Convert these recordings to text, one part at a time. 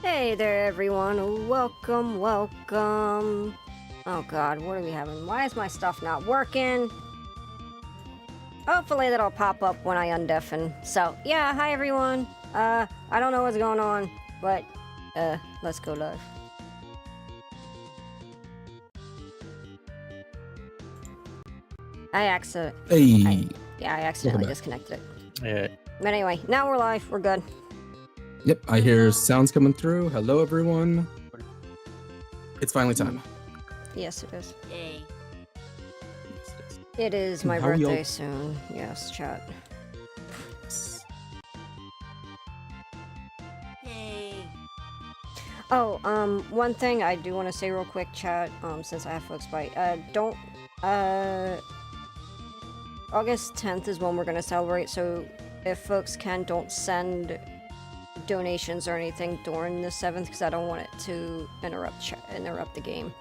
Hey there, everyone. Welcome. Oh god, what are we having? Why is my stuff not working? Hopefully that'll pop up when I undeafen. So, yeah, hi everyone. I don't know what's going on, but, let's go live. I accidentally disconnected it. Yeah. But anyway, now we're live. We're good. Yep, I hear sounds coming through. Hello, everyone. It's finally time. Yes, it is. Yay. It is my How we birthday all- soon. Yes, chat. Yay. Oh, one thing I do want to say real quick, chat, since I have folks bite, August 10th is when we're gonna celebrate, so if folks don't send donations or anything during the 7th, because I don't want it to interrupt the game.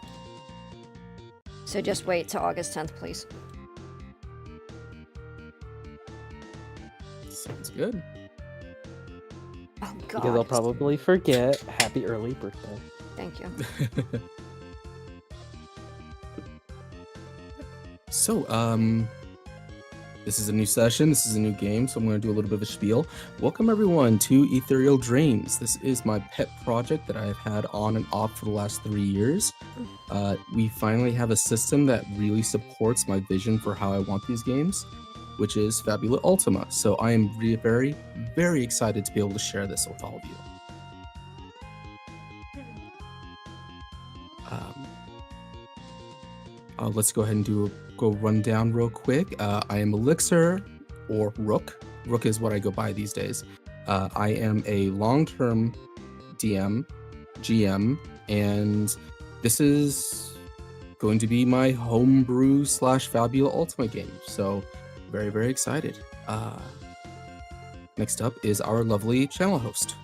So just wait till August 10th, please. Sounds good. Oh, God. Because I'll probably forget. Happy early birthday. Thank you. So, this is a new session. This is a new game, so I'm going to do a little bit of a spiel. Welcome, everyone, to Ethereal Drains. This is my pet project that I've had on and off for the last 3 years. We finally have a system that really supports my vision for how I want these games, which is Fabula Ultima. So I am very, very excited to be able to share this with all of you. Let's go ahead and go run down real quick. I am Elixir, or Rook. Rook is what I go by these days. I am a long-term DM, GM, and this is going to be my homebrew / Fabula Ultima game. So very, very excited. Next up is our lovely channel host.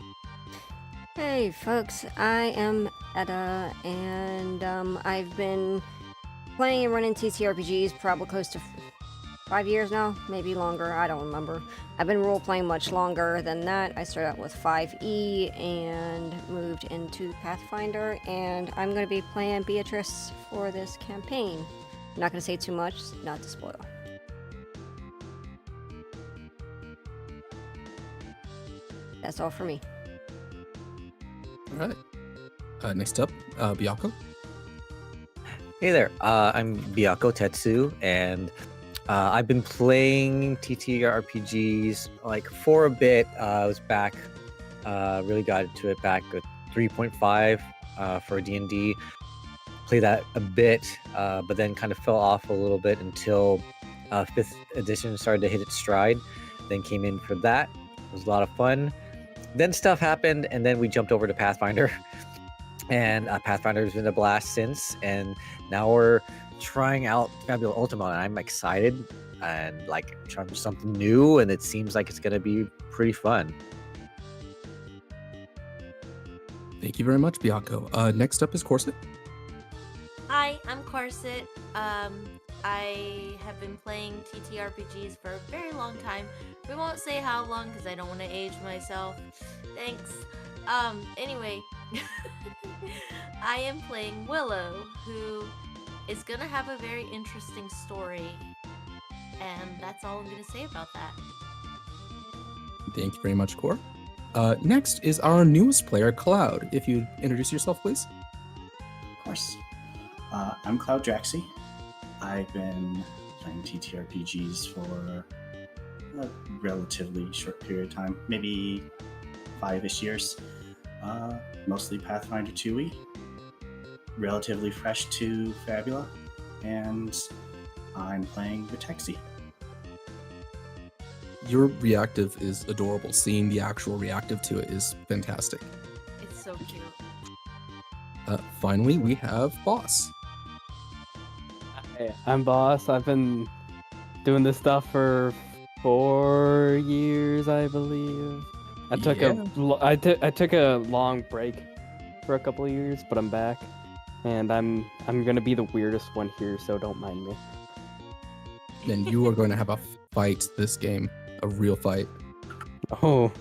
Hey folks, I am Edda, and I've been playing and running TTRPGs probably close to 5 years now, maybe longer, I don't remember. I've been role-playing much longer than that. I started out with 5e and moved into Pathfinder, and I'm going to be playing Beatrice for this campaign. I'm not going to say too much, not to spoil. That's all for me. All right. Next up, Byako. Hey there, I'm Byako Tetsu, and I've been playing TTRPGs for a bit. I was back, really got into it back with 3.5 for D&D. Played that a bit, but then kind of fell off a little bit until 5th edition started to hit its stride. Then came in for that. It was a lot of fun. Then stuff happened, and then we jumped over to Pathfinder. And Pathfinder has been a blast since, and now we're trying out Fabula Ultima, and I'm excited and trying something new, and it seems like it's going to be pretty fun. Thank you very much, Byako. Next up is Corset. Hi, I'm Corset. I have been playing TTRPGs for a very long time. We won't say how long because I don't want to age myself. Thanks. Anyway, I am playing Willow, who is gonna have a very interesting story, and that's all I'm gonna say about that. Thank you very much, Cor. Next is our newest player, Cloud. If you introduce yourself, please. Of course. I'm Cloud Draxi. I've been playing TTRPGs for a relatively short period of time, maybe 5-ish years. Mostly Pathfinder 2e. Relatively fresh to Fabula, and I'm playing Vitexi. Your reactive is adorable. Seeing the actual reactive to it is fantastic. It's so cute. Finally, we have Boss. Hey, I'm Boss. I've been doing this stuff for 4 years, I believe. I took a long break for a couple of years, but I'm back, and I'm gonna be the weirdest one here, so don't mind me. And you are going to have a fight this game, a real fight. Oh,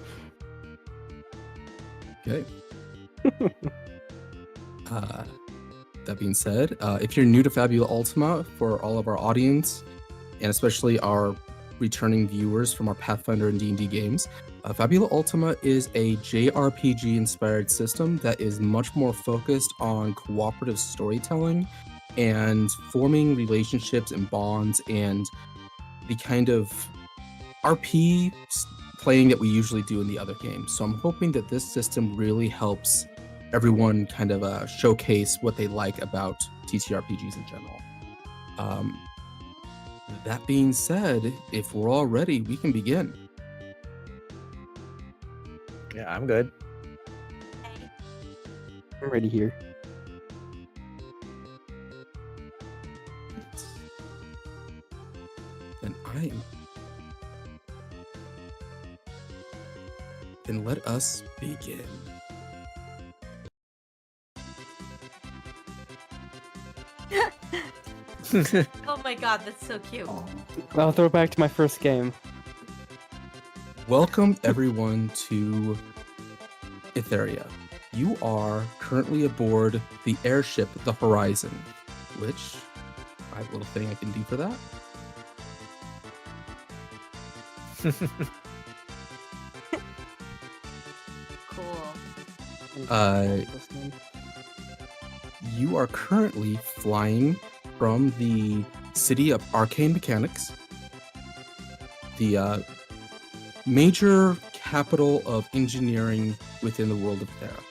Okay. That being said, if you're new to Fabula Ultima, for all of our audience, and especially our returning viewers from our Pathfinder and D&D games, Fabula Ultima is a JRPG-inspired system that is much more focused on cooperative storytelling and forming relationships and bonds and the kind of RP playing that we usually do in the other games. So I'm hoping that this system really helps everyone kind of showcase what they like about TTRPGs in general. That being said, if we're all ready, we can begin. Yeah, I'm good. I'm ready here. Then let us begin. Oh my god, that's so cute. Oh, I'll throw back to my first game. Welcome everyone to Etheria. You are currently aboard the airship The Horizon, which I have a little thing I can do for that. Cool. You are currently flying from the city of Arcane Mechanics, the major capital of engineering within the world of Terra.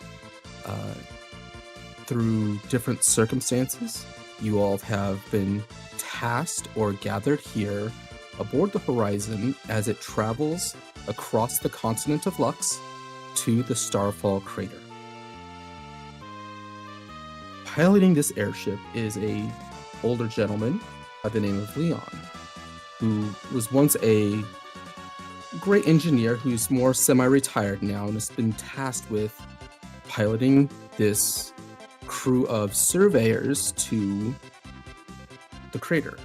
Through different circumstances, you all have been tasked or gathered here aboard the Horizon as it travels across the continent of Lux to the Starfall crater. Piloting this airship is a older gentleman by the name of Leon, who was once a great engineer who's more semi-retired now and has been tasked with piloting this crew of surveyors to the crater.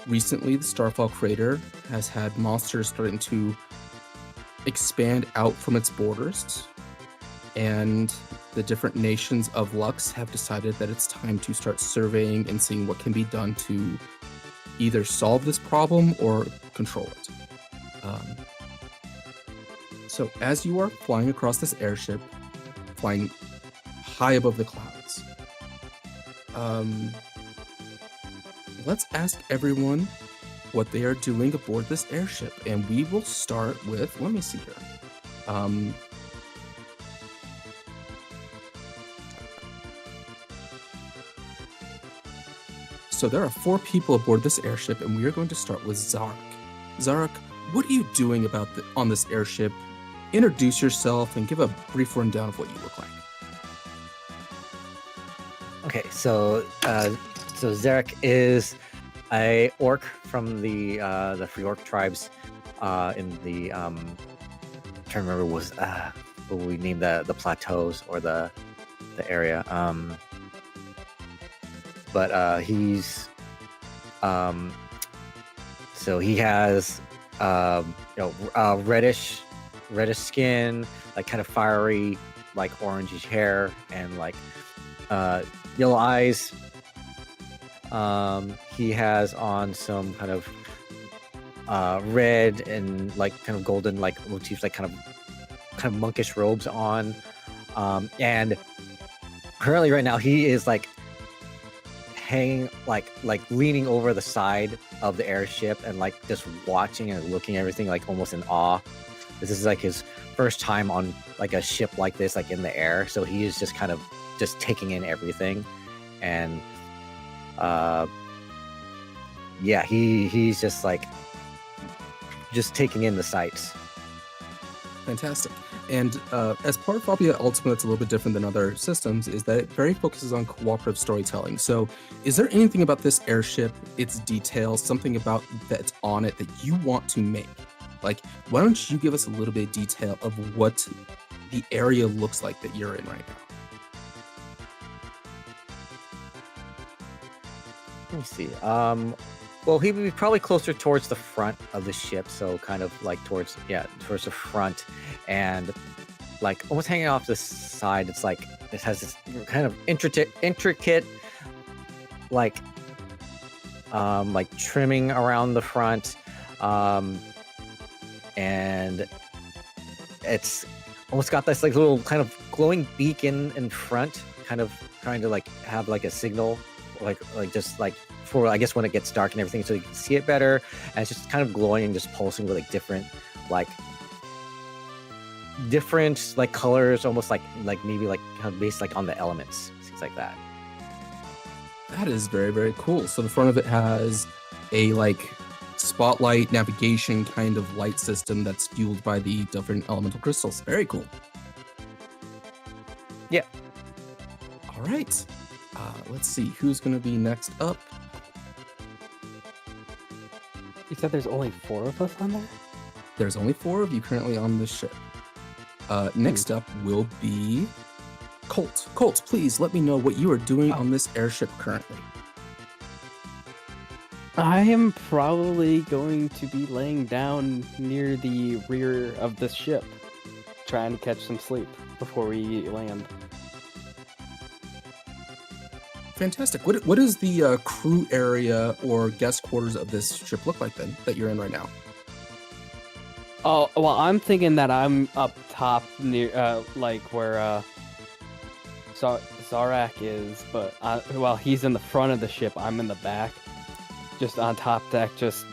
Recently, the Starfall crater has had monsters starting to expand out from its borders, and the different nations of Lux have decided that it's time to start surveying and seeing what can be done to either solve this problem or control it. So as you are flying across this airship, flying high above the clouds, let's ask everyone what they are doing aboard this airship, and we will start with, let me see here. So there are 4 people aboard this airship, and we are going to start with Zarek. Zarek, what are you doing on this airship? Introduce yourself and give a brief rundown of what you look like. Okay, so Zarek is a orc from the Free Orc tribes in the I'm trying to remember what we named the plateaus or the area. But he's so he has reddish skin, like kind of fiery, like orangish hair, and like yellow eyes. He has on some kind of red and like kind of golden like motifs, like kind of monkish robes on. And currently right now he is like hanging like leaning over the side of the airship and like just watching and looking at everything like almost in awe. This is like his first time on like a ship like this, like in the air, so he is just kind of just taking in everything. And yeah, he's just like just taking in the sights. Fantastic. And as part of Fabula Ultima, that's a little bit different than other systems, is that it very focuses on cooperative storytelling. So is there anything about this airship, its details, something about that's on it that you want to make? Like, why don't you give us a little bit of detail of what the area looks like that you're in right now? Let me see. Well, he would be probably closer towards the front of the ship, so kind of like towards the front. And like almost hanging off the side. It's like it has this kind of intricate like trimming around the front, and it's almost got this like little kind of glowing beak in front, kind of trying to like have like a signal, like just like for I guess when it gets dark and everything, so you can see it better. And it's just kind of glowing and just pulsing with like different like colors, almost like maybe like kind of based like on the elements, things like that. That is very, very cool. So the front of it has a like spotlight navigation kind of light system that's fueled by the different elemental crystals. Very cool. Yeah. All right. Let's see who's going to be next up. You said there's only 4 of us on there? There's only 4 of you currently on this ship. Next up will be Colt. Colt, please let me know what you are doing on this airship currently. I am probably going to be laying down near the rear of this ship, trying to catch some sleep before we land. Fantastic. What does the crew area or guest quarters of this ship look like then, that you're in right now? Oh, well, I'm thinking that I'm up top near, like where Zarak is, but while he's in the front of the ship, I'm in the back, just on top deck, just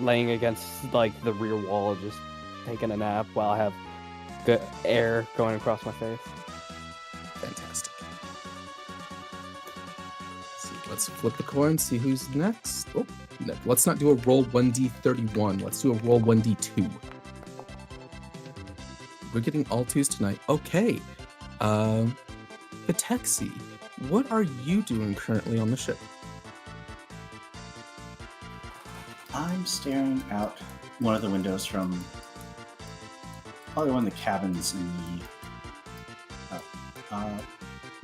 laying against like the rear wall, just taking a nap while I have good air going across my face. Fantastic. Let's flip the coin, see who's next. Oh, no, let's not do a roll 1d31. Let's do a roll 1d2. We're getting all 2s tonight. Okay. Patexi, what are you doing currently on the ship? I'm staring out one of the windows from probably one of the cabins in the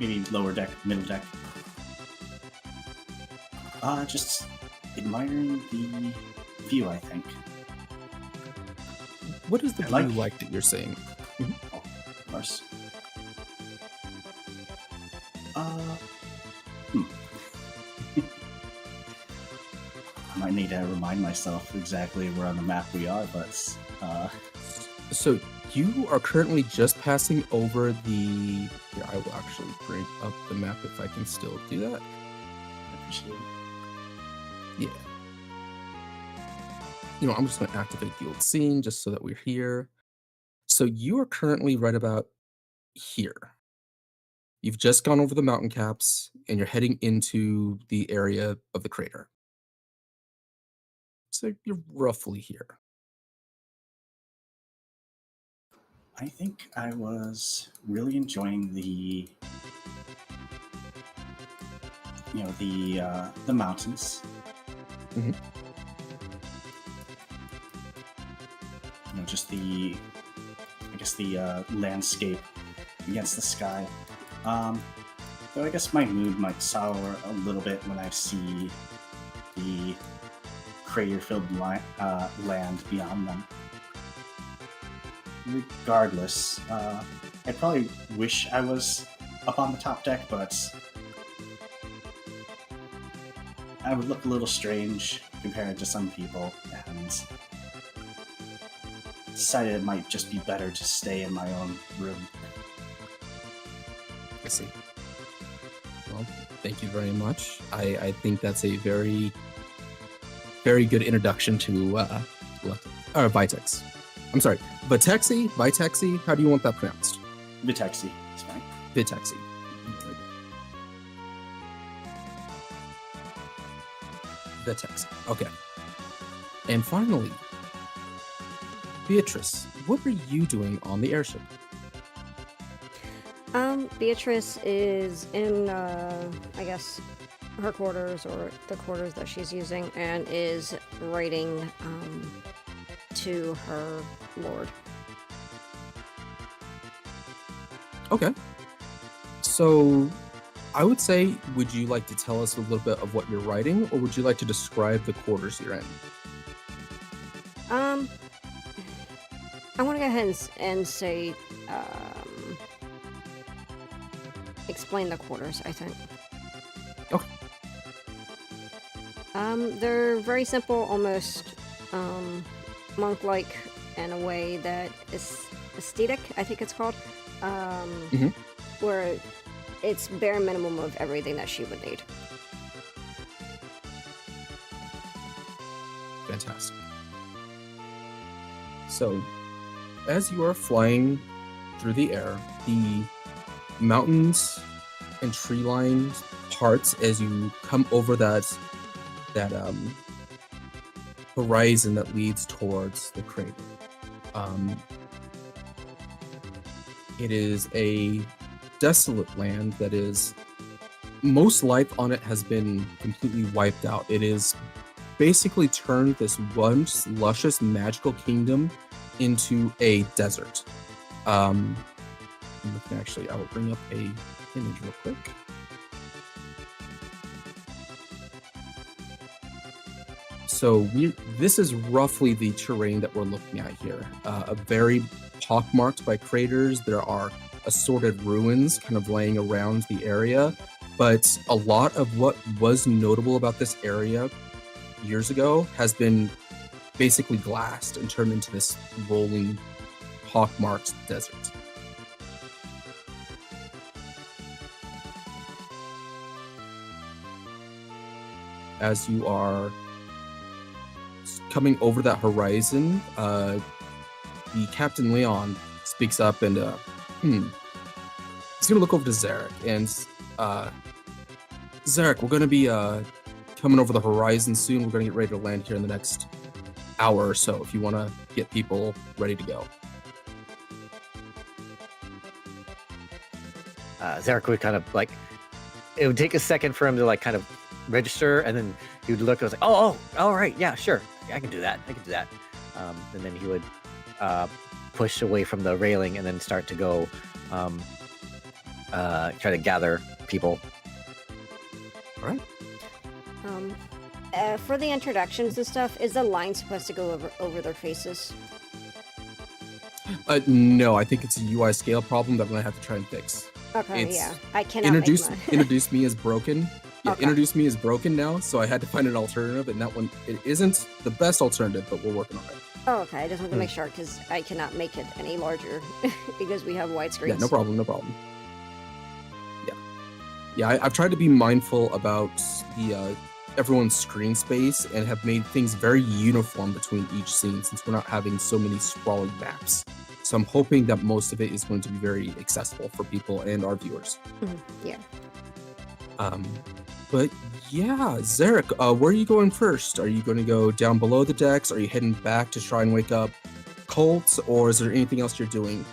maybe lower deck, middle deck. Just admiring the view, I think. What is the view like that you're saying? Mm-hmm. Oh, of course. I might need to remind myself exactly where on the map we are, but So you are currently just passing over the... Here, I will actually bring up the map if I can still do that. I appreciate it. Yeah. You know, I'm just going to activate the old scene just so that we're here. So you are currently right about here. You've just gone over the mountain caps and you're heading into the area of the crater. So you're roughly here. I think I was really enjoying the mountains. Mm-hmm. You know, just the landscape against the sky. Though I guess my mood might sour a little bit when I see the crater-filled land beyond them. Regardless, I probably wish I was up on the top deck, but I would look a little strange compared to some people, and decided it might just be better to stay in my own room. I see. Well, thank you very much. I think that's a very, very good introduction to Vitex. I'm sorry, Vitexi? How do you want that pronounced? Vitexi, it's fine. Vitexi. Vitexi. Okay. And finally, Beatrice, what are you doing on the airship? Beatrice is in, I guess, her quarters, or the quarters that she's using, and is writing, to her lord. Okay. So, I would say, would you like to tell us a little bit of what you're writing, or would you like to describe the quarters you're in? I want to go ahead and say, explain the quarters, I think. Okay. They're very simple, almost monk-like in a way that is aesthetic, I think it's called. Where it's bare minimum of everything that she would need. Fantastic. So, as you are flying through the air, the mountains and tree-lined parts, as you come over that horizon that leads towards the crater, it is a desolate land that is, most life on it has been completely wiped out. It is basically turned this once luscious magical kingdom into a desert. Actually, I will bring up a image real quick. So this is roughly the terrain that we're looking at here. A very pockmarked by craters. There are assorted ruins kind of laying around the area, but a lot of what was notable about this area years ago has been basically glassed and turned into this rolling, pockmarked desert. As you are coming over that horizon, the Captain Leon speaks up and he's gonna look over to Zarek and Zarek, we're gonna be coming over the horizon soon. We're gonna get ready to land here in the next hour or so if you want to get people ready to go. Zarek would kind of like, it would take a second for him to like kind of register, and then he would look and was like, oh, all right, yeah, sure, I can do that. And then he would push away from the railing and then start to go try to gather people. All right. For the introductions and stuff, is the line supposed to go over their faces? No, I think it's a UI scale problem that I'm gonna have to try and fix. Okay, yeah, I cannot introduce me as broken. Yeah, Okay. Introduce me as broken now, so I had to find an alternative, and that one, it isn't the best alternative, but we're working on it. Oh, okay, I just want to make sure, because I cannot make it any larger, because we have widescreens. Yeah, no problem. Yeah, I've tried to be mindful about the everyone's screen space and have made things very uniform between each scene, since we're not having so many sprawling maps. So I'm hoping that most of it is going to be very accessible for people and our viewers. Yeah. But yeah, Zarek, where are you going first? Are you going to go down below the decks? Are you heading back to try and wake up Colt, or is there anything else you're doing?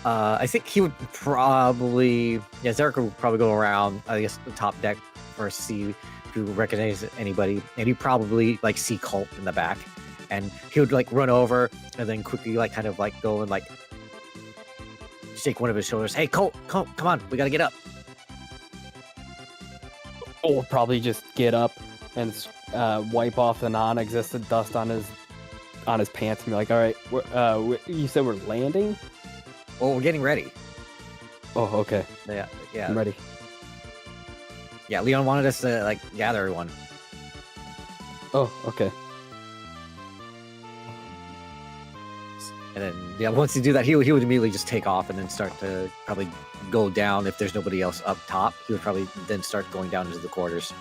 I think he would probably, Zarek would probably go around, I guess, the top deck first, see if he recognizes anybody, and he'd probably like see Colt in the back, and he would like run over and then quickly like kind of like go and like shake one of his shoulders. Hey, Colt, come on, we gotta get up. Or probably just get up and wipe off the non-existent dust on his pants and be like, all right, you said we're landing? Well, we're getting ready. Oh, okay. Yeah. I'm ready. Yeah, Leon wanted us to like gather everyone. Oh, okay. And then, once you do that, he would immediately just take off and then start to probably go down. If there's nobody else up top, he would probably then start going down into the quarters.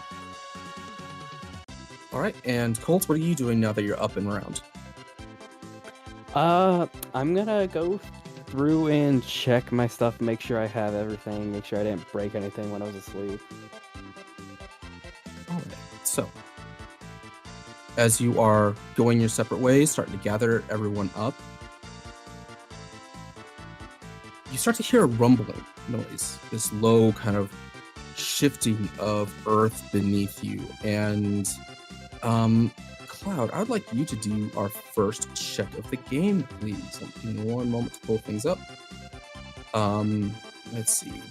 All right, and Colt, what are you doing now that you're up and around? I'm gonna go through and check my stuff, make sure I have everything, make sure I didn't break anything when I was asleep. All right, so as you are going your separate ways, starting to gather everyone up, you start to hear a rumbling noise, this low kind of shifting of earth beneath you. And Cloud, I'd like you to do our first check of the game, please. Give me one moment to pull things up. Let's see.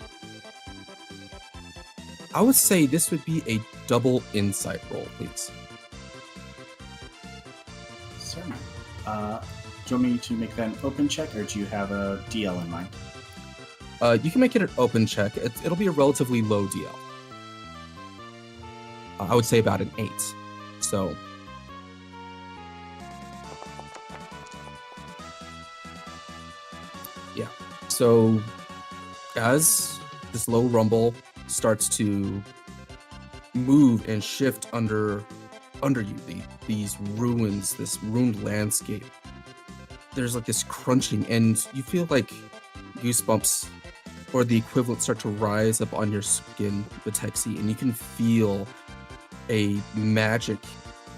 I would say this would be a double insight roll, please. Certainly. Do you want me to make that an open check, or do you have a DL in mind? You can make it an open check. It'll be a relatively low DL. I would say about an 8. So. Yeah. So, as this low rumble starts to move and shift under you, these ruins, this ruined landscape, there's like this crunching, and you feel like goosebumps or the equivalent start to rise up on your skin, Batexi, and you can feel a magic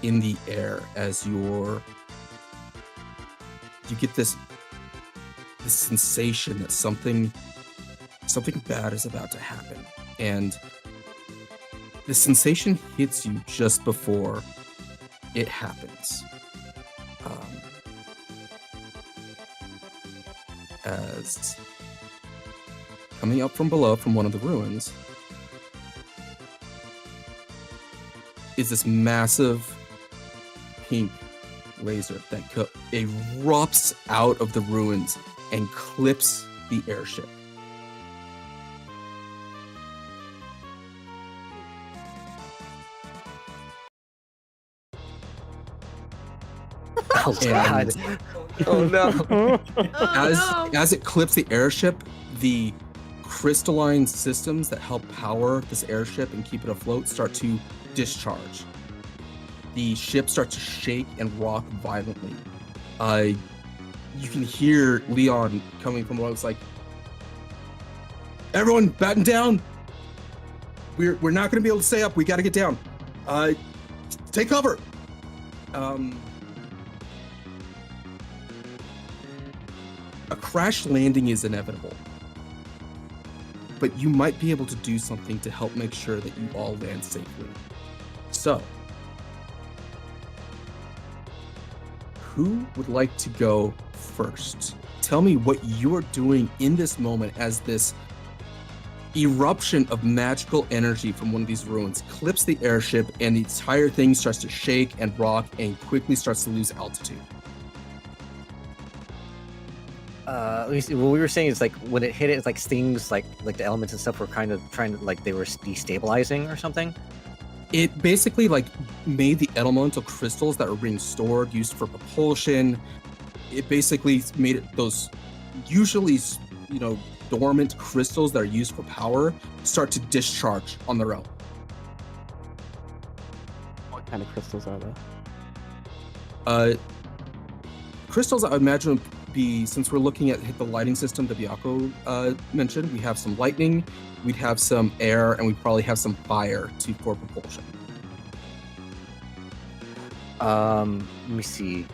in the air as you get this sensation that something bad is about to happen. And the sensation hits you just before it happens. As coming up from below, from one of the ruins, is this massive pink laser that erupts out of the ruins and clips the airship. Oh God! Oh no! As it clips the airship, the crystalline systems that help power this airship and keep it afloat start to discharge. The ship starts to shake and rock violently. You can hear Leon coming from below. It's like, everyone batten down. We're not going to be able to stay up. We got to get down. Take cover. A crash landing is inevitable, but you might be able to do something to help make sure that you all land safely. So, who would like to go first? Tell me what you're doing in this moment as this eruption of magical energy from one of these ruins clips the airship and the entire thing starts to shake and rock and quickly starts to lose altitude. Let me see. What we were saying is like when it hit it, it's like things like the elements and stuff were kind of trying to, like, they were destabilizing or something. It basically like made the elemental crystals that were being stored, used for propulsion. It basically made it those usually, dormant crystals that are used for power start to discharge on their own. What kind of crystals are they? Crystals, I imagine, would be, since we're looking at the lighting system that Biako mentioned, we have some lightning, we'd have some air, and we'd probably have some fire for propulsion. Let me see.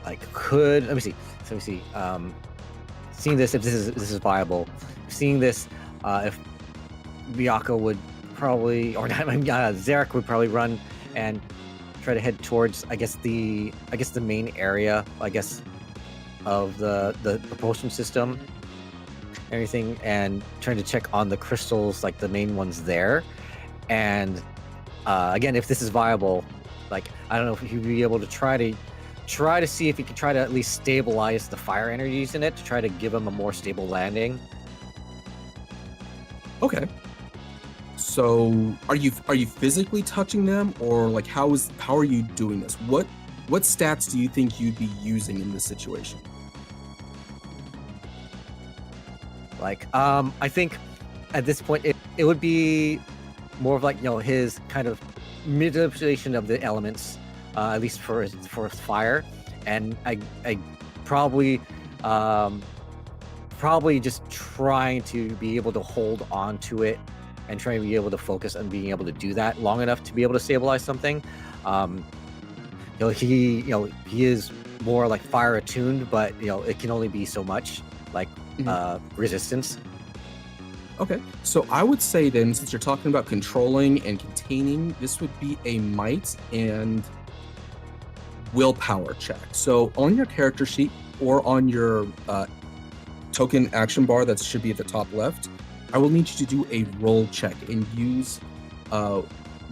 Let me see. Seeing this, if this is viable, seeing this, if Biako would probably, or not, Zarek would probably run and try to head towards, I guess the main area, of the propulsion system, everything, and trying to check on the crystals, like the main ones there. And again, if this is viable, I don't know if he'd be able to try to see if he could try to at least stabilize the fire energies in it to try to give him a more stable landing. Okay. So are you physically touching them, or how are you doing this? What stats do you think you'd be using in this situation? I think at this point it would be more of his kind of manipulation of the elements, at least for his fire, and I probably just trying to be able to hold on to it and trying to be able to focus on being able to do that long enough to be able to stabilize something. He is more fire attuned, but it can only be so much resistance. Okay, so I would say then, since you're talking about controlling and containing, this would be a might and willpower check. So on your character sheet or on your token action bar that should be at the top left, I will need you to do a roll check and use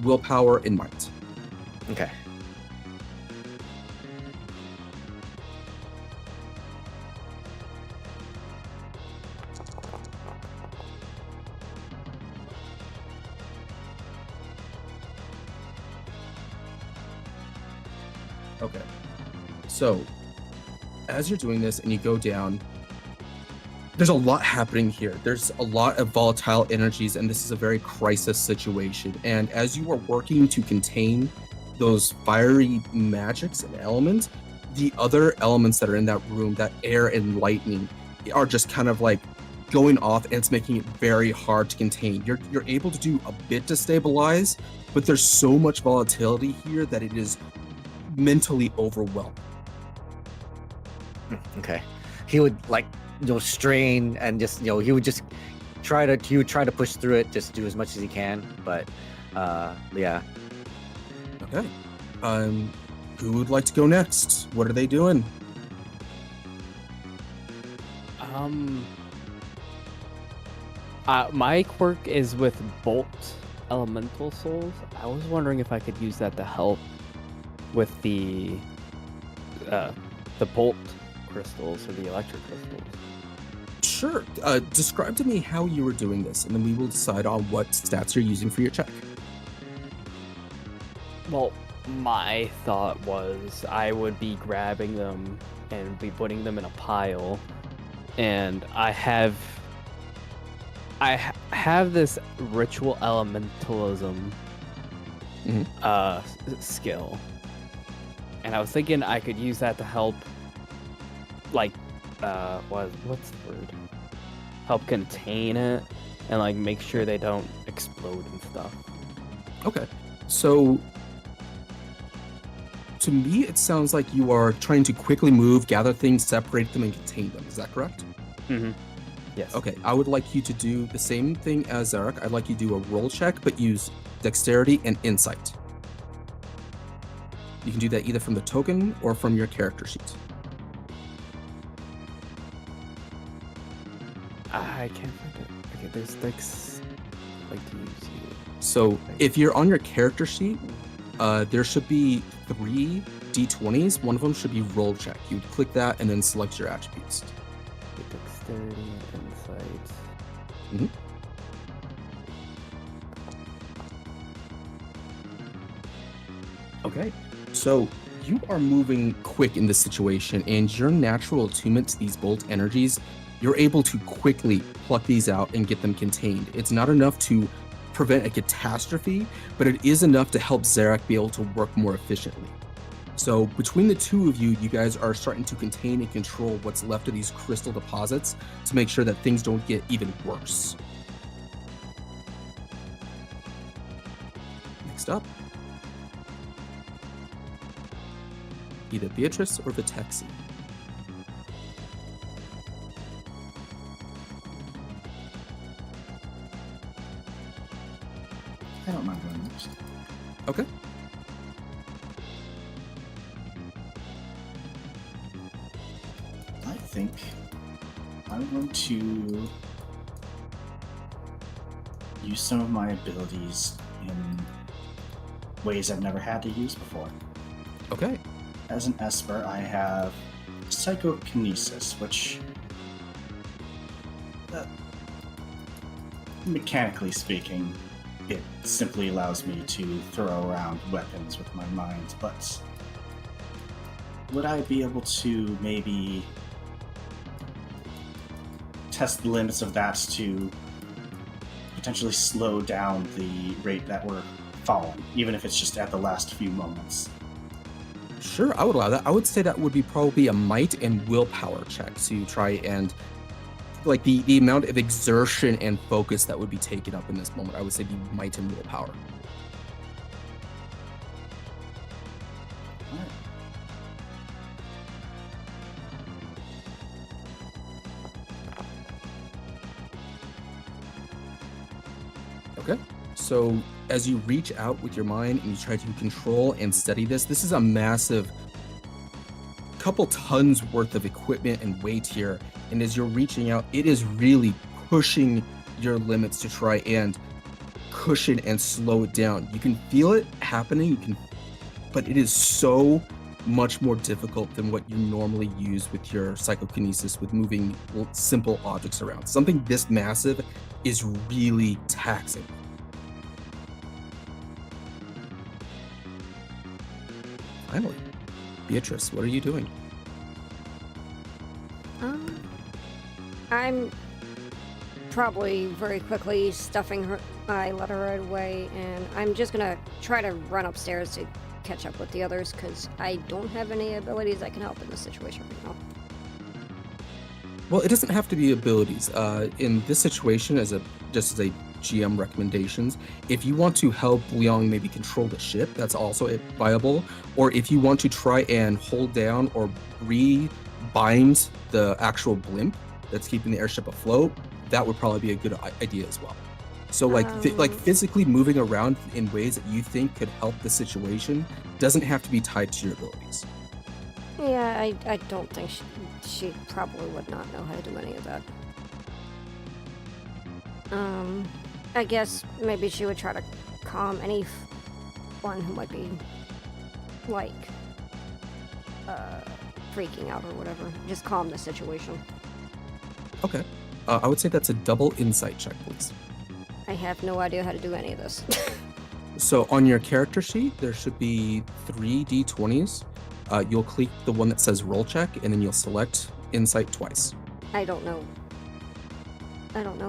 willpower and might. Okay. Okay. So, as you're doing this and you go down, there's a lot happening here. There's a lot of volatile energies, and this is a very crisis situation. And as you are working to contain those fiery magics and elements, the other elements that are in that room, that air and lightning, are just kind of like going off, and it's making it very hard to contain. You're able to do a bit to stabilize, but there's so much volatility here that it is mentally overwhelmed. Okay. He would like strain and just he would just try to push through it, just do as much as he can. But yeah. Okay. Who would like to go next? What are they doing? My quirk is with Bolt Elemental Souls. I was wondering if I could use that to help with the Bolt crystals or the electric crystals. Sure. Describe to me how you were doing this, and then we will decide on what stats you're using for your check. Well, my thought was I would be grabbing them and be putting them in a pile, and I have this ritual elementalism skill, and I was thinking I could use that to help, like, what's the word? Help contain it and like make sure they don't explode and stuff. Okay. So to me, it sounds like you are trying to quickly move, gather things, separate them, and contain them. Is that correct? Mm-hmm. Yes. Okay. I would like you to do the same thing as Zarek. I'd like you to do a roll check, but use dexterity and insight. You can do that either from the token or from your character sheet. I can't find it. Okay, there's dex. I'd like to use you. So if you're on your character sheet, there should be 3 d20s. One of them should be roll check. You would click that and then select your attributes. Dexterity and insight. Mm-hmm. Okay, so you are moving quick in this situation, and your natural attunement to these bolt energies, you're able to quickly pluck these out and get them contained. It's not enough to prevent a catastrophe, but it is enough to help Zarek be able to work more efficiently. So between the two of you, you guys are starting to contain and control what's left of these crystal deposits to make sure that things don't get even worse. Next up, either Beatrice or Vitexi. I don't mind going next. Okay. I think I'm going to use some of my abilities in ways I've never had to use before. Okay. As an Esper, I have Psychokinesis, which mechanically speaking, it simply allows me to throw around weapons with my mind, but would I be able to maybe test the limits of that to potentially slow down the rate that we're falling, even if it's just at the last few moments? Sure, I would allow that. I would say that would be probably a might and willpower check to try and, like, the amount of exertion and focus that would be taken up in this moment. I would say be might and willpower. Alright. Okay. So as you reach out with your mind and you try to control and steady this is a massive couple tons worth of equipment and weight here. And as you're reaching out, it is really pushing your limits to try and cushion and slow it down. You can feel it happening, but it is so much more difficult than what you normally use with your psychokinesis, with moving simple objects around. Something this massive is really taxing. Finally, Beatrice, what are you doing? I'm probably very quickly stuffing my letter right away, and I'm just gonna try to run upstairs to catch up with the others, because I don't have any abilities that can help in this situation right now. Well, it doesn't have to be abilities. In this situation, just as a GM recommendations, if you want to help Leong maybe control the ship, that's also viable. Or if you want to try and hold down or re-bind the actual blimp that's keeping the airship afloat, that would probably be a good idea as well. So like physically moving around in ways that you think could help the situation doesn't have to be tied to your abilities. Yeah, I don't think she probably would not know how to do any of that. I guess maybe she would try to calm anyone who might be, like, freaking out or whatever. Just calm the situation. Okay. I would say that's a double insight check, please. I have no idea how to do any of this. So on your character sheet, there should be 3 d20s. You'll click the one that says roll check, and then you'll select insight twice. I don't know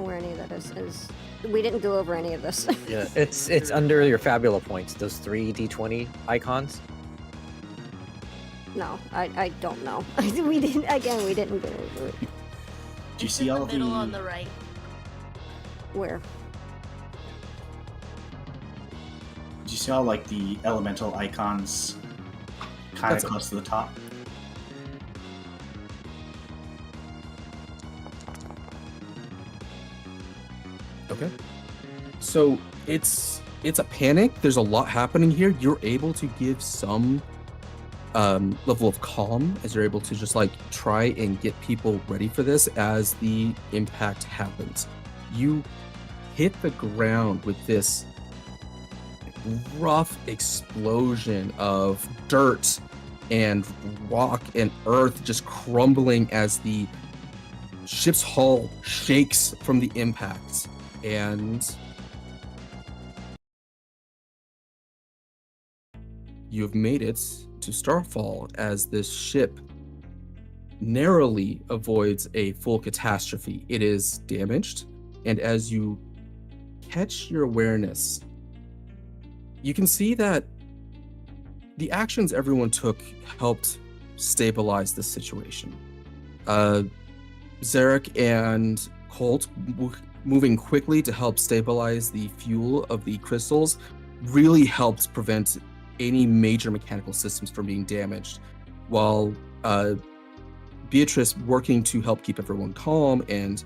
where any of that is. We didn't go over any of this. Yeah, it's under your Fabula points. Those 3 d20 icons. No, I don't know. We didn't go over it. Do you see all the middle the on the right? Where? Do you see all like the elemental icons kind of That's close to the top? Okay. So it's a panic. There's a lot happening here. You're able to give some level of calm as you're able to just like try and get people ready for this as the impact happens. You hit the ground with this rough explosion of dirt and rock and earth just crumbling as the ship's hull shakes from the impacts. And you have made it to Starfall as this ship narrowly avoids a full catastrophe. It is damaged, and as you catch your awareness, you can see that the actions everyone took helped stabilize the situation. Zarek and Colt moving quickly to help stabilize the fuel of the crystals really helped prevent any major mechanical systems from being damaged, while Beatrice working to help keep everyone calm and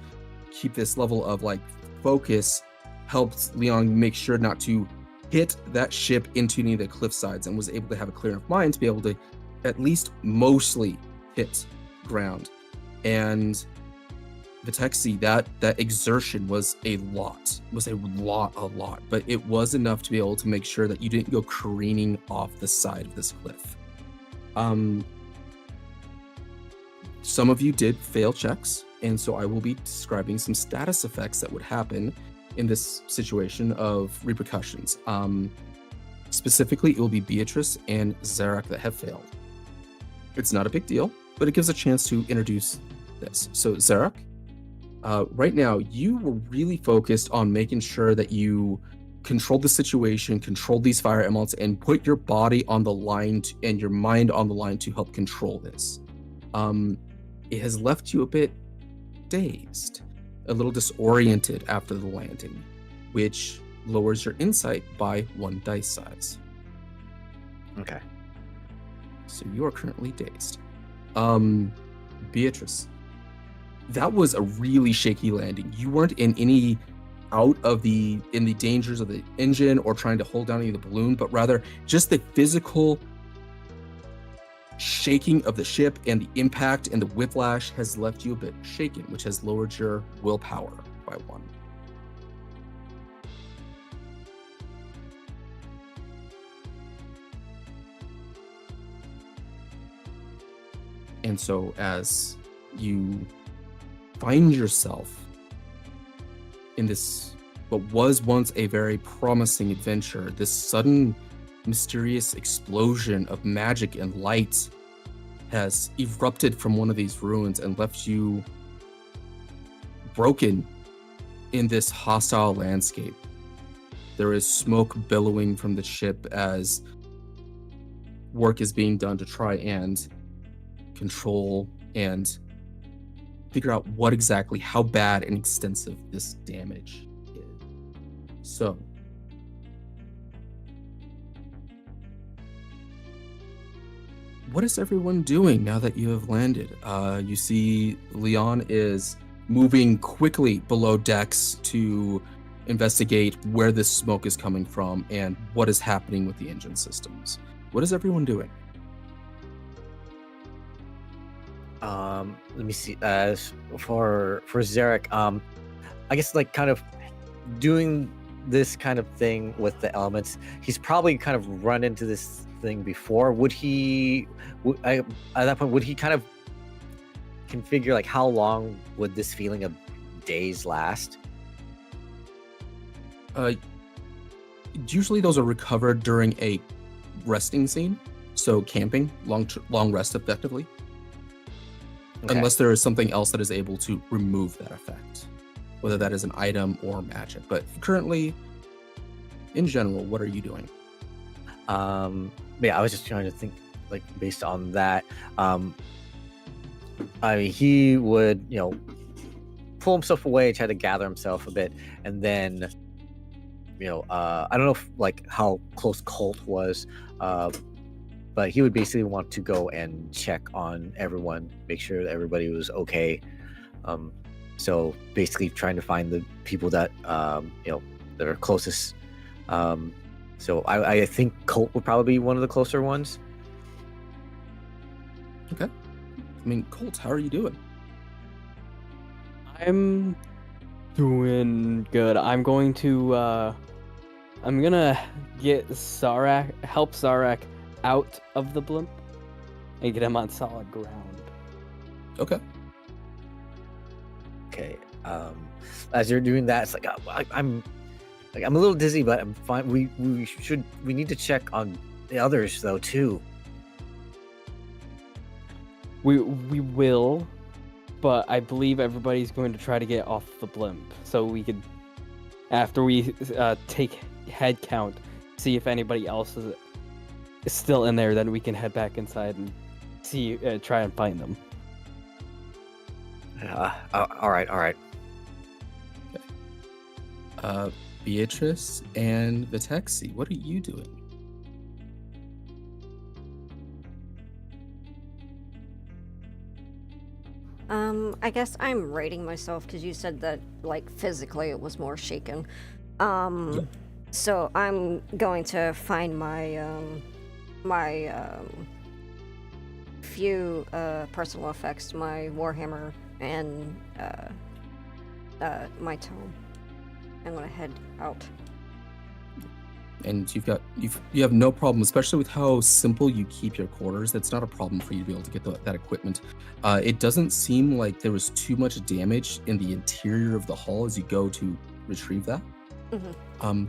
keep this level of like focus helped Leon make sure not to hit that ship into any of the cliff sides, and was able to have a clear enough mind to be able to at least mostly hit ground. And Vitexi, that exertion was a lot, but it was enough to be able to make sure that you didn't go careening off the side of this cliff. Some of you did fail checks, and so I will be describing some status effects that would happen in this situation of repercussions. Specifically, it will be Beatrice and Zarek that have failed. It's not a big deal, but it gives a chance to introduce this. So Zarek, right now, you were really focused on making sure that you controlled the situation, controlled these fire elements, and put your body on the line and your mind on the line to help control this. It has left you a bit dazed, a little disoriented after the landing, which lowers your insight by 1 dice size. Okay. So you are currently dazed. Beatrice, that was a really shaky landing. You weren't in the dangers of the engine or trying to hold down any of the balloon, but rather just the physical shaking of the ship and the impact and the whiplash has left you a bit shaken, which has lowered your willpower by 1. And so as you find yourself in this, what was once a very promising adventure, this sudden mysterious explosion of magic and light has erupted from one of these ruins and left you broken in this hostile landscape. There is smoke billowing from the ship as work is being done to try and control and figure out what exactly, how bad and extensive this damage is. So, what is everyone doing now that you have landed? You see Leon is moving quickly below decks to investigate where this smoke is coming from and what is happening with the engine systems. What is everyone doing? Let me see. As for Zarek, I guess like kind of doing this kind of thing with the elements. He's probably kind of run into this thing before. Would he? At that point, would he kind of configure like how long would this feeling of days last? Usually those are recovered during a resting scene, so camping, long rest effectively. Okay. Unless there is something else that is able to remove that effect, whether that is an item or magic. But currently, in general, what are you doing? Yeah, I was just trying to think, like, based on that. I mean, he would, pull himself away, try to gather himself a bit, and then, I don't know if, like, how close Colt was, but he would basically want to go and check on everyone, make sure that everybody was okay. So basically trying to find the people that, that are closest. So I think Colt would probably be one of the closer ones. Okay. I mean, Colt, how are you doing? I'm doing good. I'm gonna get help Zarak out of the blimp and get him on solid ground. Okay. Okay. As you're doing that, it's like I'm a little dizzy, but I'm fine. We need to check on the others though too. We will, but I believe everybody's going to try to get off the blimp, so we could, after we take head count, see if anybody else is still in there. Then we can head back inside and try and find them. All right. Okay. Beatrice and Vitexi, what are you doing? I guess I'm rating myself because you said that, like, physically it was more shaken. Yeah. So I'm going to find my few personal effects, my Warhammer and my tome. I'm gonna head out. And you have no problem, especially with how simple you keep your quarters. That's not a problem for you to be able to get that equipment. It doesn't seem like there was too much damage in the interior of the hull as you go to retrieve that. Mm-hmm.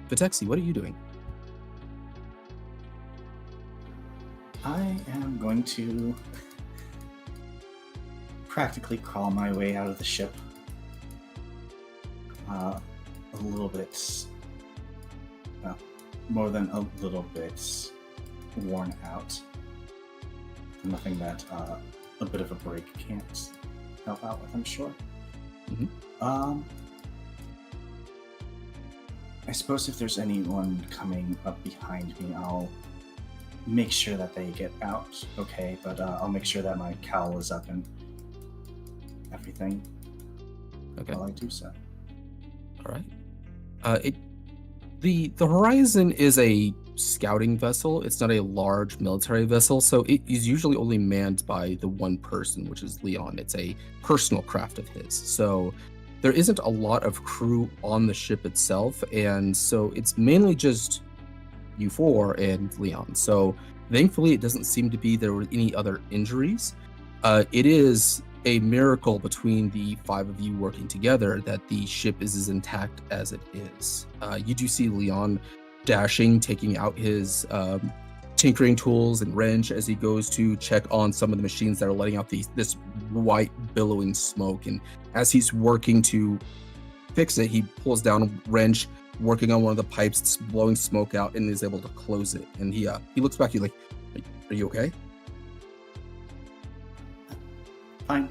Vitexi, what are you doing? I am going to practically crawl my way out of the ship. A little bit, well, more than a little bit worn out. Nothing that a bit of a break can't help out with, I'm sure. Mm-hmm. I suppose if there's anyone coming up behind me, I'll make sure that they get out okay, but I'll make sure that my cowl is up and everything while I do so. All right. The Horizon is a scouting vessel. It's not a large military vessel, so it is usually only manned by the one person, which is Leon. It's a personal craft of his. So there isn't a lot of crew on the ship itself, and so it's mainly just you four and Leon. So thankfully, it doesn't seem to be there were any other injuries. It is a miracle between the five of you working together that the ship is as intact as it is. You do see Leon dashing, taking out his tinkering tools and wrench as he goes to check on some of the machines that are letting out this white billowing smoke. And as he's working to fix it, he pulls down a wrench, working on one of the pipes that's blowing smoke out, and is able to close it. And he looks back, he's like, "Are you okay?" Fine.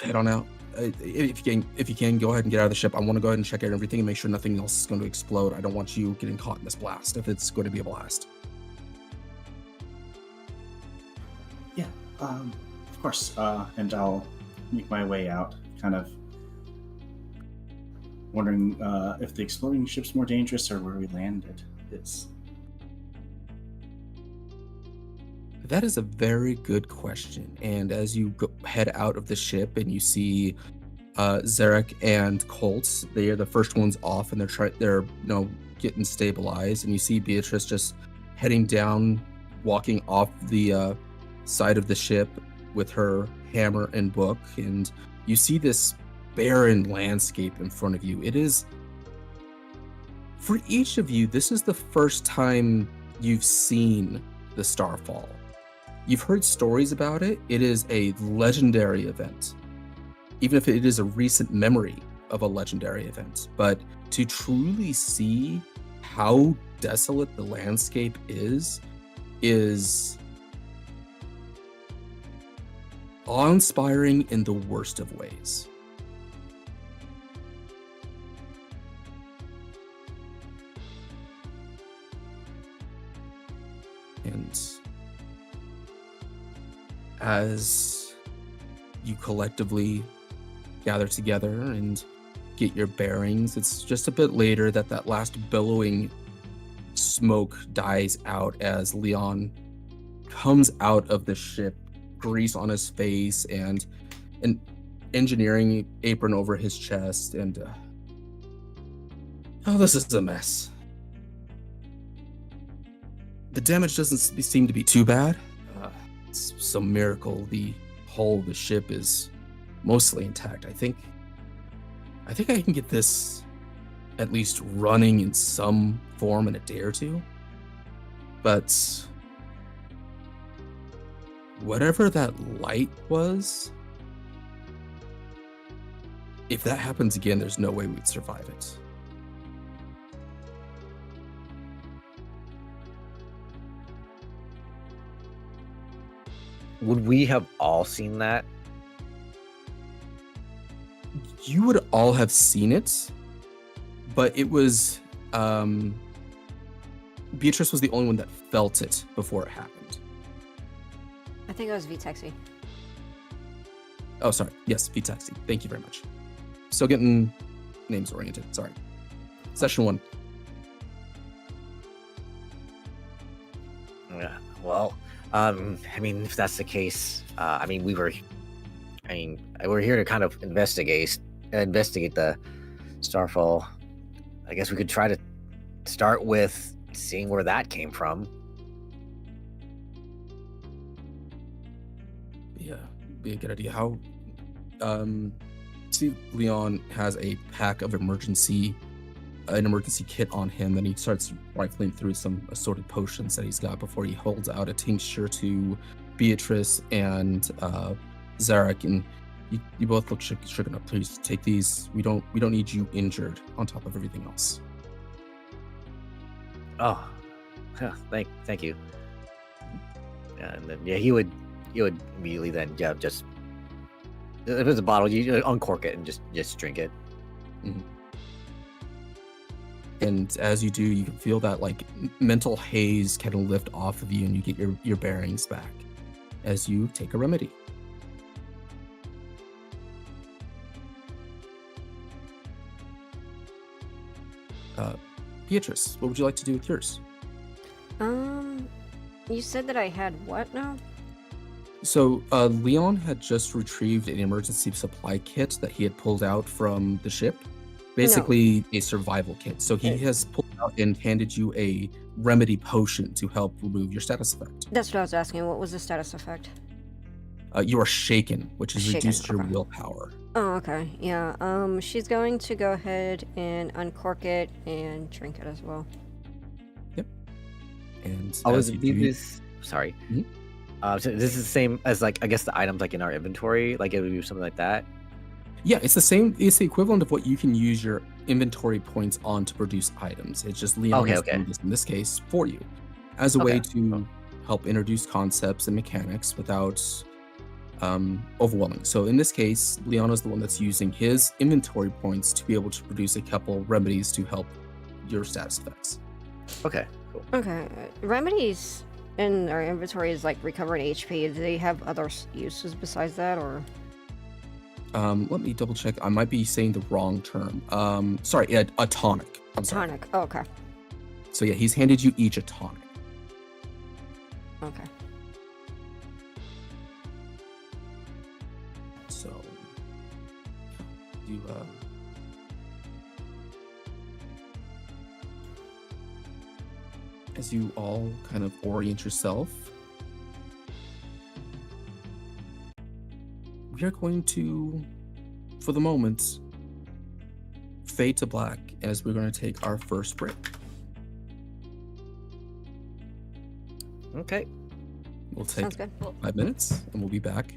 Head on out. If you can, go ahead and get out of the ship. I want to go ahead and check out everything and make sure nothing else is going to explode. I don't want you getting caught in this blast, if it's going to be a blast. Yeah, of course. And I'll make my way out, kind of wondering if the exploding ship's more dangerous or where we landed is. That is a very good question. And as you head out of the ship and you see Zarek and Colts, they are the first ones off, and they're getting stabilized. And you see Beatrice just heading down, walking off the side of the ship with her hammer and book. And you see this barren landscape in front of you. It is, for each of you, this is the first time you've seen the Starfall. You've heard stories about it. It is a legendary event, even if it is a recent memory of a legendary event. But to truly see how desolate the landscape is awe-inspiring in the worst of ways. And as you collectively gather together and get your bearings, it's just a bit later that last billowing smoke dies out as Leon comes out of the ship, grease on his face and an engineering apron over his chest, and this is a mess. The damage doesn't seem to be too bad. It's some miracle the hull of the ship is mostly intact. I think I can get this at least running in some form in a day or two. But whatever that light was, if that happens again, there's no way we'd survive it. Would we have all seen that? You would all have seen it, but it was Beatrice was the only one that felt it before it happened. I think it was V-Taxi. Oh, sorry. Yes, V-Taxi. Thank you very much. Still getting names oriented. Sorry. Session 1. Yeah. Well, I mean, if that's the case, we're here to kind of investigate the Starfall. I guess we could try to start with seeing where that came from. Yeah, be a good idea. How see, Leon has a pack of an emergency kit on him, and he starts rifling through some assorted potions that he's got before he holds out a tincture to Beatrice and Zarek, and you both look shaken up. Please take these. We don't need you injured on top of everything else. Oh, yeah, thank you. Yeah, and then he would immediately then just, if it's a bottle, you uncork it and just drink it. Mm-hmm. And as you do, you can feel that like mental haze kind of lift off of you, and you get your bearings back as you take a remedy. Beatrice, what would you like to do with yours? You said that I had what now? So Leon had just retrieved an emergency supply kit that he had pulled out from the ship. Basically a survival kit. So he has pulled out and handed you a remedy potion to help remove your status effect. That's what I was asking. What was the status effect? You are shaken, which has Shaken, reduced your okay. willpower. Oh, okay. Yeah. She's going to go ahead and uncork it and drink it as well. And Oh, as you do, these. Sorry. Mhm. So this is the same as like I guess the items like in our inventory, like it would be something like that. yeah, it's the same. It's the equivalent of what you can use your inventory points on to produce items. It's just Leon is Okay. doing this in this case for you, as a way Okay. to help introduce concepts and mechanics without overwhelming. So in this case, Leon is the one that's using his inventory points to be able to produce a couple remedies to help your status effects. Okay. Cool. Okay. Remedies in our inventory is like recovering HP. Do they have other uses besides that, or? Let me double check. I might be saying the wrong term. Sorry, a tonic. I'm sorry. Tonic. Oh, okay. So yeah, he's handed you each a tonic. Okay. So you as you all kind of orient yourself, we are going to, for the moment, fade to black as we're going to take our first break. Okay. We'll take Sounds good. 5 minutes and we'll be back.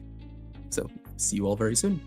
So see you all very soon.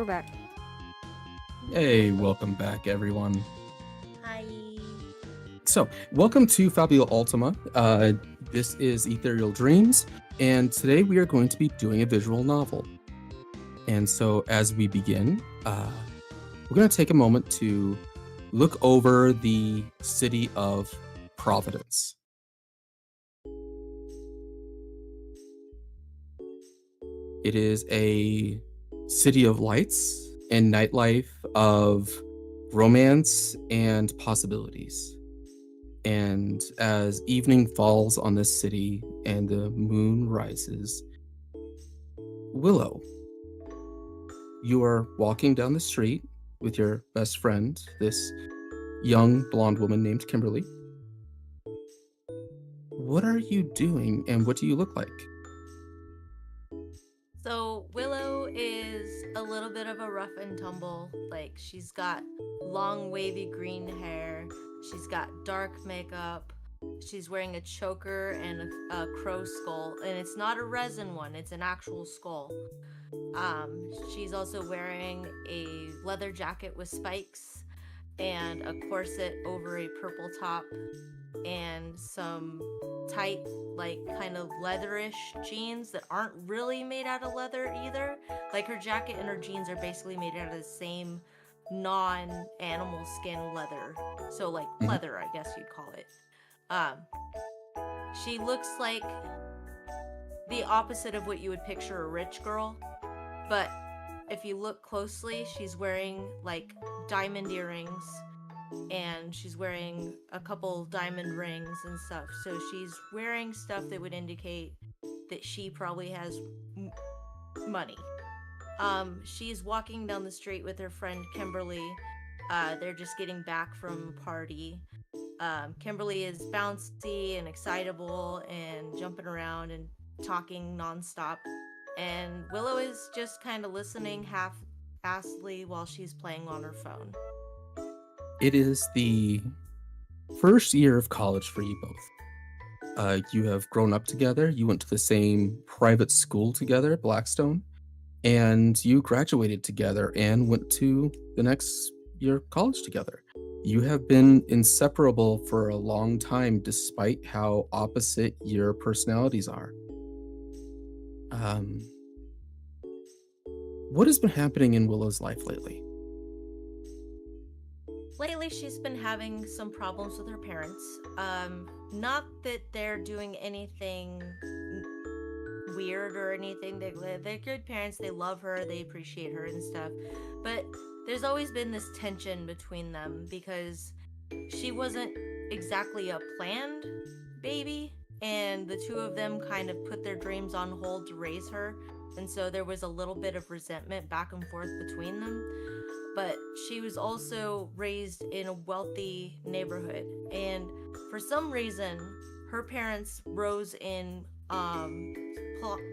we're back. Hey, welcome back, everyone. Hi. So, welcome to Fabula Ultima. This is Ethereal Dreams, and today we are going to be doing a visual novel. And so, as we begin, we're going to take a moment to look over the city of Providence. It is a city of lights and nightlife, of romance and possibilities. And as evening falls on this city and the moon rises, Willow, you are walking down the street with your best friend, this young blonde woman named Kimberly. What are you doing and what do you look like? So Willow is a little bit of a rough and tumble. Like, she's got long wavy green hair. She's got dark makeup. She's wearing a choker and a crow skull, and it's not a resin one, it's an actual skull. She's also wearing a leather jacket with spikes and a corset over a purple top and some tight, like, kind of leatherish jeans that aren't really made out of leather either. Like, her jacket and her jeans are basically made out of the same non-animal skin leather. So, like, leather, I guess you'd call it. She looks like the opposite of what you would picture a rich girl. But if you look closely, she's wearing, like, diamond earrings. And she's wearing a couple diamond rings and stuff. So she's wearing stuff that would indicate that she probably has money. She's walking down the street with her friend Kimberly. They're just getting back from a party. Kimberly is bouncy and excitable and jumping around and talking nonstop. And Willow is just kind of listening half-assedly while she's playing on her phone. It is the first year of college for you both. You have grown up together. You went to the same private school together, Blackstone, and you graduated together and went to the next year of college together. You have been inseparable for a long time, despite how opposite your personalities are. What has been happening in Willow's life lately? Lately, she's been having some problems with her parents. Not that they're doing anything weird or anything. They're good parents. They love her. They appreciate her and stuff. But there's always been this tension between them because she wasn't exactly a planned baby, and the two of them kind of put their dreams on hold to raise her. And so there was a little bit of resentment back and forth between them. But she was also raised in a wealthy neighborhood, and for some reason her parents rose in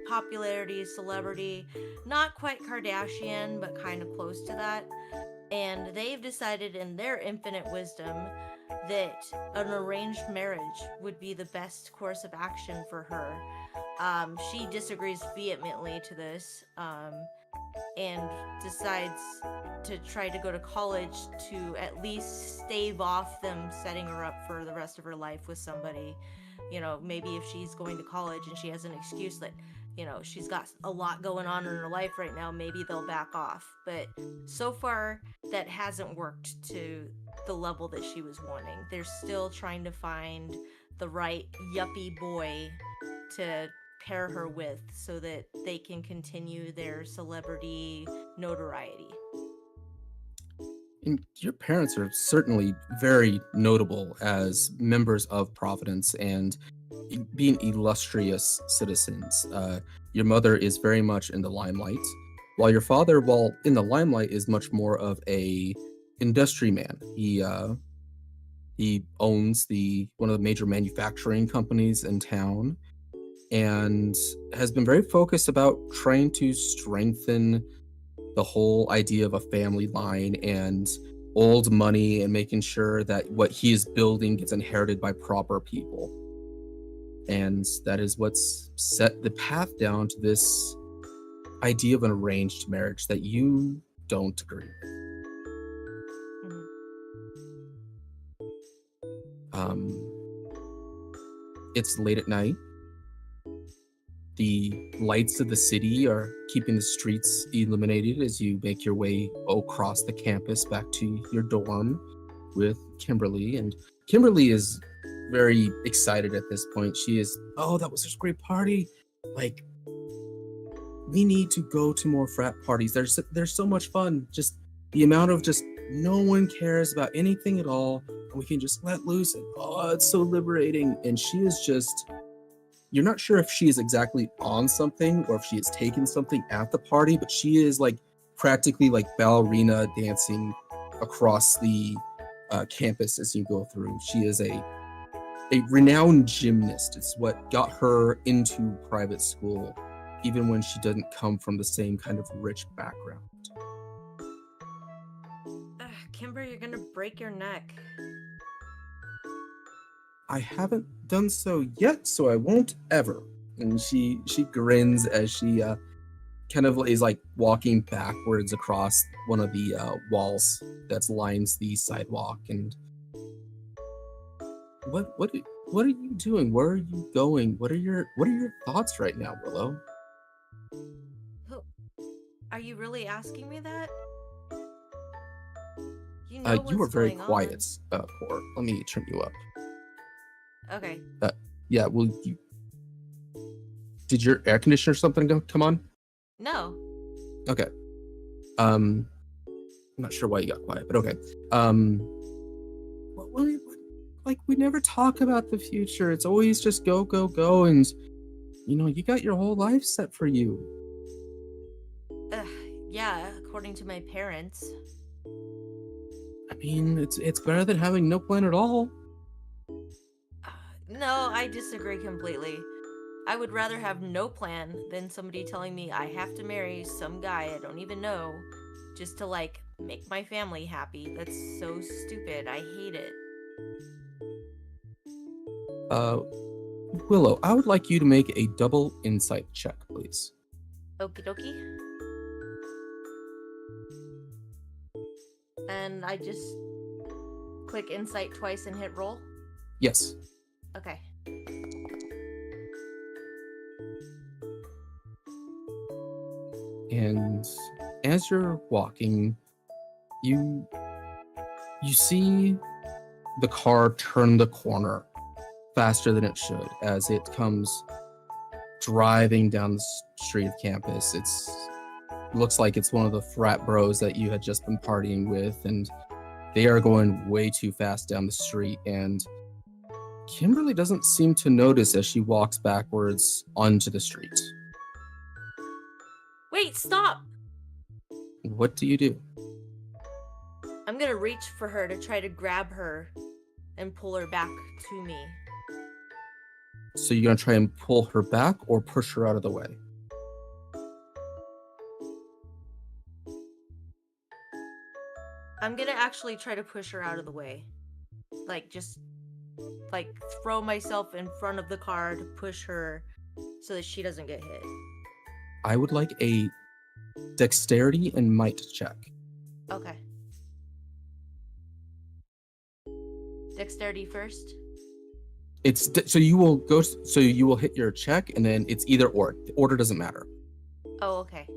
popularity, celebrity, not quite Kardashian, but kind of close to that. And they've decided in their infinite wisdom that an arranged marriage would be the best course of action for her. She disagrees vehemently to this, and decides to try to go to college to at least stave off them setting her up for the rest of her life with somebody. You know, maybe if she's going to college and she has an excuse that, you know, she's got a lot going on in her life right now, maybe they'll back off. But so far, that hasn't worked to the level that she was wanting. They're still trying to find the right yuppie boy to pair her with so that they can continue their celebrity notoriety. And your parents are certainly very notable as members of Providence and being illustrious citizens. Your mother is very much in the limelight, while your father, while in the limelight, is much more of a industry man. He owns one of the major manufacturing companies in town, and has been very focused about trying to strengthen the whole idea of a family line and old money and making sure that what he is building gets inherited by proper people. And that is what's set the path down to this idea of an arranged marriage that you don't agree with. It's late at night. The lights of the city are keeping the streets illuminated as you make your way across the campus back to your dorm with Kimberly. And Kimberly is very excited at this point. She is, oh, that was such a great party. Like, we need to go to more frat parties. There's so much fun. Just the amount of just no one cares about anything at all. And we can just let loose. And oh, it's so liberating. And she is just, you're not sure if she is exactly on something or if she has taken something at the party, but she is like practically like ballerina dancing across the campus as you go through. She is a renowned gymnast. It's what got her into private school, even when she doesn't come from the same kind of rich background. Kimber, you're gonna break your neck. I haven't done so yet, so I won't ever. And she grins as she kind of is like walking backwards across one of the walls that lines the sidewalk. And what are you doing? Where are you going? What are your thoughts right now, Willow? Are you really asking me that? You know You were what's very going quiet, Core. Let me turn you up. on. Okay. Yeah, well, did your air conditioner or something come on? No. Okay. I'm not sure why you got quiet, but okay. Like, we never talk about the future. It's always just go, go, go, and you got your whole life set for you. Yeah, according to my parents. I mean, it's better than having no plan at all. No, I disagree completely. I would rather have no plan than somebody telling me I have to marry some guy I don't even know just to, like, make my family happy. That's so stupid. I hate it. Willow, I would like you to make a double insight check, please. Okie dokie. And I just click insight twice and hit roll? Yes. Okay. And as you're walking, you see the car turn the corner faster than it should as it comes driving down the street of campus. It looks like it's one of the frat bros that you had just been partying with, and they are going way too fast down the street, and Kimberly doesn't seem to notice as she walks backwards onto the street. Wait, stop! What do you do? I'm gonna reach for her to try to grab her and pull her back to me. So you're gonna try and pull her back or push her out of the way? I'm gonna actually try to push her out of the way. Like, just, like, throw myself in front of the car to push her so that she doesn't get hit. I would like a dexterity and might check. Okay. Dexterity first? So you will hit your check, and then it's either or. The order doesn't matter. Oh, okay.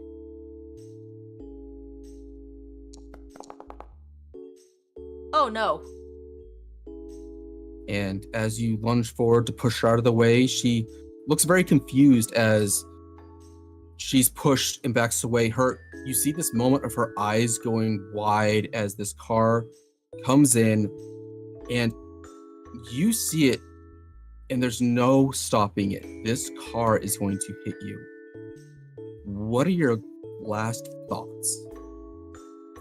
Oh, no. And as you lunge forward to push her out of the way, she looks very confused as she's pushed and backs away. You see this moment of her eyes going wide as this car comes in, and you see it, and there's no stopping it. This car is going to hit you. What are your last thoughts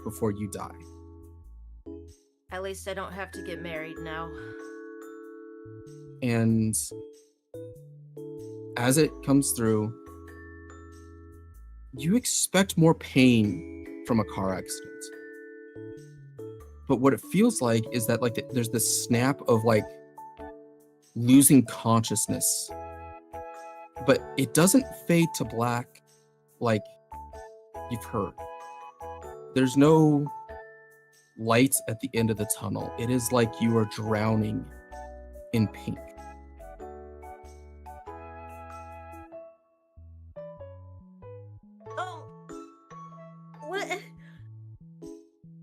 before you die? At least I don't have to get married now. And as it comes through, you expect more pain from a car accident. But what it feels like is that there's this snap of losing consciousness. But it doesn't fade to black like you've heard. there's no light at the end of the tunnel. It is like you are drowning in pink. Oh, what?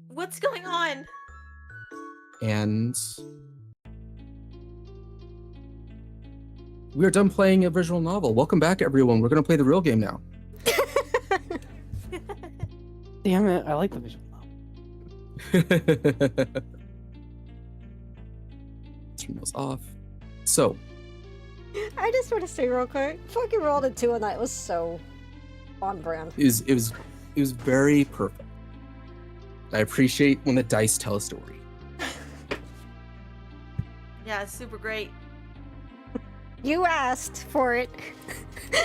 What's going on? And we are done playing a visual novel. Welcome back, everyone. We're going to play the real game now. Damn it, I like the visual novel. Turn those off. So, I just want to say real quick, fucking rolled a 2 and that was so on brand. it was very perfect. I appreciate when the dice tell a story. Yeah, it's super great. You asked for it.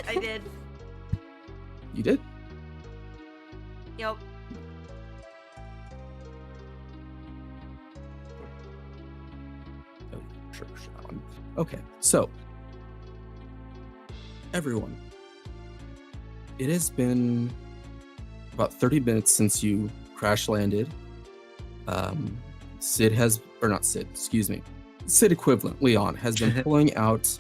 I did. You did? Yep. Oh, sure, that one. Okay, so everyone, it has been about 30 minutes since you crash landed. Sid equivalent, Leon, has been pulling out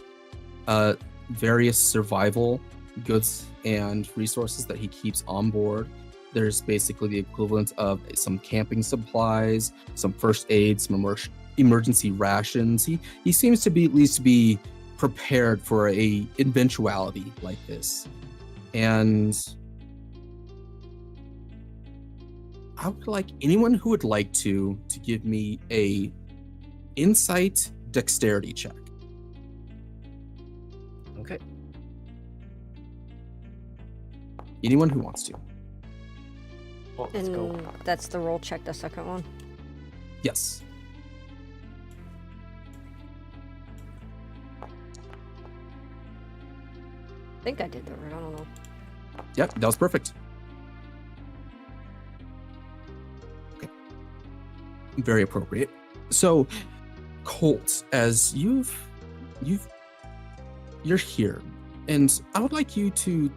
various survival goods and resources that he keeps on board. There's basically the equivalent of some camping supplies, some first aid, some emergency rations. He seems to be at least be prepared for a eventuality like this. And I would like anyone who would like to give me a insight dexterity check. Okay. Anyone who wants to. Well, let's go. And that's the roll check, the second one. Yes. I think I did that right, I don't know. Yep, that was perfect. Okay. Very appropriate. So, Colt, as you're here, and I would like you to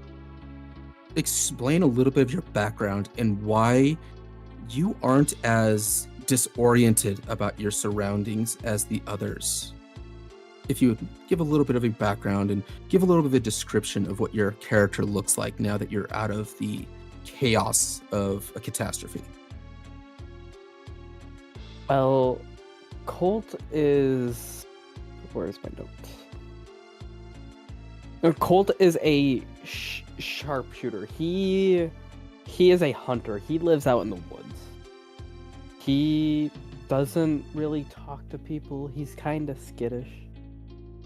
explain a little bit of your background and why you aren't as disoriented about your surroundings as the others. If you would give a little bit of a background and give a little bit of a description of what your character looks like now that you're out of the chaos of a catastrophe. Well, Colt is... Where's my note? No, Colt is a sharpshooter. He is a hunter. He lives out in the woods. He doesn't really talk to people. He's kind of skittish.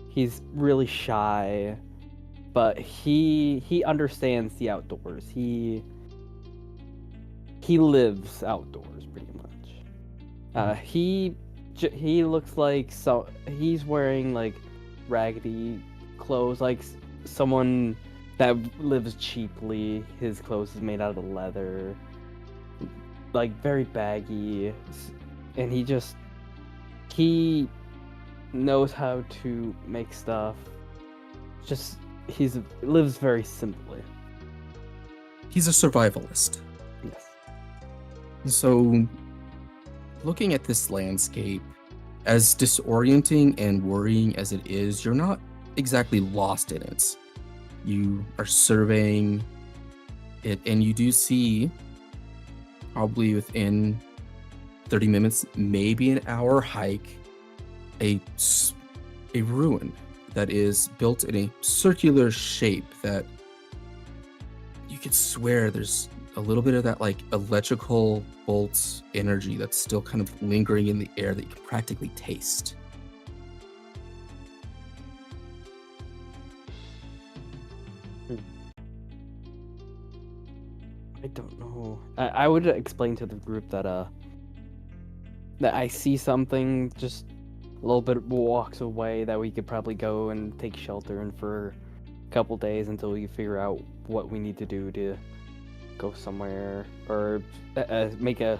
He's really shy, but he understands the outdoors. He lives outdoors pretty much. He looks like he's wearing like raggedy clothes, like someone that lives cheaply. His clothes is made out of leather, like very baggy, and he knows how to make stuff. He lives very simply. He's a survivalist. Yes. So, looking at this landscape, as disorienting and worrying as it is, you're not exactly lost in it. You are surveying it, and you do see, probably within 30 minutes, maybe an hour hike, a ruin that is built in a circular shape that you could swear there's a little bit of that like electrical bolts energy that's still kind of lingering in the air that you can practically taste. I don't know. I would explain to the group that that I see something just a little bit walks away that we could probably go and take shelter in for a couple days until we figure out what we need to do to go somewhere or make a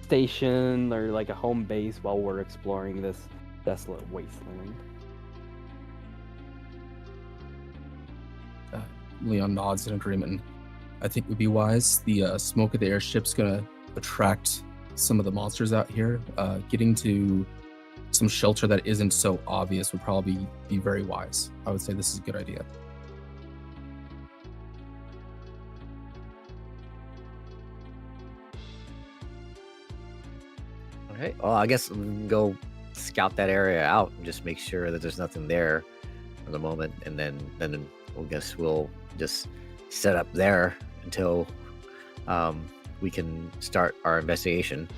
station or like a home base while we're exploring this desolate wasteland. Leon nods in agreement. I think it would be wise. The smoke of the airship's gonna attract some of the monsters out here, getting to some shelter that isn't so obvious would probably be very wise. I would say this is a good idea. Okay. Well, I guess we can go scout that area out and just make sure that there's nothing there for the moment, and then I guess we'll just set up there until we can start our investigation.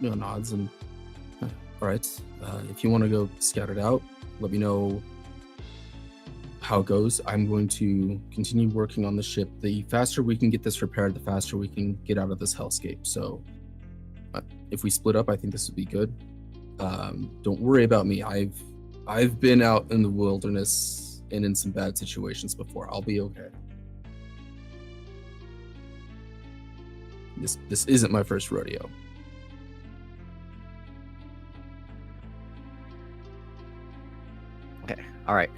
No nods and all right. If you want to go scout it out, let me know how it goes. I'm going to continue working on the ship. The faster we can get this repaired, the faster we can get out of this hellscape. So if we split up, I think this would be good. Don't worry about me. I've been out in the wilderness and in some bad situations before. I'll be okay. This isn't my first rodeo. Okay. All right.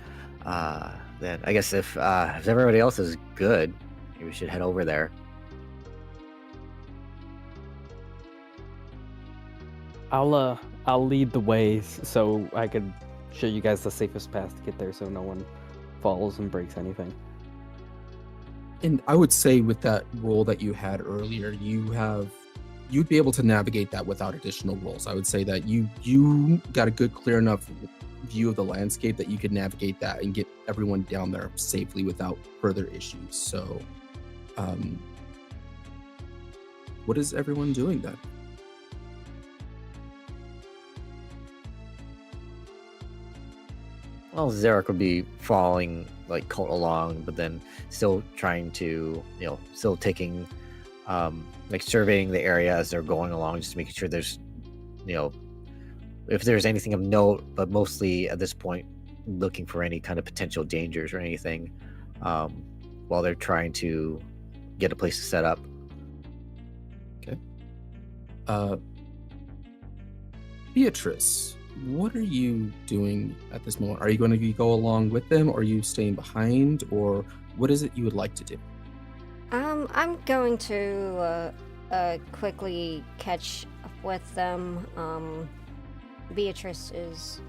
Then I guess if everybody else is good, maybe we should head over there. I'll lead the way so I could show you guys the safest path to get there, so no one falls and breaks anything. And I would say with that roll that you had earlier, you'd be able to navigate that without additional rolls. I would say that you got a good, clear enough view of the landscape that you could navigate that and get everyone down there safely without further issues. So, what is everyone doing then? Well, Zarek would be following like Colt along, but then still trying to, still taking, like surveying the area as they're going along, just making sure there's, if there's anything of note, but mostly at this point looking for any kind of potential dangers or anything, while they're trying to get a place to set up. Okay. Beatrice, what are you doing at this moment? Are you going to go along with them, or are you staying behind, or what is it you would like to do? I'm going to quickly catch up with them. Beatrice is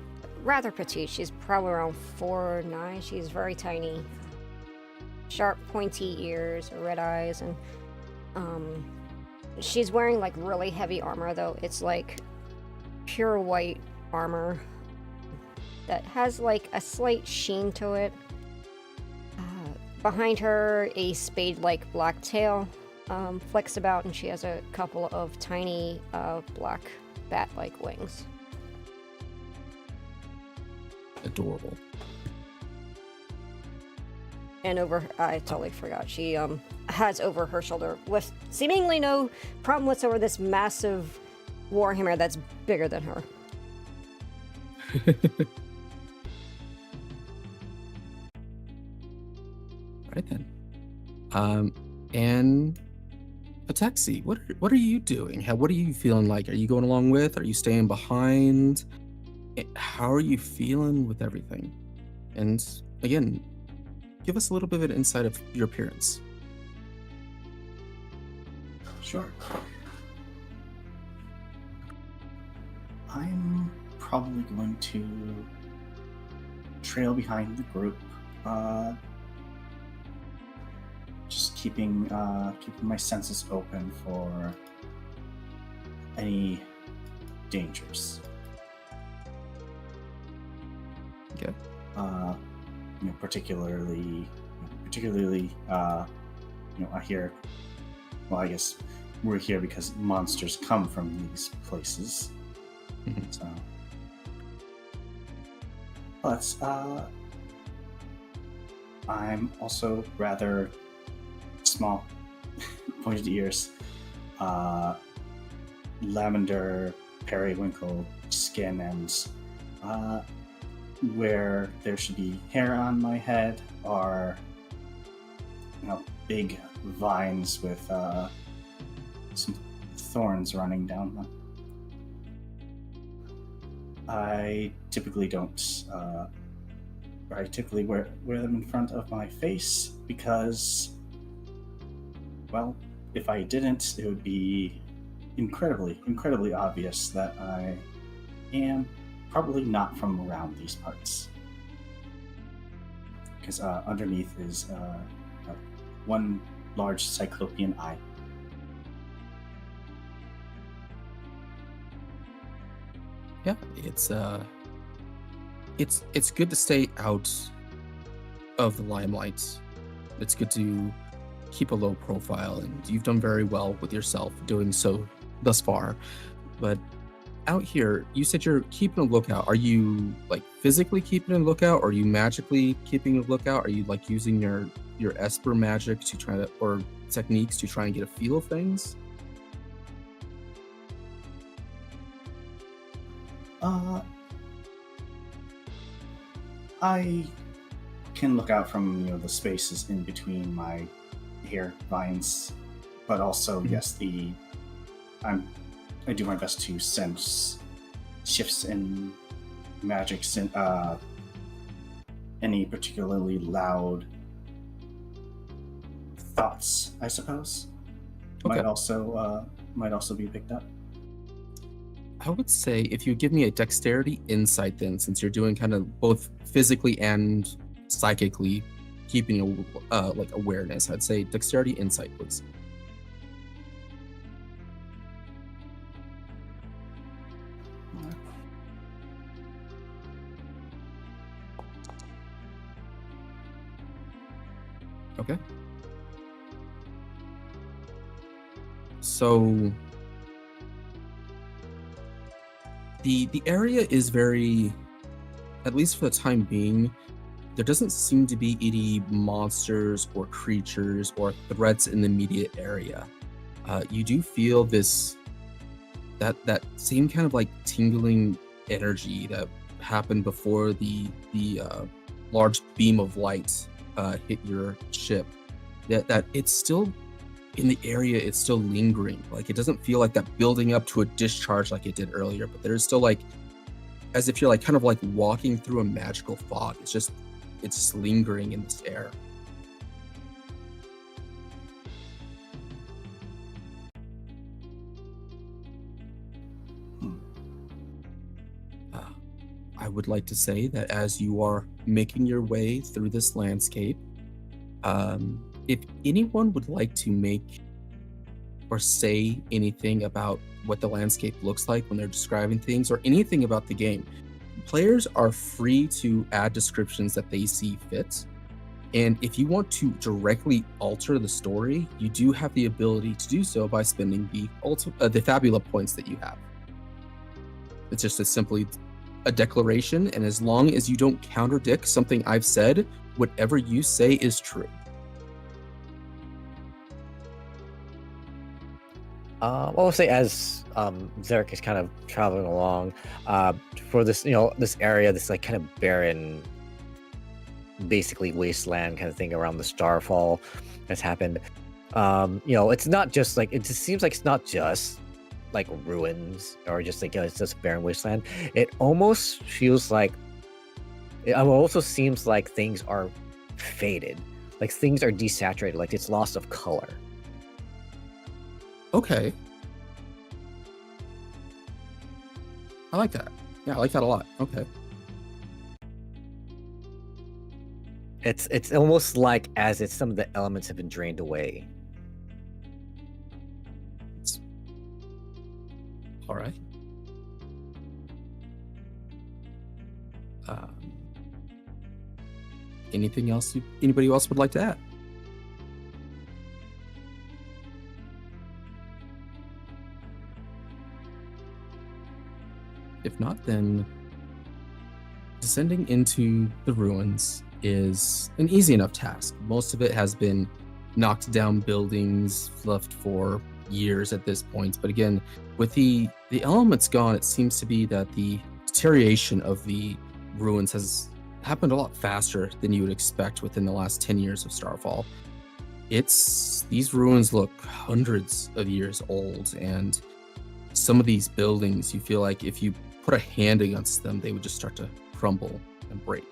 rather petite. She's probably around 4'9". She's very tiny. Sharp, pointy ears, red eyes, and she's wearing like really heavy armor, though. It's like pure white armor that has like a slight sheen to it. Behind her, a spade-like black tail flicks about, and she has a couple of tiny black bat-like wings. Adorable. And I totally forgot, she has over her shoulder, with seemingly no problem whatsoever, this massive warhammer that's bigger than her. Right then. And Ataxi, what are you doing? What are you feeling like? Are you going along with? Are you staying behind? How are you feeling with everything? And again, give us a little bit of an insight of your appearance. Sure. I'm probably going to trail behind the group, just keeping my senses open for any dangers. Okay. Particularly, I hear. Well, I guess we're here because monsters come from these places. Mm-hmm. So, but I'm also rather small, pointed ears, lavender periwinkle skin, and where there should be hair on my head are big vines with some thorns running down them. I typically don't I typically wear them in front of my face because, well, if I didn't, it would be incredibly obvious that I am probably not from around these parts. Because underneath is one large cyclopean eye. Yeah, it's good to stay out of the limelight. It's good to keep a low profile, and you've done very well with yourself doing so thus far. But out here, you said you're keeping a lookout. Are you like physically keeping a lookout, or are you magically keeping a lookout? Are you like using your Esper magic to try to, or techniques to try and get a feel of things? I can look out from the spaces in between my hair vines, but also yes, I do my best to sense shifts in magics and any particularly loud thoughts, I suppose, Okay. might also be picked up. I would say if you give me a dexterity insight, then, since you're doing kind of both physically and psychically keeping like awareness, I'd say dexterity insight, please. Okay. So the area is very, at least for the time being, there doesn't seem to be any monsters or creatures or threats in the immediate area. You do feel that same kind of like tingling energy that happened before the large beam of light hit your ship. That it's still in the area, it's still lingering. Like, it doesn't feel like that building up to a discharge like it did earlier, but there's still like, as if you're like kind of like walking through a magical fog. It's just lingering in this air. I would like to say that as you are making your way through this landscape, if anyone would like to make or say anything about what the landscape looks like when they're describing things, or anything about the game, players are free to add descriptions that they see fit. And if you want to directly alter the story, you do have the ability to do so by spending the Fabula points that you have. It's just simply a declaration, and as long as you don't contradict something I've said, whatever you say is true. Well, I'll say as Zarek is kind of traveling along for this, this area, this like kind of barren, basically wasteland kind of thing around the Starfall has happened. It's not just like, it just seems like it's not just like ruins or just like it's just a barren wasteland. It almost feels like, it also seems like things are faded, like things are desaturated, like it's loss of color. Okay. I like that. Yeah, I like that a lot. Okay. It's almost like as if some of the elements have been drained away. All right. Anything else anybody else would like to add? If not, then descending into the ruins is an easy enough task. Most of it has been knocked down buildings left for years at this point. But again, with the elements gone, it seems to be that the deterioration of the ruins has happened a lot faster than you would expect within the last 10 years of Starfall. These ruins look hundreds of years old, and some of these buildings, you feel like if you put a hand against them, they would just start to crumble and break.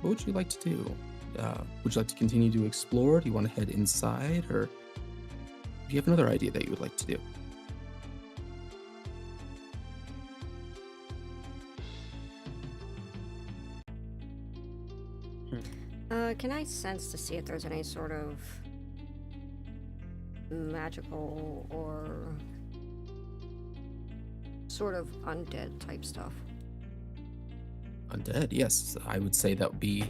what would you like to do? Would you like to continue to explore? Do you want to head inside, or do you have another idea that you would like to do? Can I sense to see if there's any sort of magical or sort of undead type stuff? Undead, yes. I would say that would be,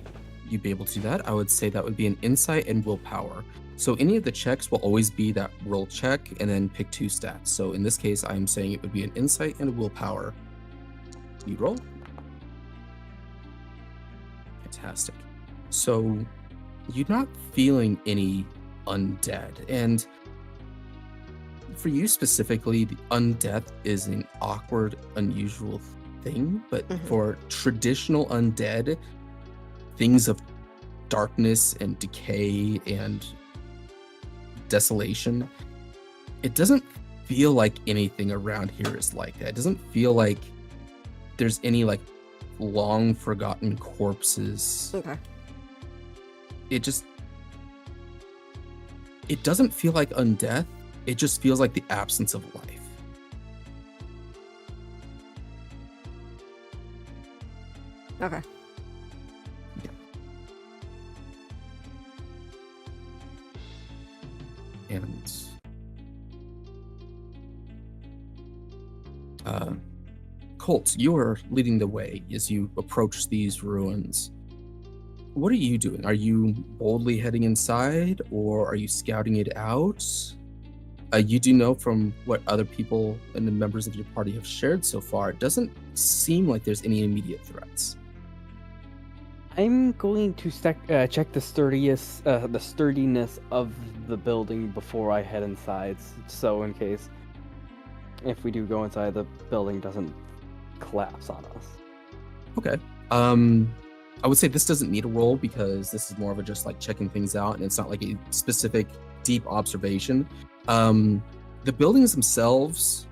you'd be able to do that. I would say that would be an insight and willpower. So any of the checks will always be that roll check and then pick 2 stats. So in this case, I'm saying it would be an insight and a willpower. You roll. Fantastic. So you're not feeling any undead. And for you specifically, the undeath is an awkward, unusual thing. But for traditional undead, things of darkness and decay and desolation, it doesn't feel like anything around here is like that. It doesn't feel like there's any like long forgotten corpses. Okay. It doesn't feel like undeath. It just feels like the absence of life. Okay. And Colt, you are leading the way as you approach these ruins. What are you doing? Are you boldly heading inside, or are you scouting it out? You do know from what other people and the members of your party have shared so far, it doesn't seem like there's any immediate threats. I'm going to check the sturdiness of the building before I head inside, so in case if we do go inside, the building doesn't collapse on us. Okay. I would say this doesn't need a roll because this is more of a just like checking things out, and it's not like a specific deep observation. The buildings themselves,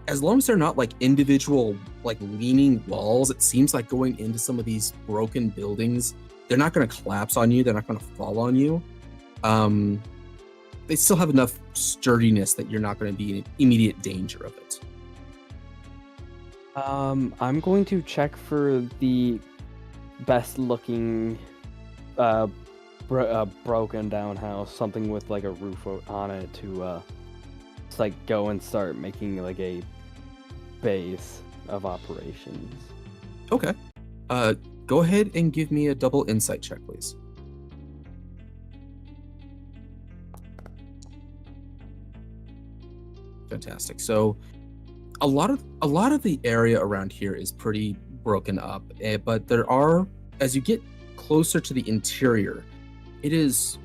as long as they're not like individual like leaning walls, it seems like going into some of these broken buildings, they're not going to collapse on you, they're not going to fall on you. They still have enough sturdiness that you're not going to be in immediate danger of it. I'm going to check for the best looking broken down house, something with like a roof on it to just like go and start making like a base of operations. Okay. Go ahead and give me a double insight check, please. Fantastic. So a lot of the area around here is pretty broken up, but there are, as you get closer to the interior, it is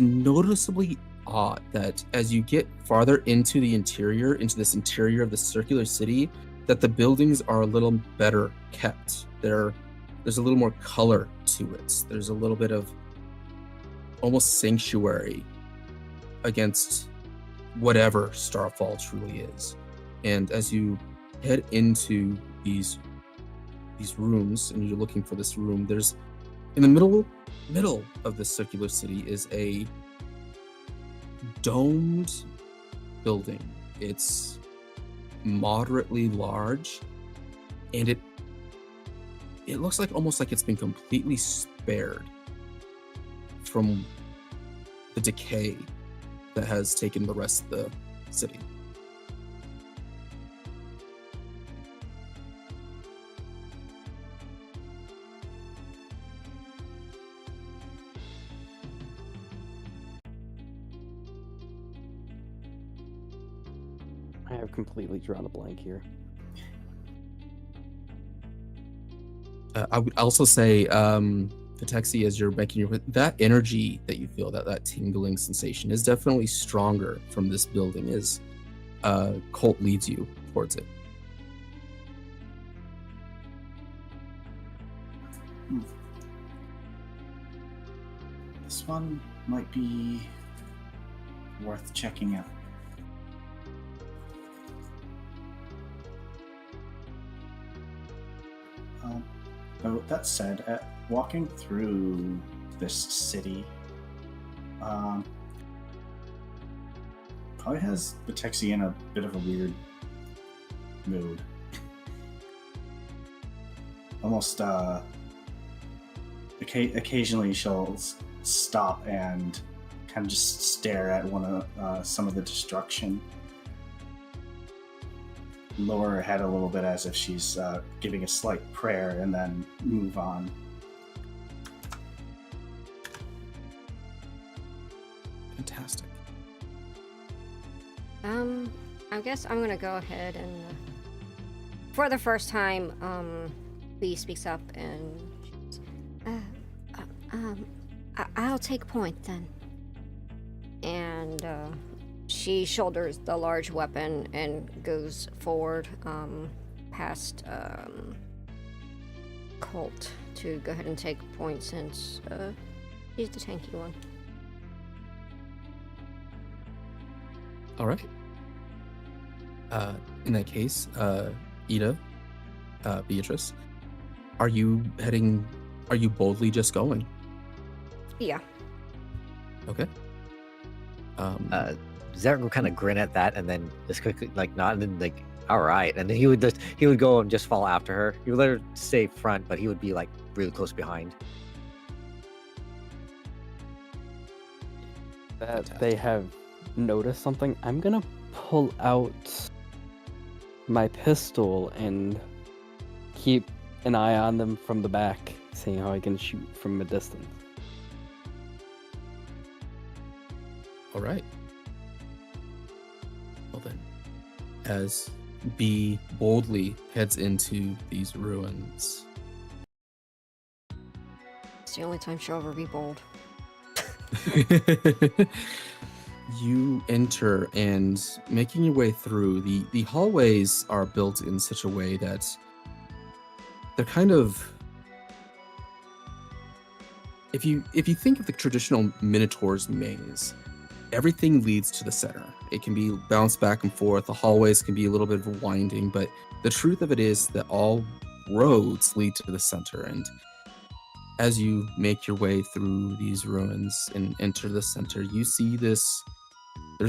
noticeably odd that as you get farther into the interior, into this interior of the circular city, that the buildings are a little better kept. There's a little more color to it. There's a little bit of almost sanctuary against whatever Starfall truly is. And as you head into these rooms and you're looking for this room, there's in the middle of the circular city is a domed building. It's moderately large, and it looks like almost like it's been completely spared from the decay that has taken the rest of the city. I have completely drawn a blank here. I would also say, Taxi, as you're making your, that energy that you feel, that tingling sensation, is definitely stronger from this building as Colt leads you towards it. This one might be worth checking out. So that said, walking through this city, probably has Batexi in a bit of a weird mood. Almost, occasionally she'll stop and kind of just stare at some of the destruction. Lower her head a little bit as if she's giving a slight prayer, and then move on. Fantastic. I guess I'm gonna go ahead and, for the first time, Lee speaks up and I'll take point then. And she shoulders the large weapon and goes forward, past Colt to go ahead and take point since he's the tanky one. All right. In that case, Ida, Beatrice, are you boldly just going? Yeah. Okay. Zarek would kind of grin at that and then just quickly like nod and then like, all right, and then he would go and just follow after her. He would let her stay front, but he would be like really close behind. That they have noticed something, I'm gonna pull out my pistol and keep an eye on them from the back, seeing how I can shoot from a distance. All right. Well then, as B boldly heads into these ruins. It's the only time she'll ever be bold. You enter, and making your way through, the hallways are built in such a way that they're kind of, if you think of the traditional Minotaur's maze, everything leads to the center. It can be bounced back and forth. The hallways can be a little bit of a winding, but the truth of it is that all roads lead to the center. And as you make your way through these ruins and enter the center, you see there's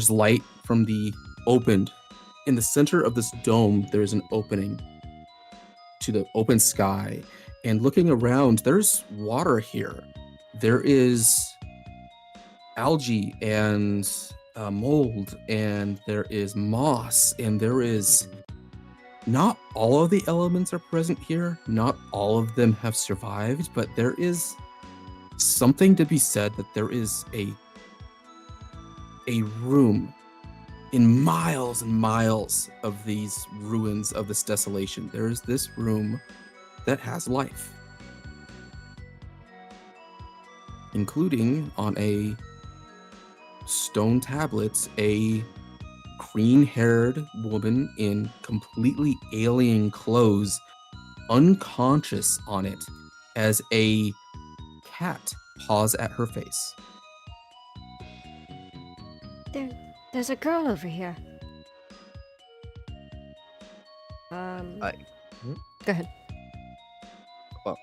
light from the opened. In the center of this dome, there's an opening to the open sky. And looking around, there's water here. There is algae and mold, and there is moss, and there is, not all of the elements are present here. Not all of them have survived, but there is something to be said that there is a room in miles and miles of these ruins of this desolation. There is this room that has life, including on a stone tablet, a green-haired woman in completely alien clothes, unconscious on it, as a cat paws at her face. There's a girl over here. Go ahead. Well,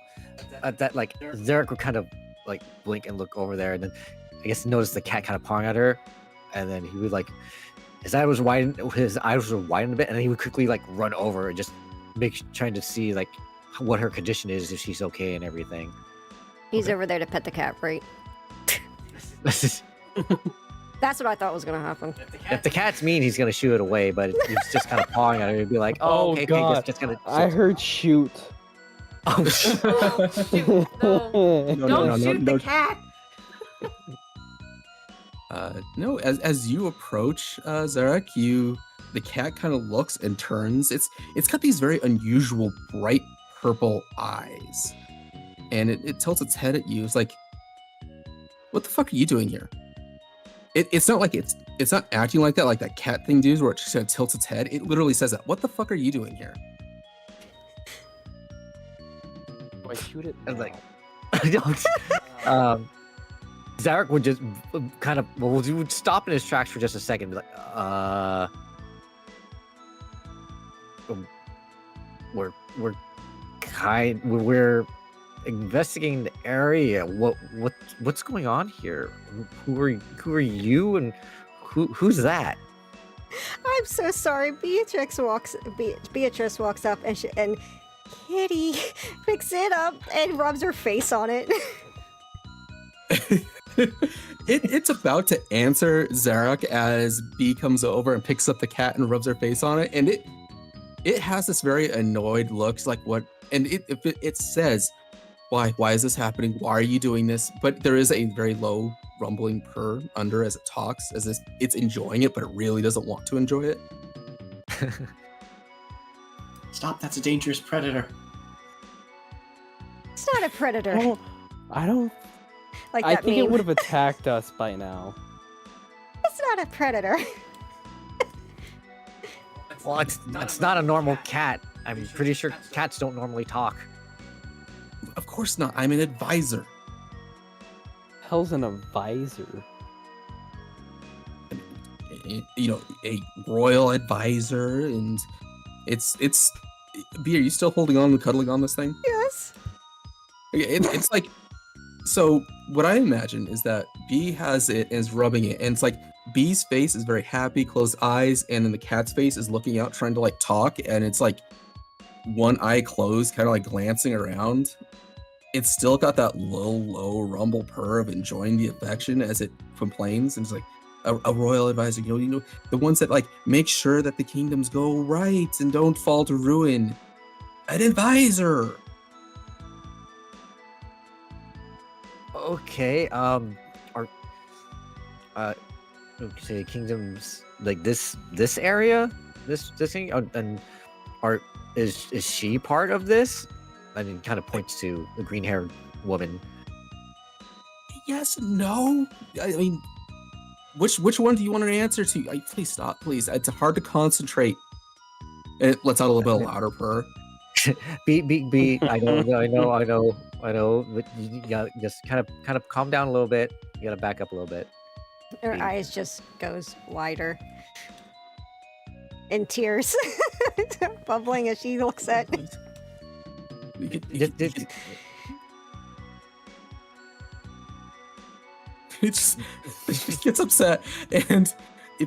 at that, like, Zarek would kind of like blink and look over there, and then I guess notice the cat kind of pawing at her, and then he would like his eyes were widened a bit, and then he would quickly like run over and just trying to see like what her condition is, if she's okay and everything. He's over there to pet the cat, right? That's what I thought was gonna happen. If the cat's mean, he's gonna shoo it away, but he's just kind of pawing at her and be like, "Oh, okay, God. okay, just gonna." I heard shoot. Oh, Shoot, no. Don't shoot the cat. No, as you approach Zarek, the cat kind of looks and turns. It's got these very unusual bright purple eyes, and it tilts its head at you. It's like, what the fuck are you doing here? It's not like it's not acting like that cat thing does, where it just kind of tilts its head. It literally says that. What the fuck are you doing here? I shoot it. I was like, Zarek would just kind of he would stop in his tracks for just a second, and be like, we're investigating the area. What's going on here? Who are you and who's that? I'm so sorry. Beatrice walks up and Kitty picks it up and rubs her face on it. It's about to answer Zarek as B comes over and picks up the cat and rubs her face on it, and it has this very annoyed look. It's like, what? And it says, why is this happening? Why are you doing this? But there is a very low rumbling purr under as it talks, as if it's enjoying it, but it really doesn't want to enjoy it. Stop, that's a dangerous predator. It's not a predator. I don't. Like I that think meme. it would have attacked us by now. It's not a predator. Well, it's not a normal cat. I'm pretty sure cats don't normally talk. Of course not. I'm an advisor. Hell's an advisor. You know, a royal advisor, and it's. B, are you still holding on and cuddling on this thing? Yes. Okay, it's like, so what I imagine is that B has it and is rubbing it, and it's like B's face is very happy, closed eyes, and then the cat's face is looking out, trying to like talk, and it's like one eye closed, kind of like glancing around. It's still got that low rumble purr of enjoying the affection as it complains, and it's like a royal advisor, you know, the ones that like make sure that the kingdoms go right and don't fall to ruin. An advisor. Okay. Okay, kingdoms like this area, this thing, and is she part of this? I mean, kind of points to the green-haired woman. Yes, no. I mean, which one do you want an answer to? Please stop, please. It's hard to concentrate. And it lets out a little bit of louder purr. B. I know. But you gotta just kind of calm down a little bit. You gotta back up a little bit. Her eyes just goes wider. In tears. Bubbling as she looks at. It just gets upset, and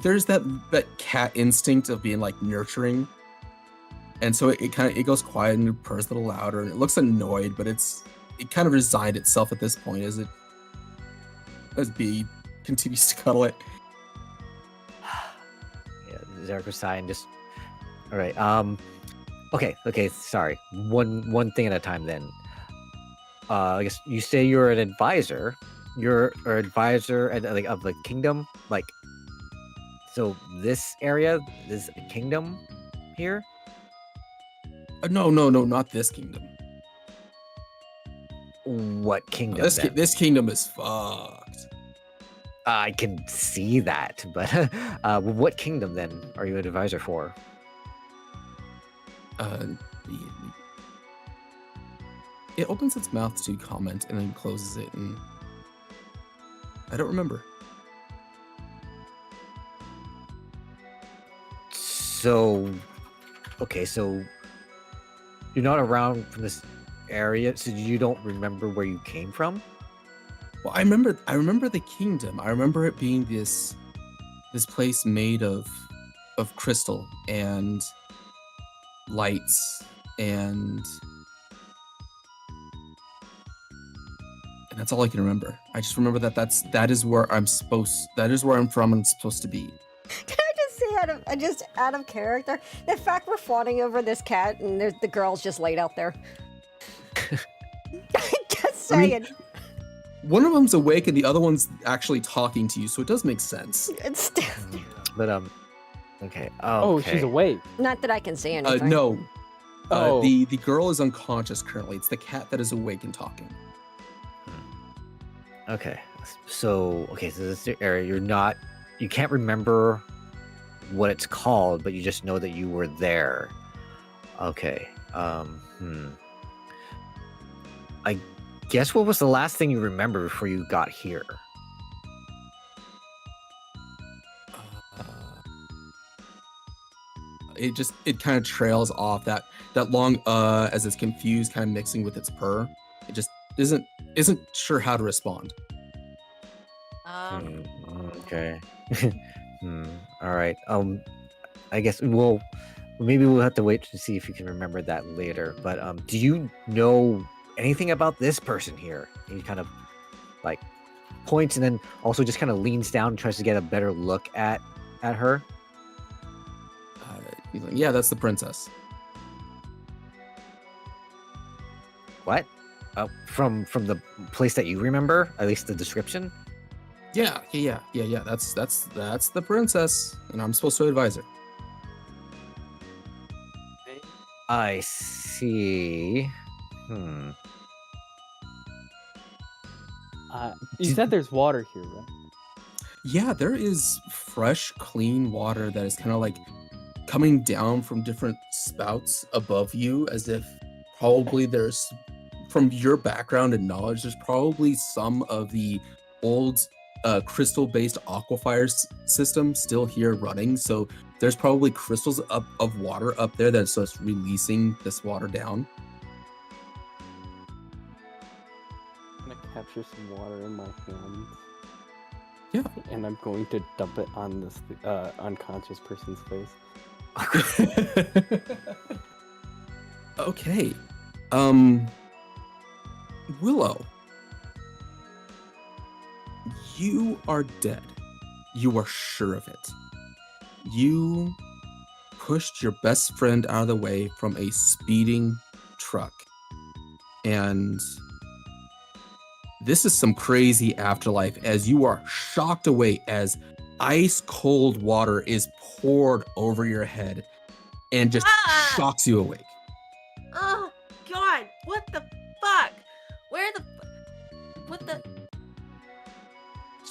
there's that cat instinct of being like nurturing, and so it goes quiet and it purrs a little louder, and it looks annoyed, but it kind of resigned itself at this point as B continues to cuddle it. Yeah, Zarek was sighing. Just all right. Okay. Sorry. One thing at a time then. I guess you say you're an advisor. You're an advisor of the kingdom. Like, so this area is a kingdom here. No, not this kingdom. What kingdom? This kingdom is fucked. I can see that, but what kingdom then are you an advisor for? It opens its mouth to comment and then closes it, and I don't remember. So, okay, so you're not around from this area, so you don't remember where you came from? Well, I remember the kingdom. I remember it being this place made of crystal and lights, and that's all I can remember. I just remember that is where I'm from and supposed to be. Can I just say out of character, the fact we're fawning over this cat and the girl's just laid out there. Just saying. One of them's awake and the other one's actually talking to you, so it does make sense. It's still... But okay. Oh, Okay. she's awake. Not that I can see anything. No. Oh. The girl is unconscious currently. It's the cat that is awake and talking. Okay. So this area, you can't remember what it's called, but you just know that you were there. Okay. I guess what was the last thing you remember before you got here? It kind of trails off that long as it's confused, kind of mixing with its purr. It just isn't sure how to respond. Okay. All right. I guess maybe we'll have to wait to see if you can remember that later. But do you know anything about this person here? He kind of like points and then also just kind of leans down and tries to get a better look at her. He's like, yeah, that's the princess. What? From the place that you remember, at least the description. Yeah. That's the princess, and I'm supposed to advise her. I see. You said there's water here, right? Yeah, there is fresh, clean water that is kind of like coming down from different spouts above you, as if probably there's, from your background and knowledge, there's probably some of the old crystal-based aquifer system still here running. So there's probably crystals of water up there that's just releasing this water down. I'm gonna capture some water in my hand. Yeah. And I'm going to dump it on this unconscious person's face. Okay. Willow, you are dead. You are sure of it. You pushed your best friend out of the way from a speeding truck. And this is some crazy afterlife, as you are shocked awake as ice cold water is poured over your head and just shocks you awake. Oh God! What the fuck? What the?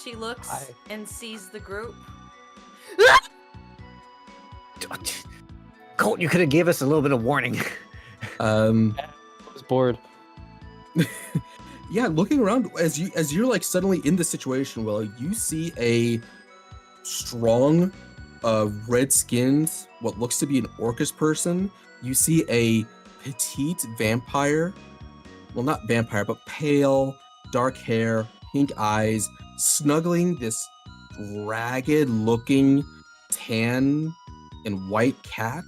She looks and sees the group. Colt, you could have gave us a little bit of warning. I was bored. Yeah, looking around as you're like suddenly in the situation, Willow, you see a strong, red-skinned, what looks to be an orcish person. You see a petite vampire. Well, not vampire, but pale, dark hair, pink eyes, snuggling this ragged-looking tan and white cat.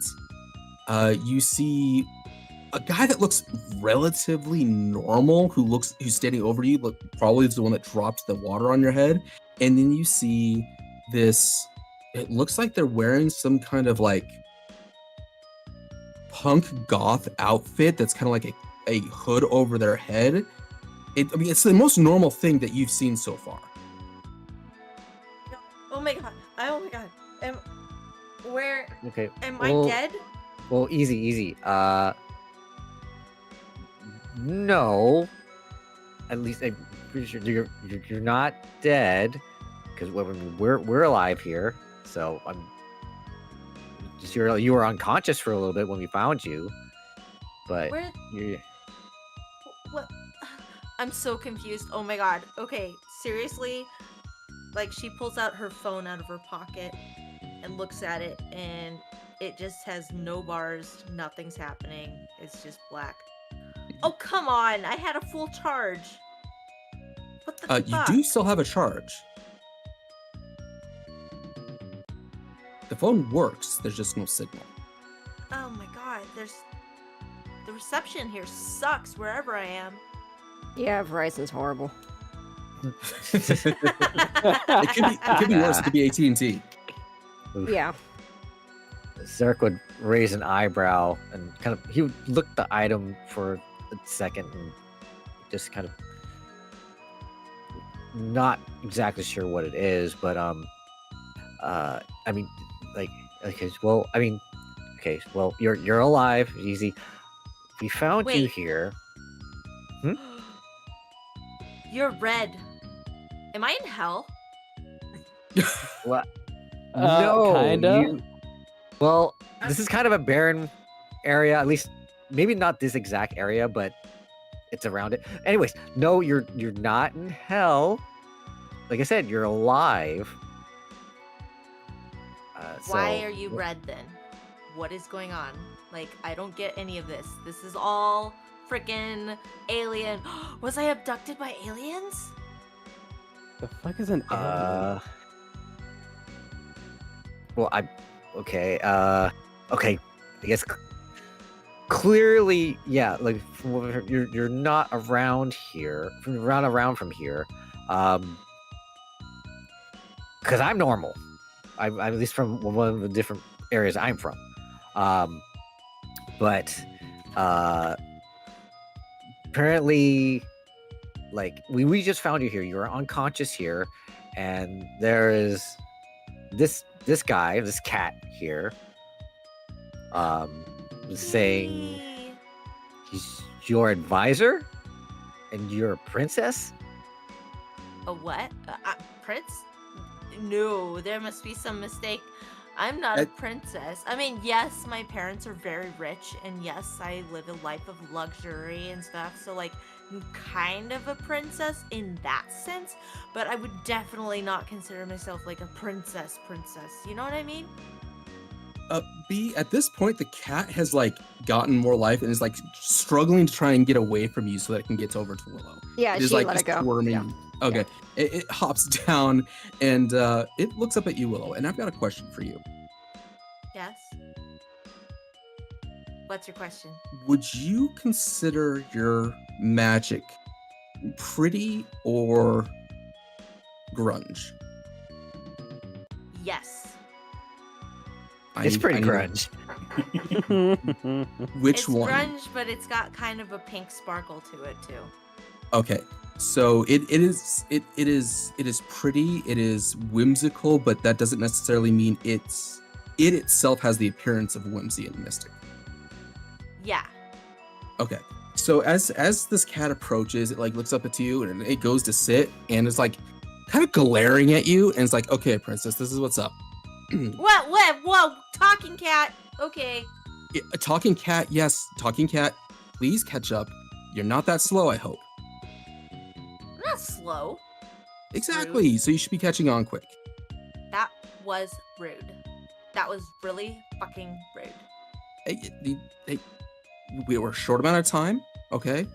You see a guy that looks relatively normal, who's standing over you, but probably is the one that dropped the water on your head. And then you see this, it looks like they're wearing some kind of like punk goth outfit that's kind of like a hood over their head. It's the most normal thing that you've seen so far. Oh my god! Oh my god! Okay. Am I dead? Well, easy. No. At least I'm pretty sure you're not dead, because we're alive here. So I'm just you were unconscious for a little bit when we found you, but you. What? I'm so confused. Oh my god. Okay, seriously? Like, she pulls out her phone out of her pocket and looks at it, and it just has no bars, nothing's happening. It's just black. Oh, come on! I had a full charge. What the fuck? You do still have a charge. The phone works, there's just no signal. Oh my god, the reception here sucks wherever I am. Yeah, Verizon's horrible. It could be worse. It could be AT&T. Yeah. Zarek would raise an eyebrow and he would look at the item for a second and just kind of not exactly sure what it is, but I mean, like, okay, well, you're alive, easy. We found you Wait. here. You're red. Am I in hell? What? No, kinda. Well, this is kind of a barren area, at least maybe not this exact area, but it's around it. Anyways, no, you're not in hell. Like I said, you're alive. Why are you red then? What is going on? Like, I don't get any of this. This is all freaking alien. Was I abducted by aliens? The fuck is an alien? Well, okay. Okay. I guess clearly, yeah. Like you're not around here, around from here, because I'm normal. I'm at least from one of the different areas I'm from, but apparently, like we just found you here. You're unconscious here, and there is this guy, this cat here, saying Me. he's your advisor and you're a princess. A what? Prince? No, there must be some mistake. I'm not a princess. I mean, yes, my parents are very rich, and yes, I live a life of luxury and stuff. So, like, I'm kind of a princess in that sense, but I would definitely not consider myself like a princess. You know what I mean? B, at this point, the cat has like gotten more life and is like struggling to try and get away from you so that it can get over to Willow. Yeah, It is she like let just it go. squirming. Yeah. Okay. It hops down and it looks up at you, Willow. And I've got a question for you. Yes. What's your question? Would you consider your magic pretty or grunge? Yes. It's pretty I need- grunge. Which It's one? grunge, but it's got kind of a pink sparkle to it too. Okay. So it is pretty, it is whimsical, but that doesn't necessarily mean it itself has the appearance of whimsy and mystic. Yeah. Okay. So as this cat approaches, it like looks up at you and it goes to sit and it's like kind of glaring at you and it's like, okay, princess, this is what's up. Whoa, talking cat. Okay. A talking cat, yes, talking cat, please catch up. You're not that slow, I hope. I'm not slow. Exactly. So you should be catching on quick. That was rude. That was really fucking rude. Hey, we were a short amount of time, okay?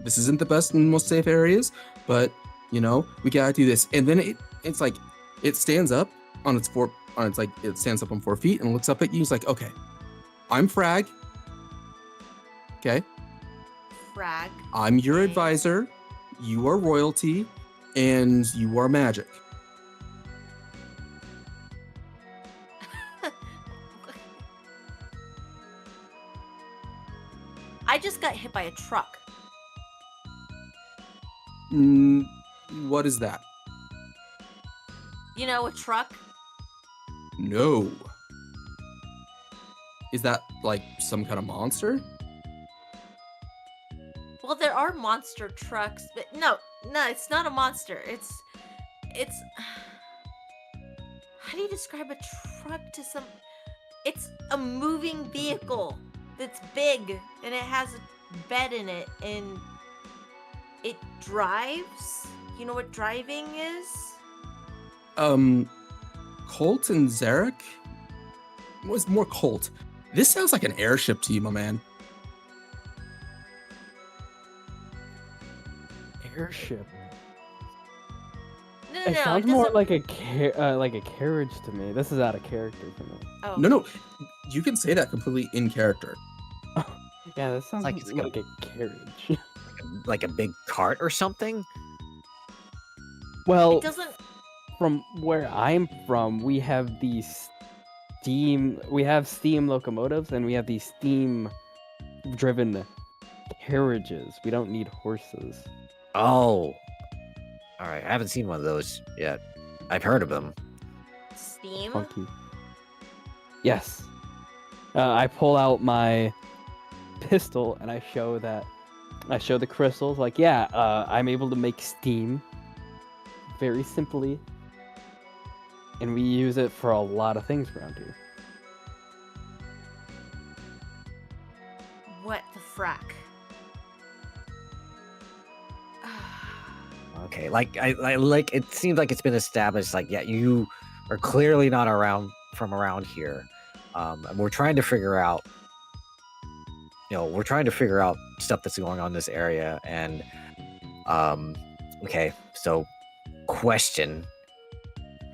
This isn't the best and most safe areas, but you know, we gotta do this. And then it's like it stands up on its it stands up on 4 feet and looks up at you. It's like, okay, I'm Frag. Okay. Frag. I'm your Okay. advisor. You are royalty, and you are magic. I just got hit by a truck. What is that? You know, a truck? No. Is that like some kind of monster? Well, there are monster trucks, but no, it's not a monster. It's how do you describe a truck to some? It's a moving vehicle that's big and it has a bed in it and it drives. You know what driving is? Colt and Zarek? Was more Colt. This sounds like an airship to you, my man. Airship. No, It it sounds more doesn't. like a carriage to me. This is out of character for me. Oh. No, you can say that completely in character. Yeah, that sounds Like like, it's got- a carriage. Like a big cart or something. Well, It doesn't. from where I'm from, we have these steam locomotives and we have these steam driven carriages. We don't need horses. Oh. All right. I haven't seen one of those yet. I've heard of them. Steam? Funky. Yes. I pull out my pistol and I show the crystals. Like, yeah, I'm able to make steam very simply, and we use it for a lot of things around here. What the frack? Okay. Like I like it seems like it's been established. Like, yeah, you are clearly not around here. And we're trying to figure out we're trying to figure out stuff that's going on in this area. And okay, so question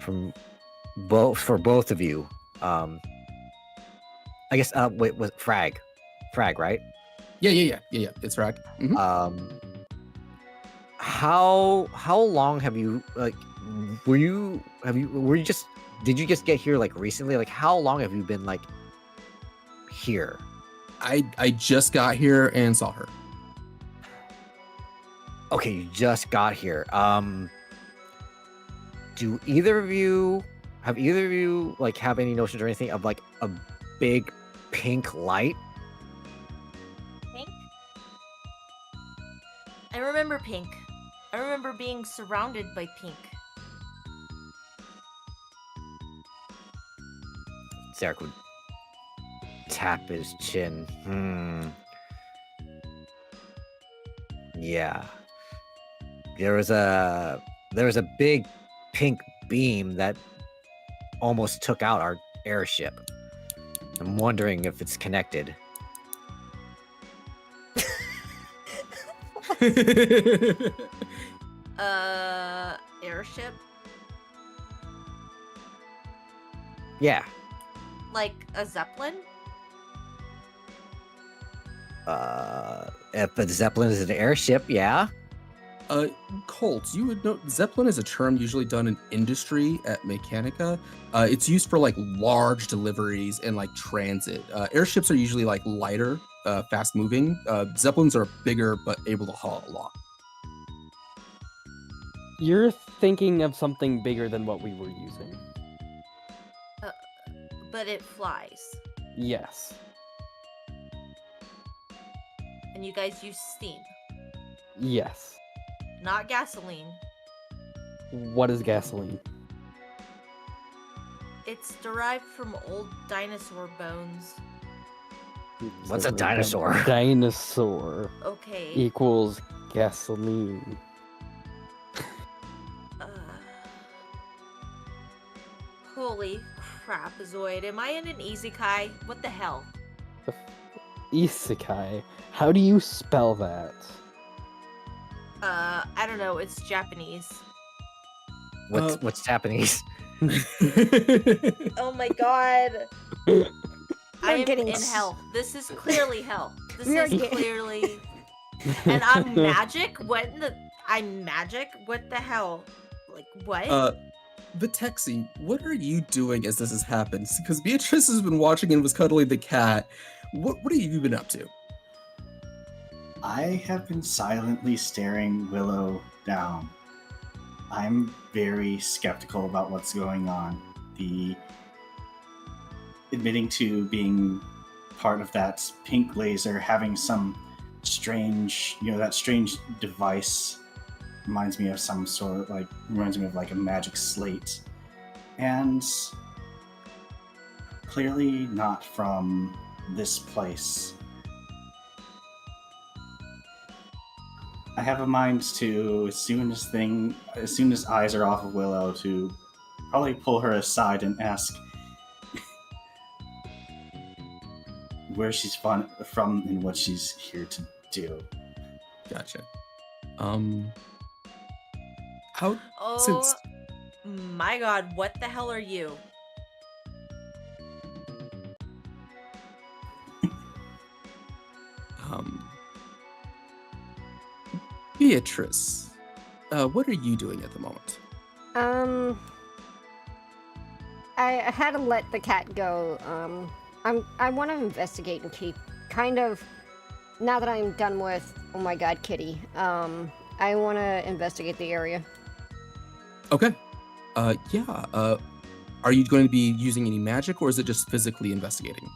from for both of you. I guess wait, was Frag, right? Yeah. It's right. Mhm. How long have you were you just did you just get here like recently? Like how long have you been like here? I just got here and saw her. Okay, you just got here. Do either of you have like have any notions or anything of like a big pink light? Pink? I remember pink. I remember being surrounded by pink. Zarek would tap his chin. Yeah. There was a big pink beam that almost took out our airship. I'm wondering if it's connected. Airship? Yeah. Like a Zeppelin? If a Zeppelin is an airship, yeah. Colt, you would know Zeppelin is a term usually done in industry at Mechanica. It's used for like large deliveries and like transit. Airships are usually like lighter, fast moving. Zeppelins are bigger but able to haul a lot. You're thinking of something bigger than what we were using. But it flies. Yes. And you guys use steam, Yes. not gasoline. What is gasoline? It's derived from old dinosaur bones. What's a dinosaur? Dinosaur Okay. equals gasoline. Holy crapazoid. Am I in an isekai? What the hell? Isekai. How do you spell that? I don't know. It's Japanese. What's Japanese? Oh my god. I am getting in hell. This is clearly hell. This We are is getting- clearly... And I'm magic? What in the... I'm magic? What the hell? Like, what? Vitexi, what are you doing as this has happened? Because Beatrice has been watching and was cuddling the cat. What have you been up to? I have been silently staring Willow down. I'm very skeptical about what's going on. Admitting to being part of that pink laser, having some strange, that strange device reminds me of a magic slate. And clearly not from this place. I have a mind to, as soon as eyes are off of Willow, to probably pull her aside and ask where she's from and what she's here to do. Gotcha. Oh my god, what the hell are you? Beatrice, what are you doing at the moment? I had to let the cat go. I want to investigate and keep kind of, now that I'm done with, oh my god, kitty, I want to investigate the area. Okay. Yeah. Are you going to be using any magic, or is it just physically investigating?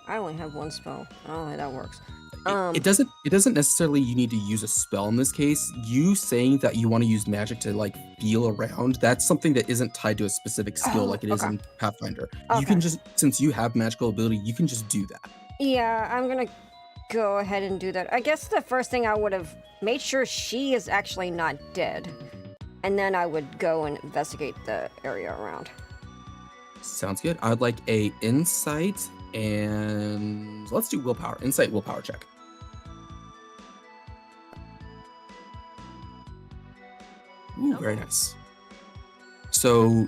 I only have one spell. I don't know how that works. It doesn't necessarily you need to use a spell in this case. You saying that you want to use magic to like feel around, that's something that isn't tied to a specific skill like it is in Pathfinder. You can just, since you have magical ability, you can just do that. Yeah, I'm gonna go ahead and do that. I guess the first thing I would have made sure she is actually not dead. And then I would go and investigate the area around. Sounds good. I'd like a insight And let's do willpower. Insight willpower check. Ooh, very nice. So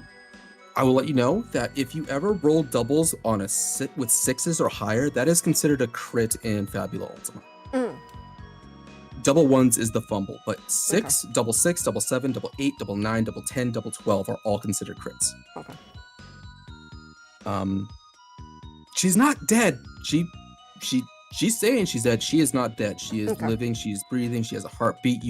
I will let you know that if you ever roll doubles on a sit with 6s or higher, that is considered a crit in Fabula Ultima. Double ones is the fumble, but 6, double 6, double 7, double 8, double 9, double 10, double 12 are all considered crits. Okay. She's not dead. She's saying she's dead. She is not dead. She is living. She's breathing. She has a heartbeat.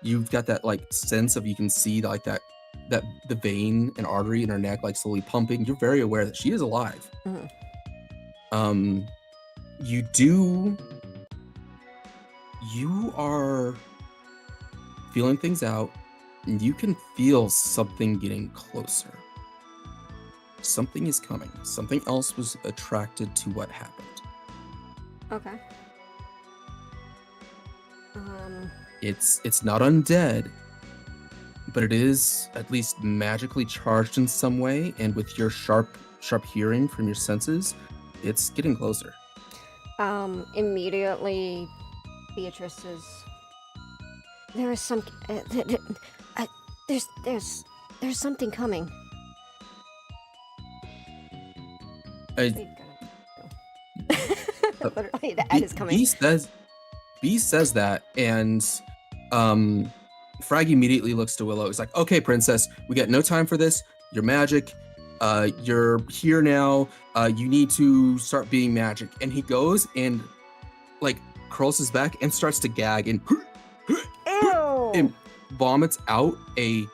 You've got that like sense of, you can see like that the vein and artery in her neck like slowly pumping. You're very aware that she is alive. You are feeling things out, and you can feel something getting closer. Something is coming. Something else was attracted to what happened. Okay. It's not undead, but it is at least magically charged in some way, and with your sharp hearing from your senses, it's getting closer. Immediately, Beatrice is. There is some. There's something coming. Literally, the ad is coming. B says that, and Frag immediately looks to Willow. He's like, "Okay, princess, we got no time for this. You're magic. You're here now. You need to start being magic." And he goes and like curls his back and starts to gag and and vomits out a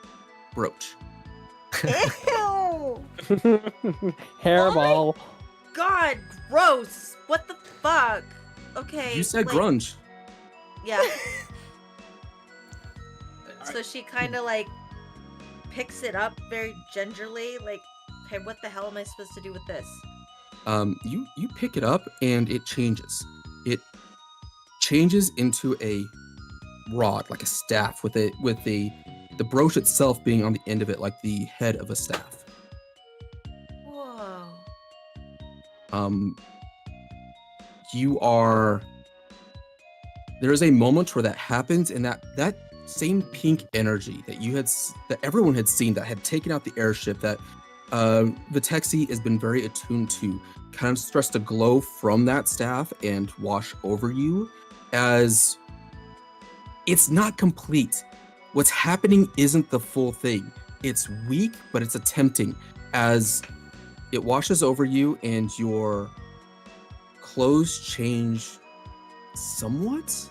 brooch. Ew! Hairball. God, gross. What the fuck? Okay. You said like, grunge. Yeah. So she kind of like picks it up very gingerly, like, okay, what the hell am I supposed to do with this? You pick it up and it changes. It changes into a rod, like a staff, with the brooch itself being on the end of it, like the head of a staff. Whoa. There is a moment where that happens, and that same pink energy that everyone had seen, that had taken out the airship, that Vitexi has been very attuned to, kind of starts to glow from that staff and wash over you, as it's not complete. What's happening isn't the full thing. It's weak, but it's attempting, as it washes over you and your clothes change somewhat.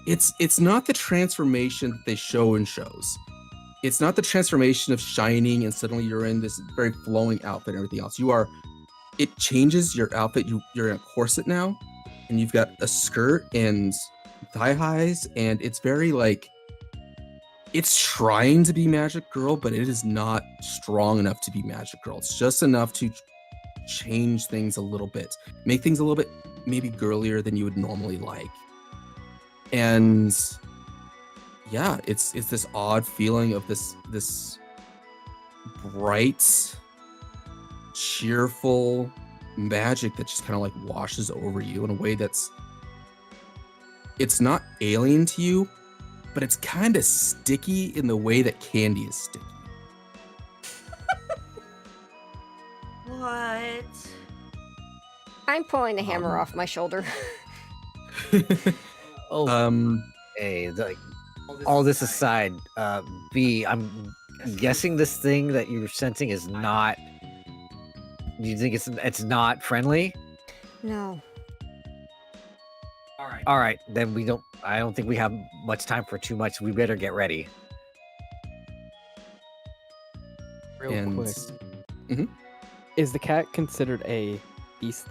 It's not the transformation that they show in shows. It's not the transformation of shining and suddenly you're in this very flowing outfit and everything else. It changes your outfit. You're in a corset now, and you've got a skirt and thigh highs, and it's very like, it's trying to be Magic Girl, but it is not strong enough to be Magic Girl. It's just enough to change things a little bit, make things a little bit maybe girlier than you would normally like. And yeah, it's this odd feeling of this bright, cheerful magic that just kind of like washes over you in a way it's not alien to you, but it's kind of sticky in the way that candy is sticky. What? I'm pulling the hammer off my shoulder. Hey, like, all this aside, B, I'm guessing this thing that you're sensing is not. You think it's not friendly? No. All right, then I don't think we have much time for too much. We better get ready. Real quick. Mhm. Is the cat considered a beast?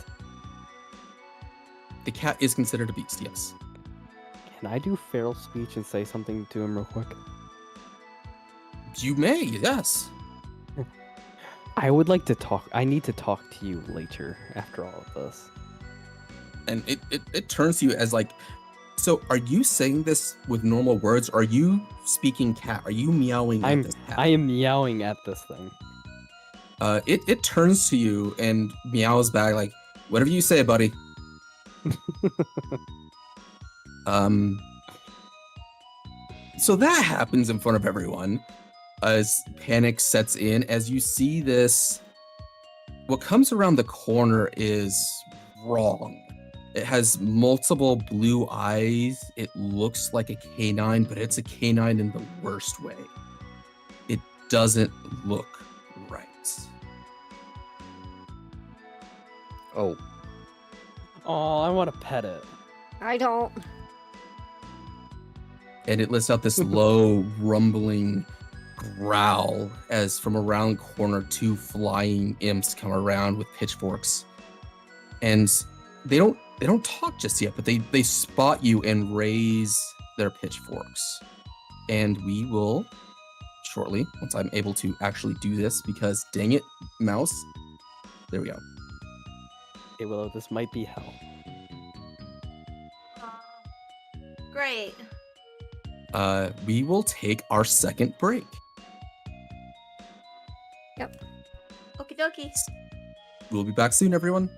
The cat is considered a beast, yes. Can I do feral speech and say something to him real quick? You may, yes. I would like to talk. I need to talk to you later after all of this. And it turns to you as like, so are you saying this with normal words? Or are you speaking cat? Are you meowing at this cat? I am meowing at this thing. It turns to you and meows back like, Whatever you say, buddy. So that happens in front of everyone as panic sets in. As you see this, what comes around the corner is wrong. It has multiple blue eyes. It looks like a canine, but it's a canine in the worst way. It doesn't look right. Oh, Oh, I want to pet it. I don't. And it lets out this low rumbling growl as from around corner 2 flying imps come around with pitchforks. And they don't talk just yet, but they spot you and raise their pitchforks. And we will shortly, once I'm able to actually do this, because dang it, mouse. There we go. Hey, Willow, this might be hell. Great. We will take our second break. Okie dokie. We'll be back soon, everyone.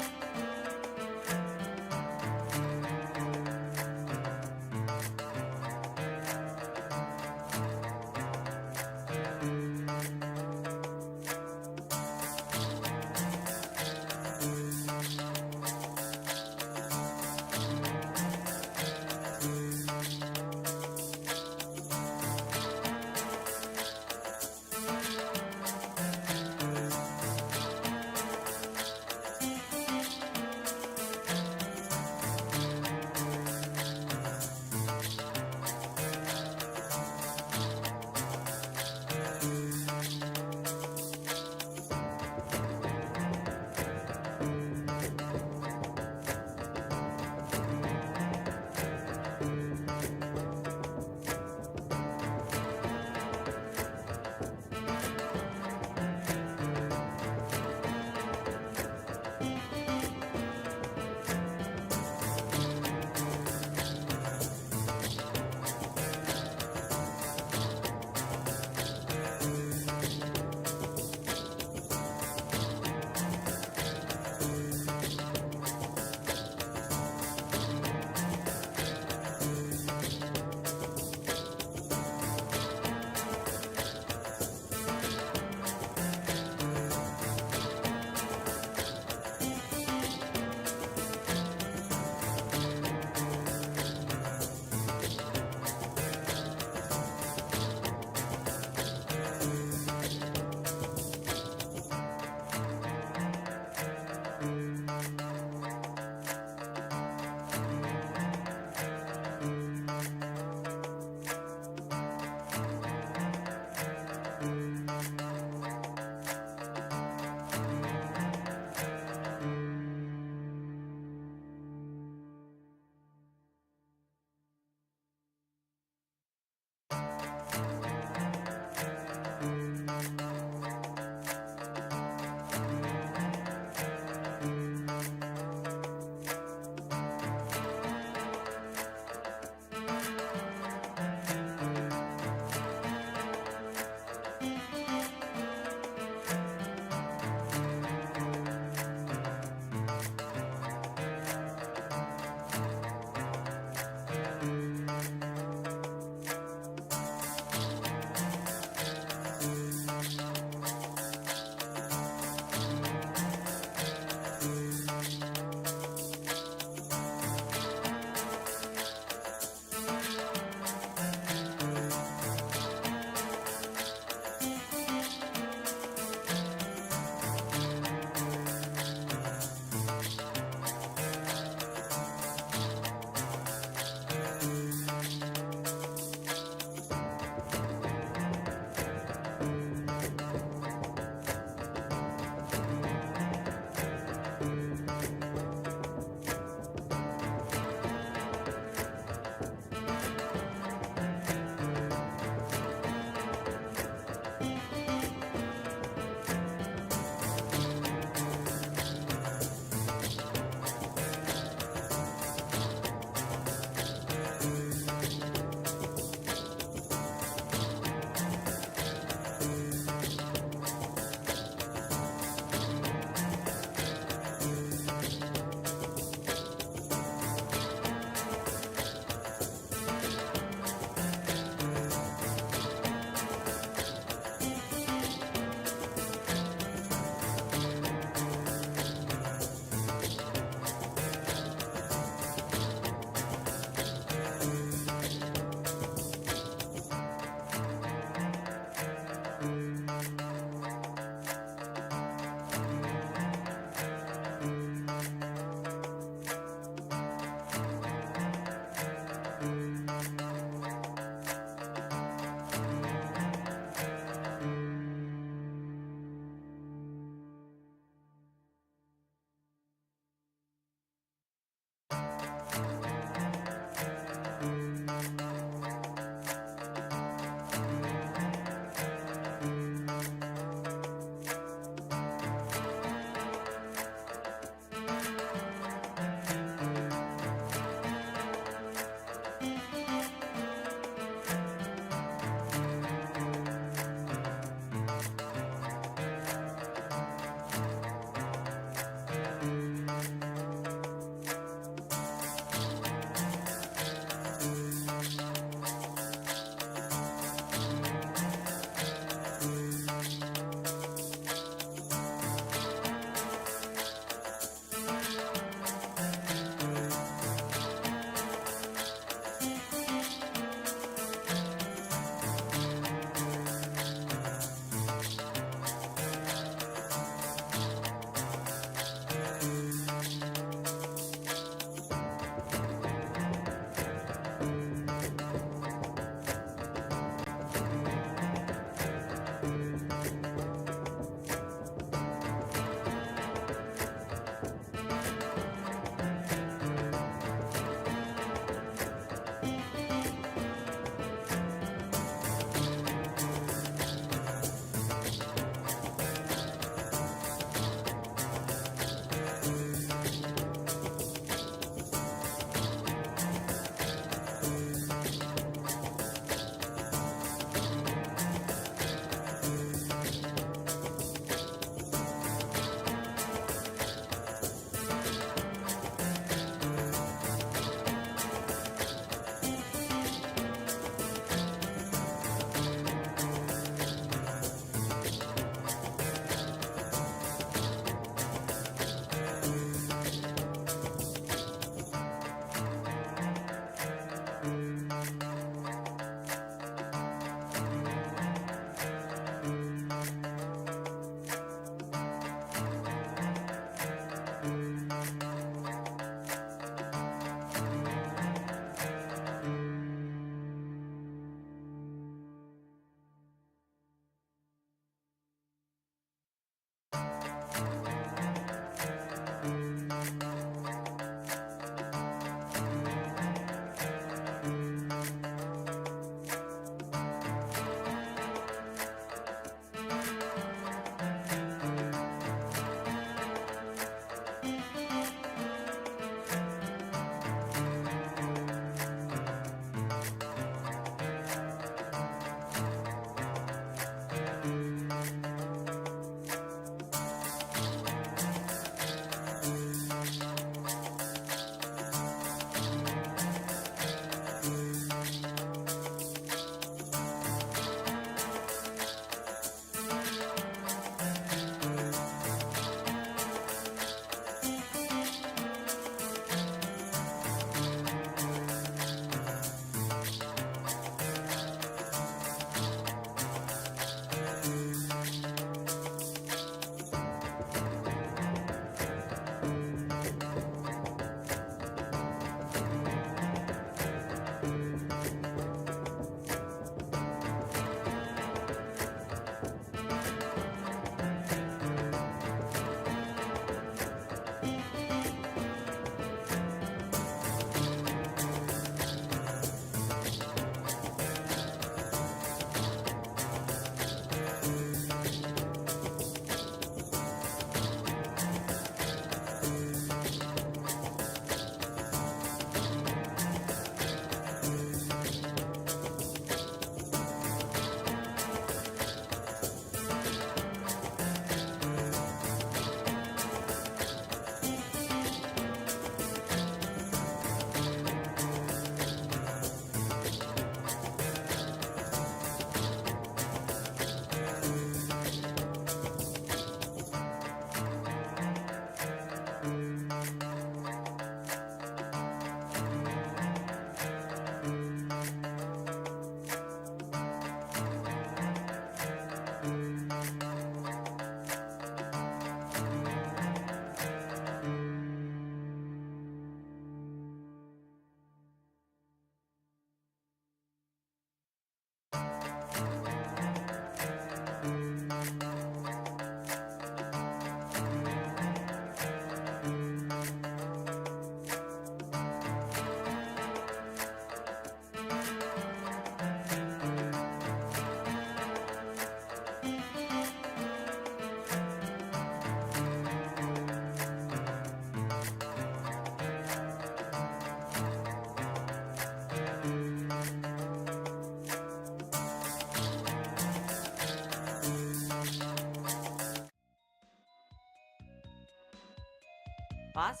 Boss?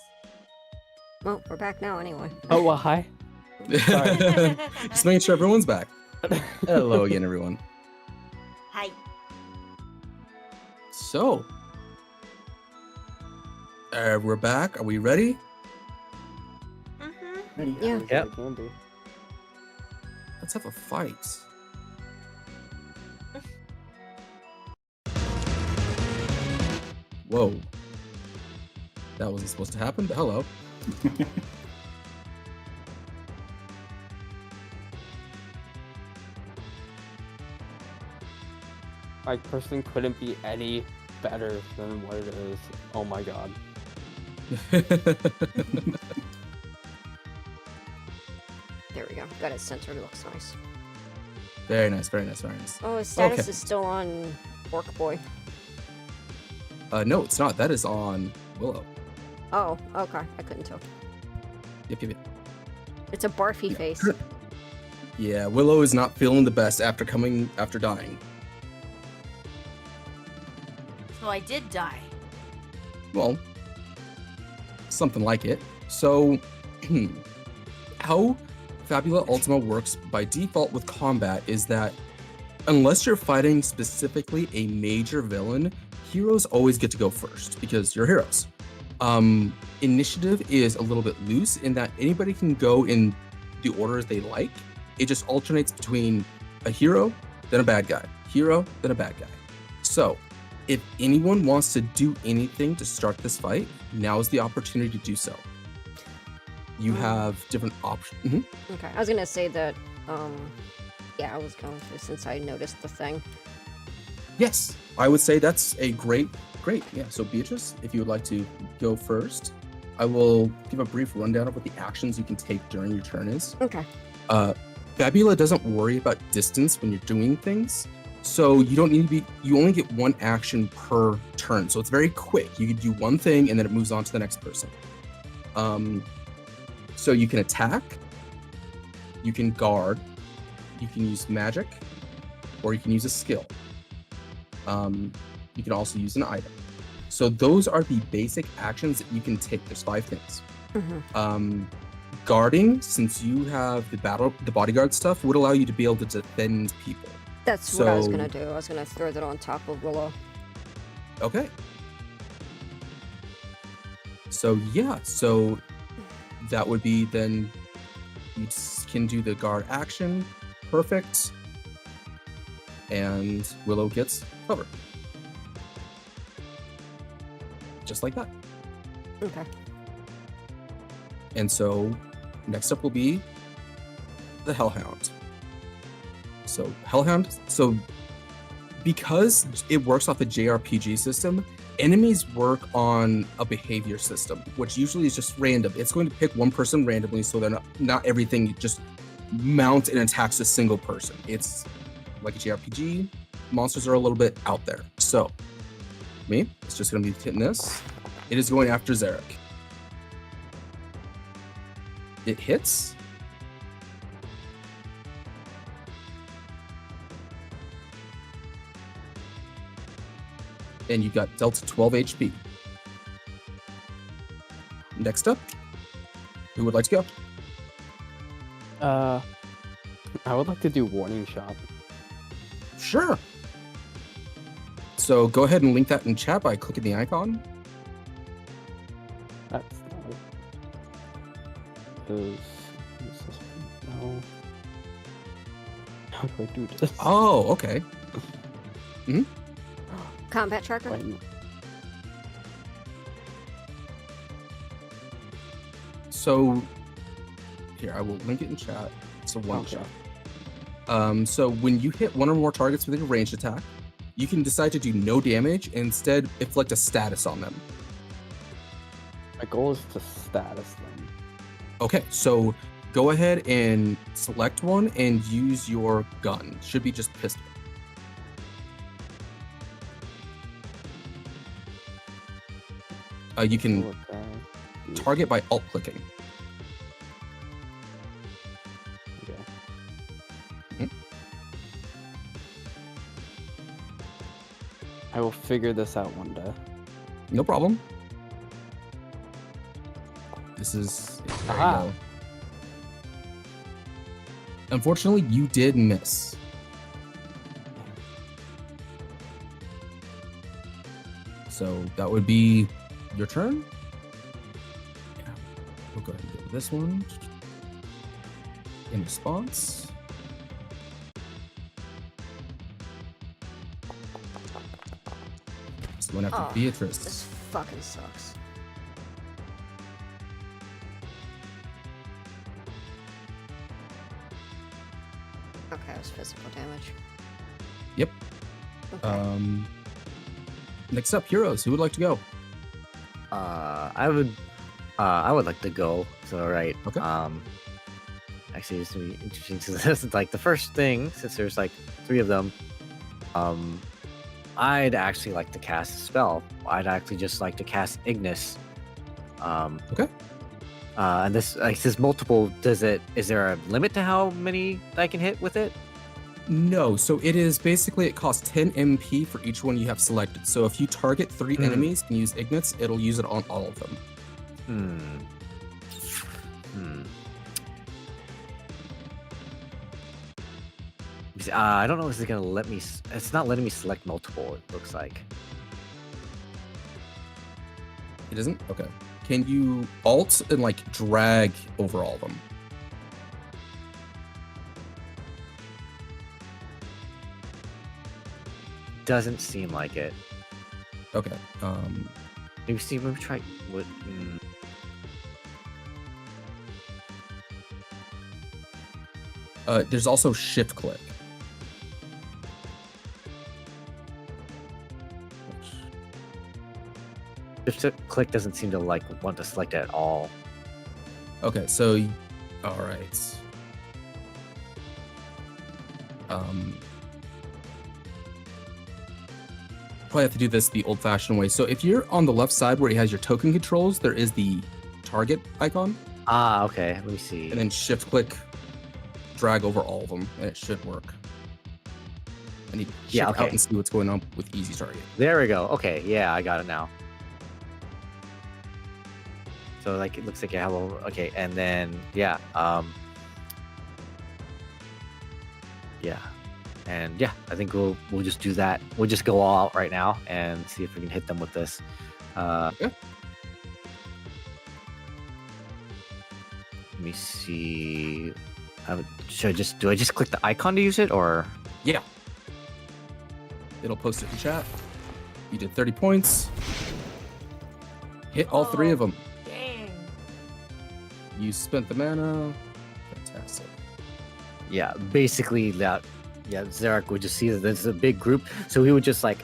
Well, we're back now anyway. Oh, well, hi. Sorry. Just making sure everyone's back. Hello again, everyone. Hi. So, we're back. Are we ready? Mm-hmm. Ready? Yeah. Yep. Can be. Let's have a fight. Whoa. That wasn't supposed to happen, but hello. My person couldn't be any better than what it is. Oh my god. There we go. Got it censored. It looks nice. Very nice, very nice, very nice. Oh, his status Okay. is still on Orc Boy. No, it's not. That is on Willow. Oh, okay. I couldn't tell. Yep, yep, yep. It's a barfy Yeah. face. Yeah, Willow is not feeling the best after dying. So I did die. Well, something like it. So, how Fabula Ultima works by default with combat is that unless you're fighting specifically a major villain, heroes always get to go first because you're heroes. Initiative is a little bit loose in that anybody can go in the orders they like. It just alternates between a hero, then a bad guy, hero, then a bad guy. So, if anyone wants to do anything to start this fight, now is the opportunity to do so. You have different options. Okay. I was gonna say that, yeah, I was going to since I noticed the thing. Yes, I would say that's a great. Yeah, so Beatrice, if you would like to go first, I will give a brief rundown of what the actions you can take during your turn is. Okay. Fabula doesn't worry about distance when you're doing things, so you don't need to be. You only get one action per turn, so it's very quick. You can do one thing and then it moves on to the next person. So you can attack, you can guard, you can use magic, or you can use a skill. You can also use an item. So those are the basic actions that you can take. There's 5 things. Mm-hmm. Guarding, since you have the bodyguard stuff, would allow you to be able to defend people. That's what I was So- gonna do. I was gonna throw that on top of Willow. Okay. So yeah, so that would be then you can do the guard action, perfect, and Willow gets cover. Just like that. Okay. And so next up will be the Hellhound. So Hellhound, so because it works off a JRPG system, enemies work on a behavior system, which usually is just random. It's going to pick one person randomly, so they're not everything just mounts and attacks a single person. It's like a JRPG. Monsters are a little bit out there. So me, it's just going to be hitting this. It is going after Zarek. It hits. And you got dealt 12 HP. Next up, who would like to go? I would like to do warning shot. Sure. So go ahead and link that in chat by clicking the icon. That's not it. No. How do I do this? Oh, okay. Combat tracker. Wait, no. So here, I will link it in chat. It's a one Okay. shot. So when you hit one or more targets with a ranged attack, you can decide to do no damage and instead inflict a status on them. My goal is to status them. Okay, so go ahead and select one and use your gun. Should be just pistol. You can Okay. target by alt clicking. Okay. Mhm. I will figure this out one day. No problem. This is there Aha. you go. Unfortunately, you did miss. So that would be your turn. Yeah. We'll go ahead and go to this one. In response. This one after Oh, Beatrice. This fucking sucks. Okay, it was physical damage. Yep. Okay. Next up, heroes. Who would like to go? I would like to go. So right. Okay. Actually, it's gonna be interesting. So this is like the first thing, since there's like 3 of them. I'd actually like to cast a spell. I'd actually just like to cast Ignis. Okay. And this like says multiple. Is there a limit to how many I can hit with it? No, so it is basically, it costs 10 MP for each one you have selected. So if you target 3 enemies and use Ignits, it'll use it on all of them. I don't know if it's gonna let me. It's not letting me select multiple. It looks like. It isn't? Okay. Can you alt and like drag over all of them? Doesn't seem like it. Okay. Maybe try. What? There's also shift click. Shift click doesn't seem to like want to select it at all. Okay, so all right. Probably have to do this the old-fashioned way. So if you're on the left side where it has your token controls, there is the target icon, Ah, okay. Let me see. and then shift click, drag over all of them, and it should work. I need to check Yeah, out okay. and see what's going on with easy target. There we go. Okay, yeah, I got it now. So like it looks like you have a okay, and then yeah, and yeah, I think we'll just do that. We'll just go all out right now and see if we can hit them with this. Okay. Let me see. Do I just click the icon to use it, or? Yeah. It'll post it in chat. You did 30 points. Hit all 3 of them. Dang. You spent the mana. Fantastic. Yeah, basically that. Yeah, Zarek would just see that there's a big group, so he would just like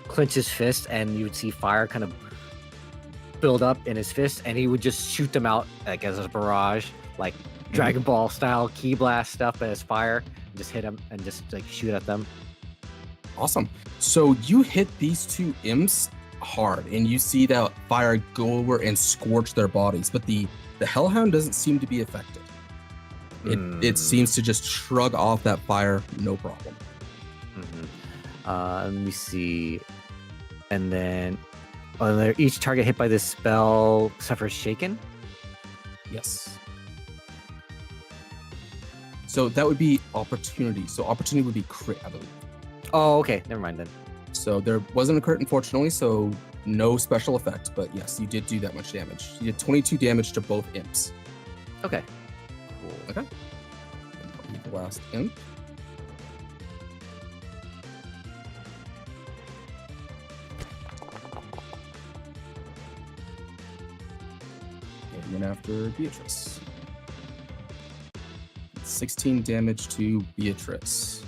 clench his fist, and you would see fire kind of build up in his fist, and he would just shoot them out like as a barrage, like Dragon Ball style key blast stuff as fire. Just hit them and just like shoot at them. Awesome. So you hit these 2 imps hard, and you see that fire go over and scorch their bodies, but the Hellhound doesn't seem to be affected. It seems to just shrug off that fire, no problem. Let me see. And then each target hit by this spell suffers shaken. Yes. So that would be opportunity. So opportunity would be crit, I believe. Oh, okay. Never mind then. So there wasn't a crit, unfortunately, so no special effect. But yes, you did do that much damage. You did 22 damage to both imps. Okay. Cool. Okay. And the last imp. And then after Beatrice. 16 damage to Beatrice.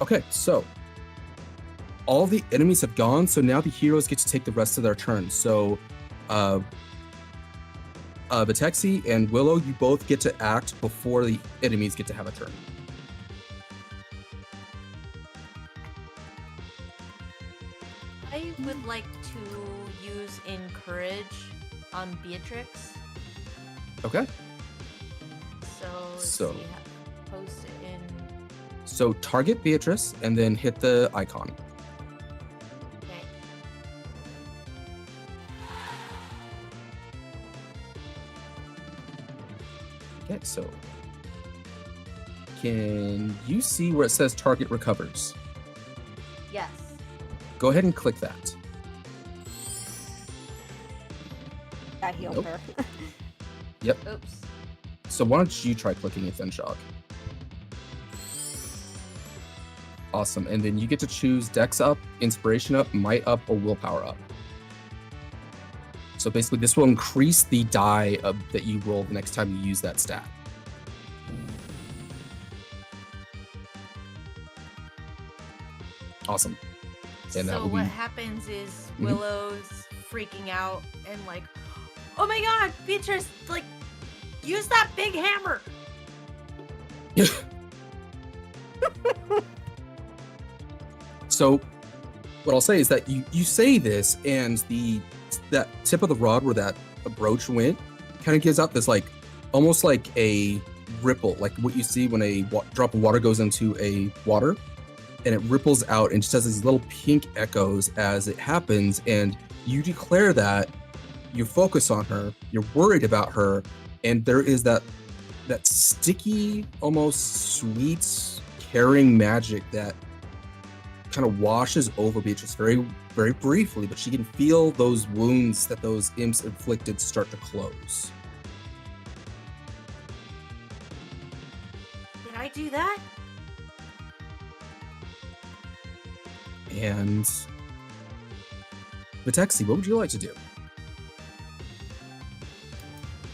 Okay, so all the enemies have gone, so now the heroes get to take the rest of their turn. So Vitexi and Willow, you both get to act before the enemies get to have a turn. I would like to use Encourage on Beatrix. Okay. So let's So- see. Post it in. So target Beatrice and then hit the icon. Okay. So, can you see where it says target recovers? Yes. Go ahead and click that. That healed Nope. her. Oops. So why don't you try clicking it then, Shock? Awesome. And then you get to choose Dex up, Inspiration up, Might up, or Willpower up. So basically, this will increase the die that you roll the next time you use that stat. Awesome. And that So will what be happens is Mhm. Willow's freaking out and like, oh my god, Beatrice, like, use that big hammer. So what I'll say is that you say this, and that tip of the rod where that brooch went kind of gives out this like almost like a ripple, like what you see when a drop of water goes into a water, and it ripples out and just has these little pink echoes as it happens. And you declare that you focus on her, you're worried about her, and there is that sticky, almost sweet, caring magic that kind of washes over Beatrice very, very briefly, but she can feel those wounds that those imps inflicted start to close. Did I do that? And Vitexi, what would you like to do?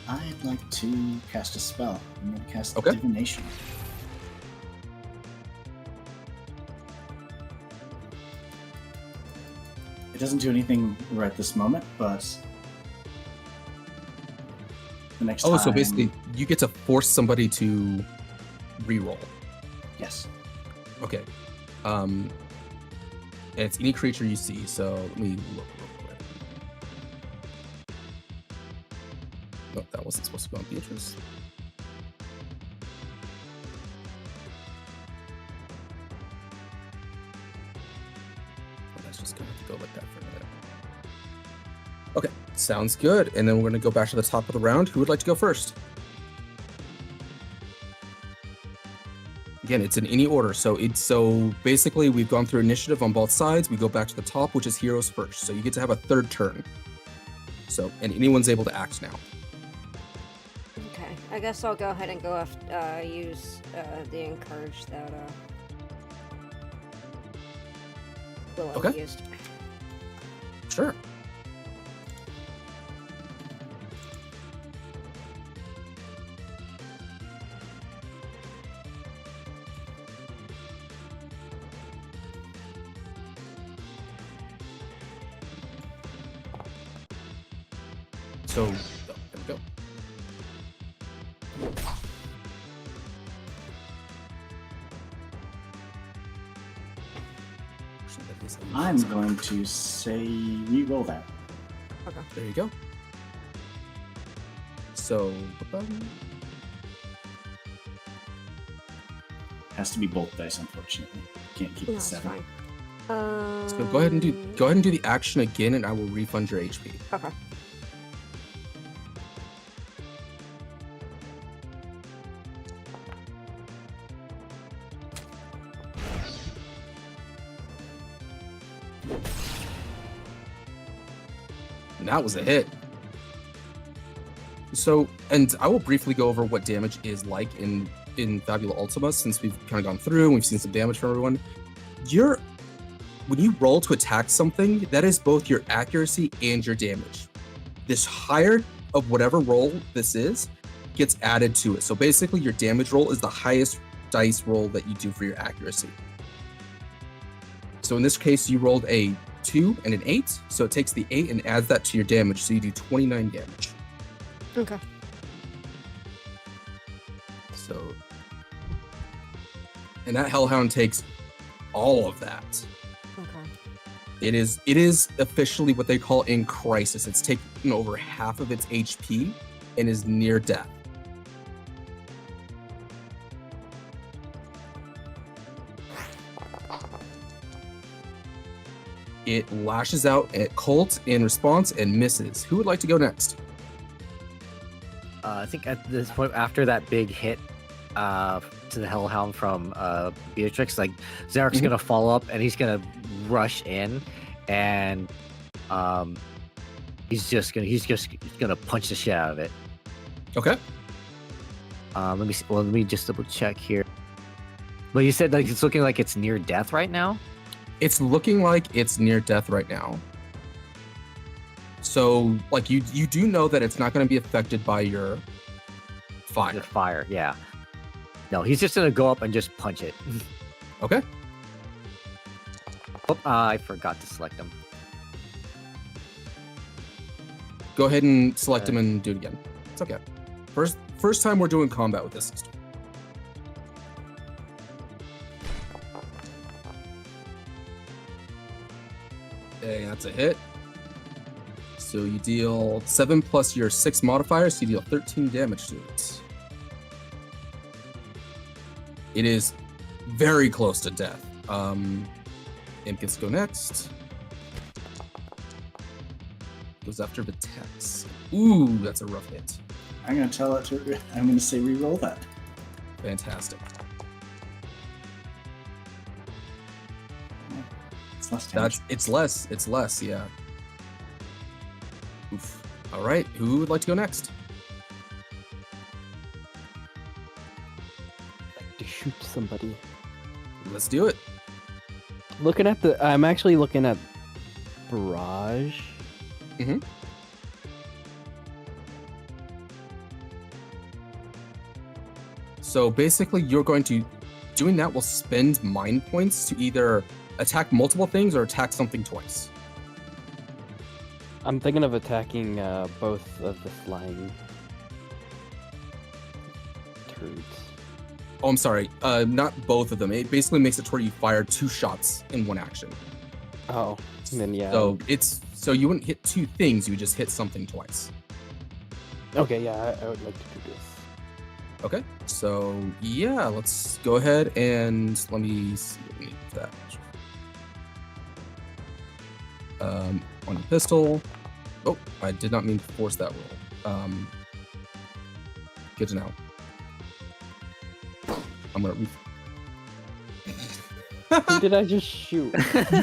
I'd like to cast a spell. I'm going to cast Okay. Divination. It doesn't do anything right this moment, but the next time... Oh, so basically you get to force somebody to reroll. Yes. Okay. And it's any creature you see, so let me look real quick. Nope, that wasn't supposed to go on Beatrice. Well, that's just gonna have to go like that for a minute. Okay, sounds good. And then we're gonna go back to the top of the round. Who would like to go first? Again, it's in any order. So basically we've gone through initiative on both sides. We go back to the top, which is heroes first. So you get to have a third turn. So, and anyone's able to act now. Okay, I guess I'll go ahead and go after, use the encourage that Willow Okay. used. Sure. So, there we go. I'm going to say re-roll that. Okay. There you go. So, Has to be both dice, unfortunately. Can't keep No, the it's 7. fine. so go ahead and do the action again, and I will refund your HP. Okay. And that was a hit. So, and I will briefly go over what damage is like in Fabula Ultima, since we've kind of gone through and we've seen some damage from everyone. When you roll to attack something, that is both your accuracy and your damage. This higher of whatever roll this is gets added to it. So basically your damage roll is the highest dice roll that you do for your accuracy. So in this case, you rolled a 2 and an 8, so it takes the 8 and adds that to your damage, so you do 29 damage. Okay. So, and that Hellhound takes all of that. Okay. It is officially what they call in crisis. It's taken over half of its HP and is near death. It lashes out at Colt in response and misses. Who would like to go next? I think at this point, after that big hit to the Hellhound from Beatrix, like Zarek's gonna follow up and he's gonna rush in, and he's gonna punch the shit out of it. Okay. Let me see, well, let me just double check here. But you said like it's looking like it's near death right now. It's looking like it's near death right now. So, like, you do know that it's not going to be affected by your fire. The fire, yeah. No, he's just gonna go up and just punch it. Okay. Oh, I forgot to select him. Go ahead and select him and do it again. It's okay. First time we're doing combat with this system. Okay, that's a hit. So you deal 7 plus your 6 modifiers, so you deal 13 damage to it. It is very close to death. Imp gets to go next. Goes after Vitex. Ooh, that's a rough hit. I'm gonna tell it to. I'm gonna say re-roll that. Fantastic. It's less damage. It's less, yeah. Oof. All right, who would like to go next? Like to shoot somebody. Let's do it. I'm actually looking at Barrage. Mm-hmm. So basically, doing that will spend mind points to either attack multiple things or attack something twice. I'm thinking of attacking both of the flying turds. Oh, I'm sorry. Not both of them. It basically makes it to where you fire 2 shots in one action. Oh, then yeah. So you wouldn't hit 2 things. You would just hit something twice. Okay, yeah, I would like to do this. Okay. So yeah, let's go ahead and let me see what we need for that. On the pistol. Oh, I did not mean to force that roll. Good to know. I'm gonna. Who did I just shoot?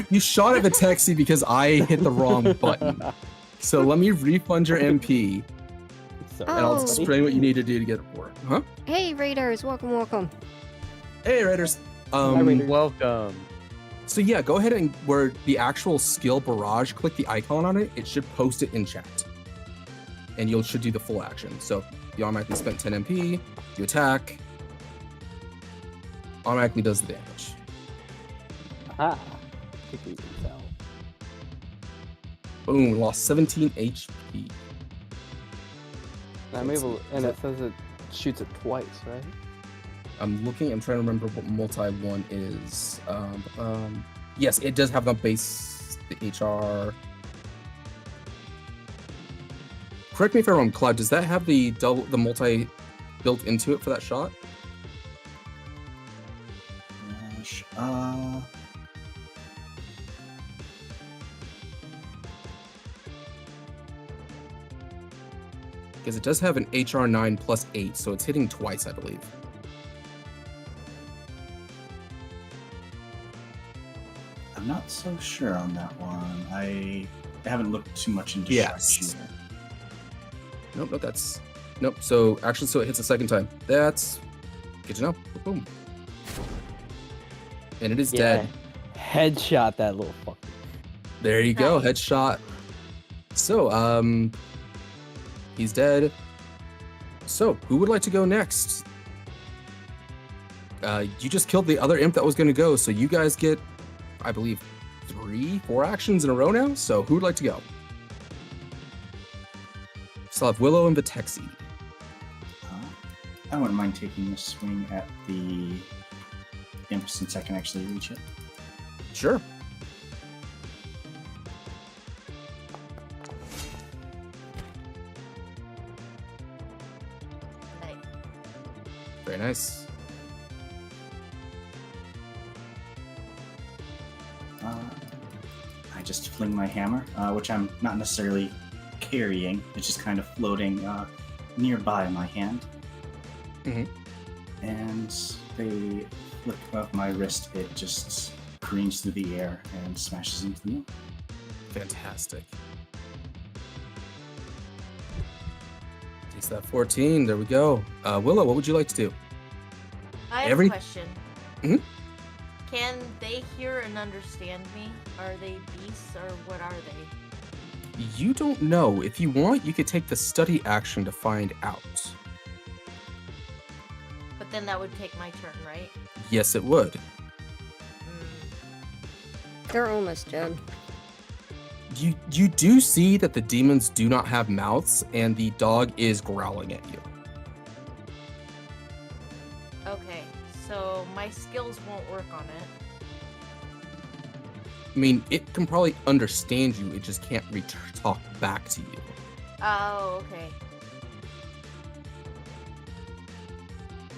You shot at the taxi because I hit the wrong button. So let me refund your MP, Sorry. and I'll Oh. explain what you need to do to get it to work. Huh? Hey, Raiders, welcome. Hey, Raiders. Hi, Raiders. Welcome. So yeah, go ahead and where the actual skill Barrage, click the icon on it. It should post it in chat, and you should do the full action. So you automatically spent 10 MP. You attack. Automatically does the damage. Ah. Kick these out. Boom, lost 17 HP. I'm able, and it says it shoots it twice, right? I'm trying to remember what multi one is. Yes, it does have the base, the HR. Correct me if I'm wrong, Cloud, does that have the multi built into it for that shot? Gosh, Because it does have an HR 9 plus 8, so it's hitting twice, I believe. I'm not so sure on that one. I haven't looked too much into Yes. sharpshooter. Nope. So actually, it hits a second time. That's good to know. Boom. And it is dead. Headshot that little fucker. There you go, Nice. headshot. So, he's dead. So, who would like to go next? You just killed the other imp that was going to go, so you guys get, I believe, 4 actions in a row now. So, who would like to go? Still have Willow and Vitexi. I wouldn't mind taking a swing at the imp since I can actually reach it. Sure. Nice. Very nice. I just fling my hammer, which I'm not necessarily carrying. It's just kind of floating nearby my hand. Mhm. And they flick above my wrist. It just careens through the air and smashes into the moon. Fantastic. Takes that 14. There we go. Willow, what would you like to do? I have Every- a question. Mhm. Can they hear and understand me? Are they beasts or what are they? You don't know. If you want, you could take the study action to find out. But then that would take my turn, right? Yes, it would. They're almost dead. You do see that the demons do not have mouths, and the dog is growling at you. Okay, so my skills won't work on it. I mean, it can probably understand you. It just can't talk back to you. Oh, okay.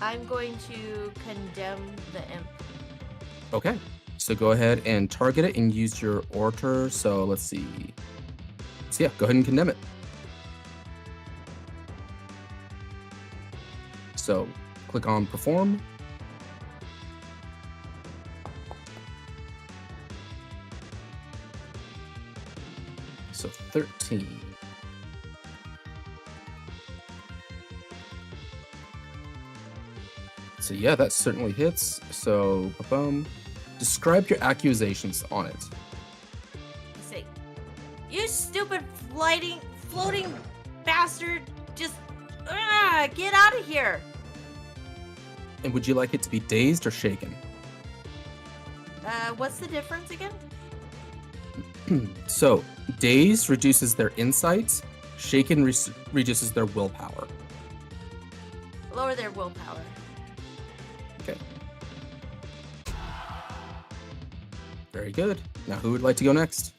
I'm going to condemn the imp. Okay. So go ahead and target it and use your orator. So let's see. So yeah, go ahead and condemn it. So click on perform. So 13. So yeah, that certainly hits. So boom. Describe your accusations on it. Say, you stupid floating bastard! Just get out of here! And would you like it to be dazed or shaken? What's the difference again? So, dazed reduces their insight, shaken reduces their willpower. Lower their willpower. Okay. Very good. Now, who would like to go next?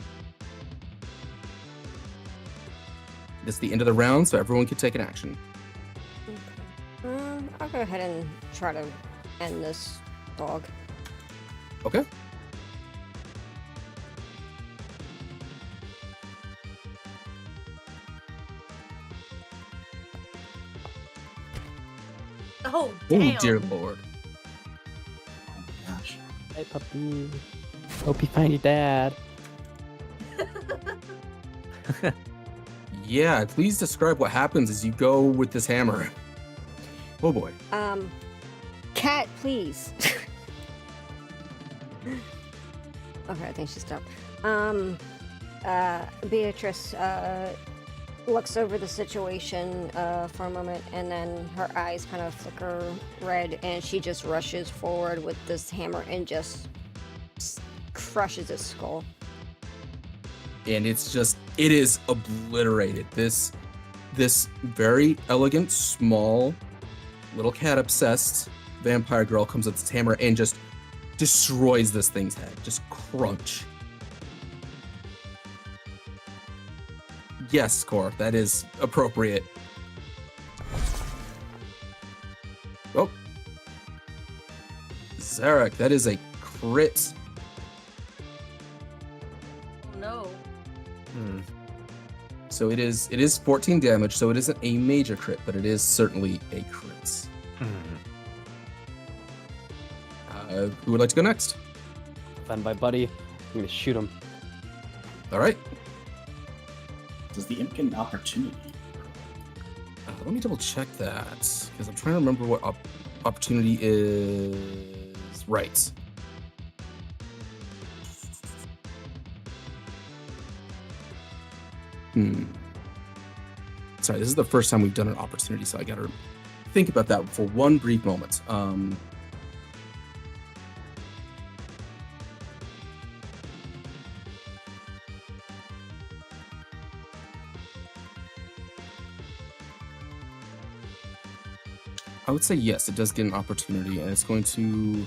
This is the end of the round, so everyone can take an action. I'll go ahead and try to end this dog. Okay. Oh, damn. Oh, dear lord. Oh my gosh. Hey, puppy. Hope you find your dad. Yeah, please describe what happens as you go with this hammer. Oh boy. Cat, please. Okay, I think she stopped. Beatrice looks over the situation for a moment, and then her eyes kind of flicker red, and she just rushes forward with this hammer and just crushes his skull. And it is obliterated. This very elegant, small, little cat-obsessed vampire girl comes with this hammer and just destroys this thing's head. Just crunch. Yes, Cor, that is appropriate. Oh. Zarek, that is a crit. Oh, no. Hmm. So it is 14 damage, so it isn't a major crit, but it is certainly a crit. Who would like to go next? Fun by buddy. I'm gonna shoot him. All right. Does the imp get an opportunity? Let me double check that, because I'm trying to remember what opportunity is. Right. Sorry, this is the first time we've done an opportunity, so I gotta think about that for one brief moment. I would say yes, it does get an opportunity, and it's going to... I'm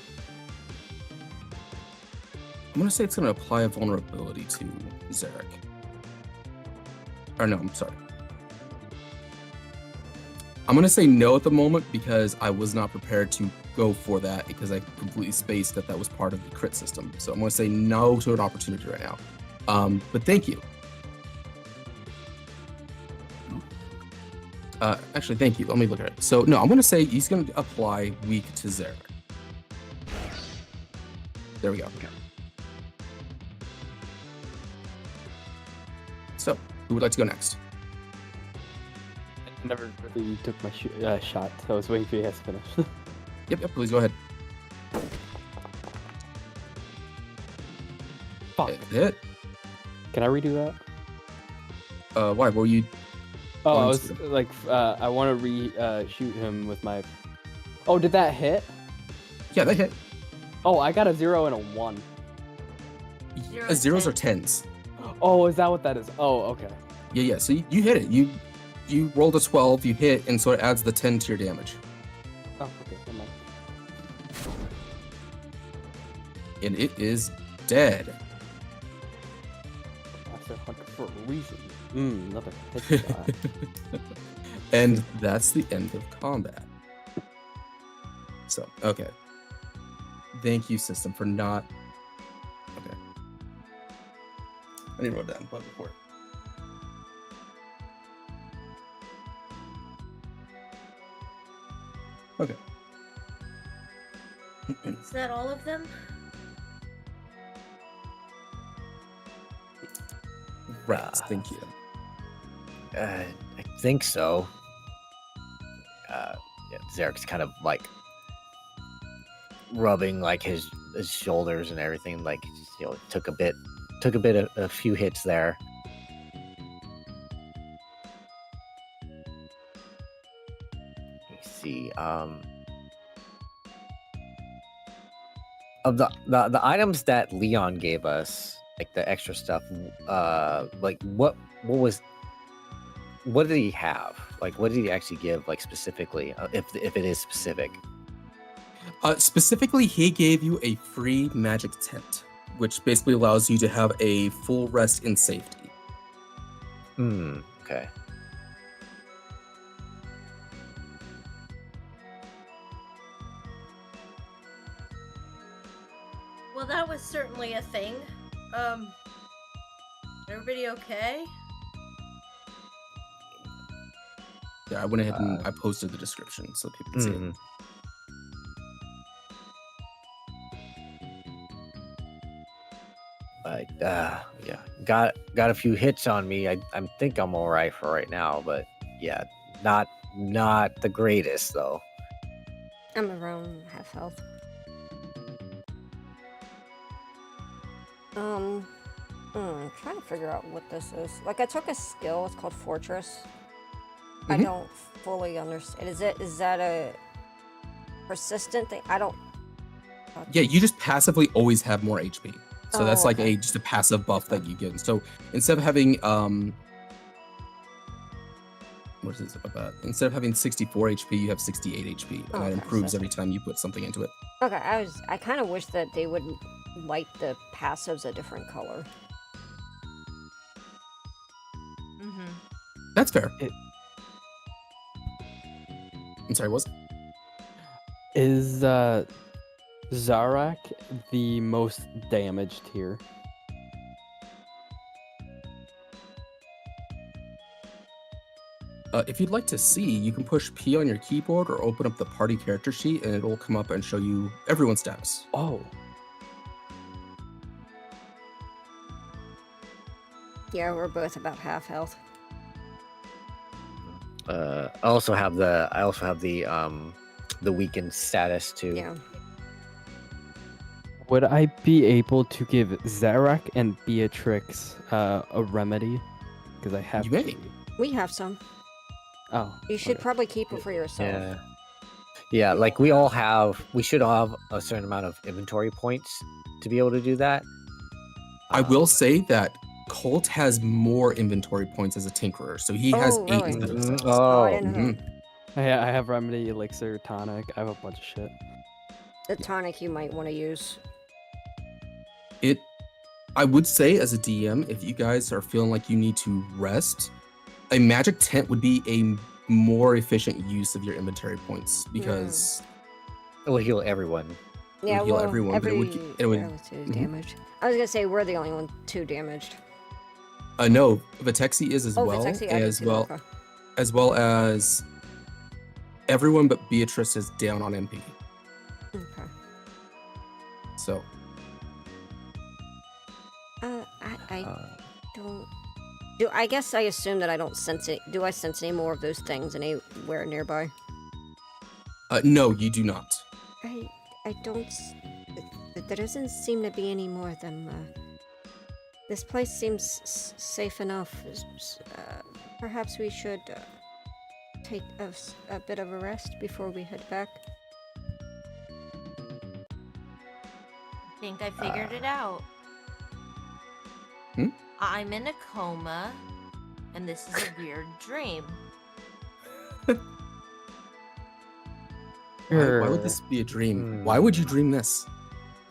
going to say it's going to apply a vulnerability to Zarek. Or no, I'm sorry. I'm going to say no at the moment because I was not prepared to go for that because I completely spaced that was part of the crit system. So I'm going to say no to an opportunity right now. But thank you. Actually, thank you. Let me look at it. So, no, I'm going to say he's going to apply weak to Zarek. There we go. Okay. So, who would like to go next? I never really took my shot, so I was waiting for you guys to finish. Yep, please go ahead. Fuck. Hit. Can I redo that? Why? What were you... Oh, I was like, I want to shoot him with my... Oh, did that hit? Yeah, that hit. Oh, I got a 0 and a 1. Zeros are 10s. Oh, is that what that is? Oh, okay. Yeah. So you hit it. You rolled a 12, you hit, and so it adds the 10 to your damage. Oh, okay. Never mind. And it is dead. I said hunter for a reason. Another headshot. And that's the end of combat. So, okay. Thank you, system, for not... Okay. I need to write down bug report. Okay. Is that all of them? Right, thank you. I think so. Yeah, Zarek's kind of like rubbing like his shoulders and everything. Like, you know, took a few hits there. Let me see. Of the items that Leon gave us, like the extra stuff, like what did he have? Like, what did he actually give, like, specifically, if it is specific? Specifically, he gave you a free magic tent, which basically allows you to have a full rest in safety. Okay. Well, that was certainly a thing. Everybody okay? Yeah, I went ahead and I posted the description so people can see it. Like, yeah, got a few hits on me. I think I'm all right for right now, but yeah, not the greatest though. I'm around half health. I'm trying to figure out what this is. Like, I took a skill, it's called Fortress. I don't fully understand. Is that a persistent thing? I don't... Yeah, you just passively always have more HP. So that's like okay. just a passive buff that you get. So instead of having what is it about? Instead of having 64 HP, you have 68 HP, and that improves every time you put something into it. Okay, I kind of wish that they would light the passives a different color. That's fair. I'm sorry, what was it? Is Zarak the most damaged here? If you'd like to see, you can push P on your keyboard or open up the party character sheet, and it'll come up and show you everyone's status. Oh. Yeah, we're both about half health. I also have the weakened status too. Yeah. Would I be able to give Zarak and Beatrix a remedy? Because I have. You may. We have some. Oh. You should okay. probably keep it for yourself. Yeah. Like we should all have a certain amount of inventory points to be able to do that. I will say that Colt has more inventory points as a tinkerer, so he has 8 really? instead of 6. Oh, I didn't know. I have remedy, elixir, tonic. I have a bunch of shit. The tonic you might want to use. I would say as a DM, if you guys are feeling like you need to rest, a magic tent would be a more efficient use of your inventory points because it will heal everyone. Yeah, heal well, everyone, but it would damaged. I was gonna say we're the only one 2 damaged. no, Vitexi is as Oh, well, Vitexi, I didn't as see well that. as well as everyone but Beatrice is down on MP. Okay. So I don't. I guess I assume that I don't sense it. Do I sense any more of those things anywhere nearby? no, you do not. I don't. There doesn't seem to be any more of them. This place seems safe enough. Perhaps we should take a bit of a rest before we head back. I think I figured it out. I'm in a coma, and this is a weird dream. Why would this be a dream? Why would you dream this?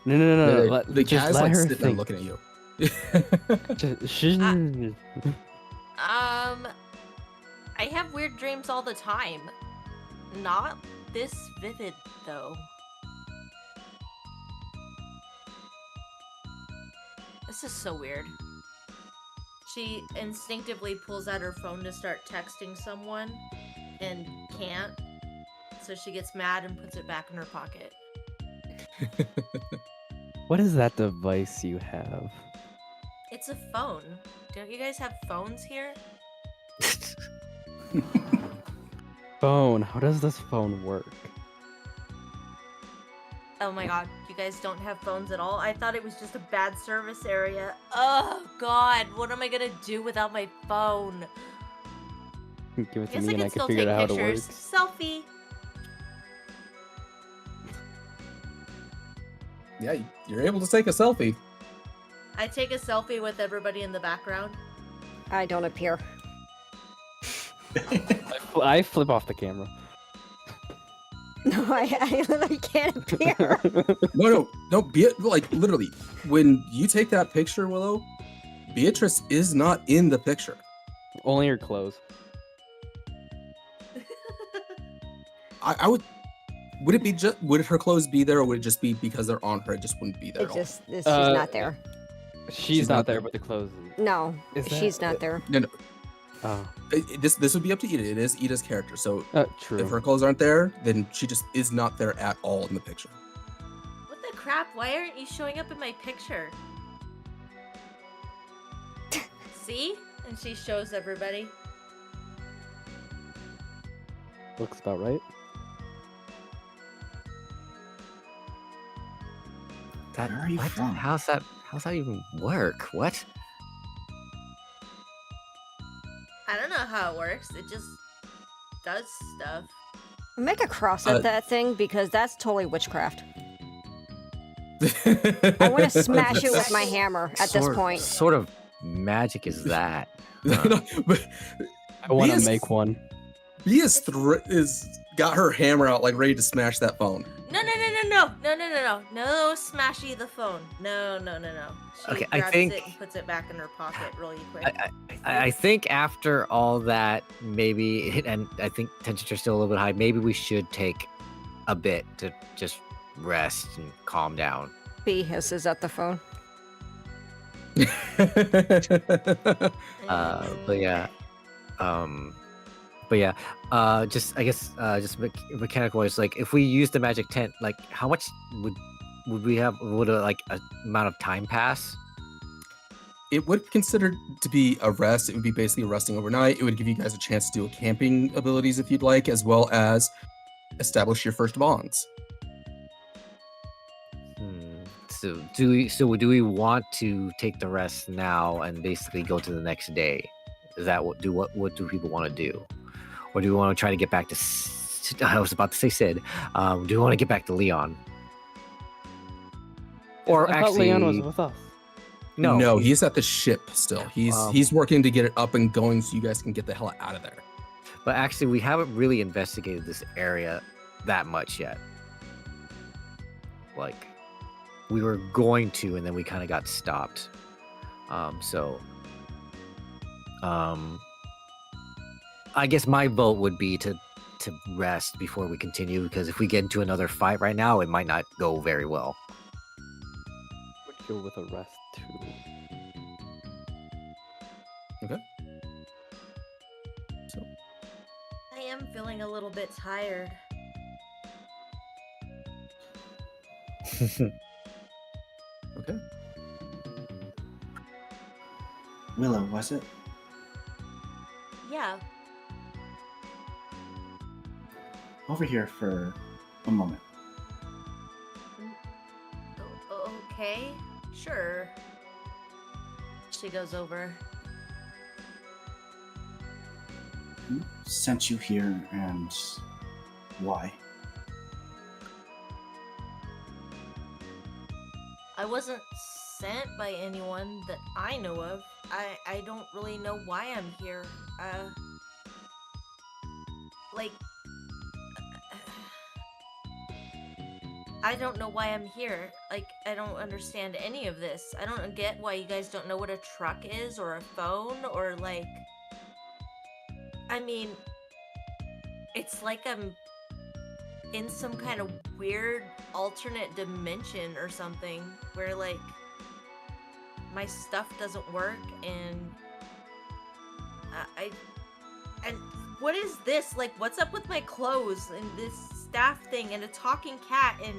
No. The Just guy's let like her sitting there think. looking at you. I have weird dreams all the time. Not this vivid, though. This is so weird. She instinctively pulls out her phone to start texting someone and can't. So she gets mad and puts it back in her pocket. What is that device you have? It's a phone. Don't you guys have phones here? Phone. How does this phone work? Oh my god, you guys don't have phones at all? I thought it was just a bad service area. Oh god, what am I gonna do without my phone? Give it to Guess me I and I can can still figure take out how it pictures. works. Selfie. Yeah, you're able to take a selfie. I take a selfie with everybody in the background. I don't appear. I flip off the camera. No, I literally can't appear. No. Like literally, when you take that picture, Willow, Beatrice is not in the picture. Only her clothes. I would. Would it be just? Would her clothes be there, or would it just be because they're on her? It just wouldn't be there. She's not there. She's not there, but the clothes. No, Is she's that- not there. No. Oh, This would be up to Ida. It is Ida's character, so true. if her clothes aren't there, then she just is not there at all in the picture. What the crap? Why aren't you showing up in my picture? See? And she shows everybody. Looks about right. That, Where are you what? from? How's that even work? What? I don't know how it works. It just does stuff. Make a cross at that thing because that's totally witchcraft. I I want to smash it with my hammer at this point. Sort of magic is that? I want to make one. Bea is got her hammer out, like ready to smash that phone. No, smashy the phone. No. She Okay, I grabs think- it and puts it back in her pocket really quick. I think after all that, maybe, and I think temperature's still a little bit high, maybe we should take a bit to just rest and calm down. B hisses at the phone. Just I guess just mechanical wise, like if we use the magic tent, like how much would we have? Would a amount of time pass? It would be considered to be a rest. It would be basically resting overnight. It would give you guys a chance to do camping abilities if you'd like, as well as establish your first bonds. So do we want to take the rest now and basically go to the next day? Is that what do people want to do, or do we want to try to get back to? I was about to say Sid. Do we want to get back to Leon? Or I thought actually, Leon was with us. No, he's at the ship still. He's working to get it up and going so you guys can get the hell out of there. But actually, we haven't really investigated this area that much yet. Like, we were going to, and then we kind of got stopped. I guess my vote would be to rest before we continue, because if we get into another fight right now, it might not go very well. Would go with a rest too. Okay. So, am feeling a little bit tired. Okay. Willow, was it? Yeah. Over here for a moment. Okay, sure. She goes over. Who sent you here and why? I wasn't sent by anyone that I know of. I don't really know why I'm here. Like, I don't know why I'm here. Like, I don't understand any of this. I don't get why you guys don't know what a truck is or a phone or, like... I mean, it's like I'm in some kind of weird alternate dimension or something where, like, my stuff doesn't work and and what is this? Like, what's up with my clothes and this staff thing and a talking cat and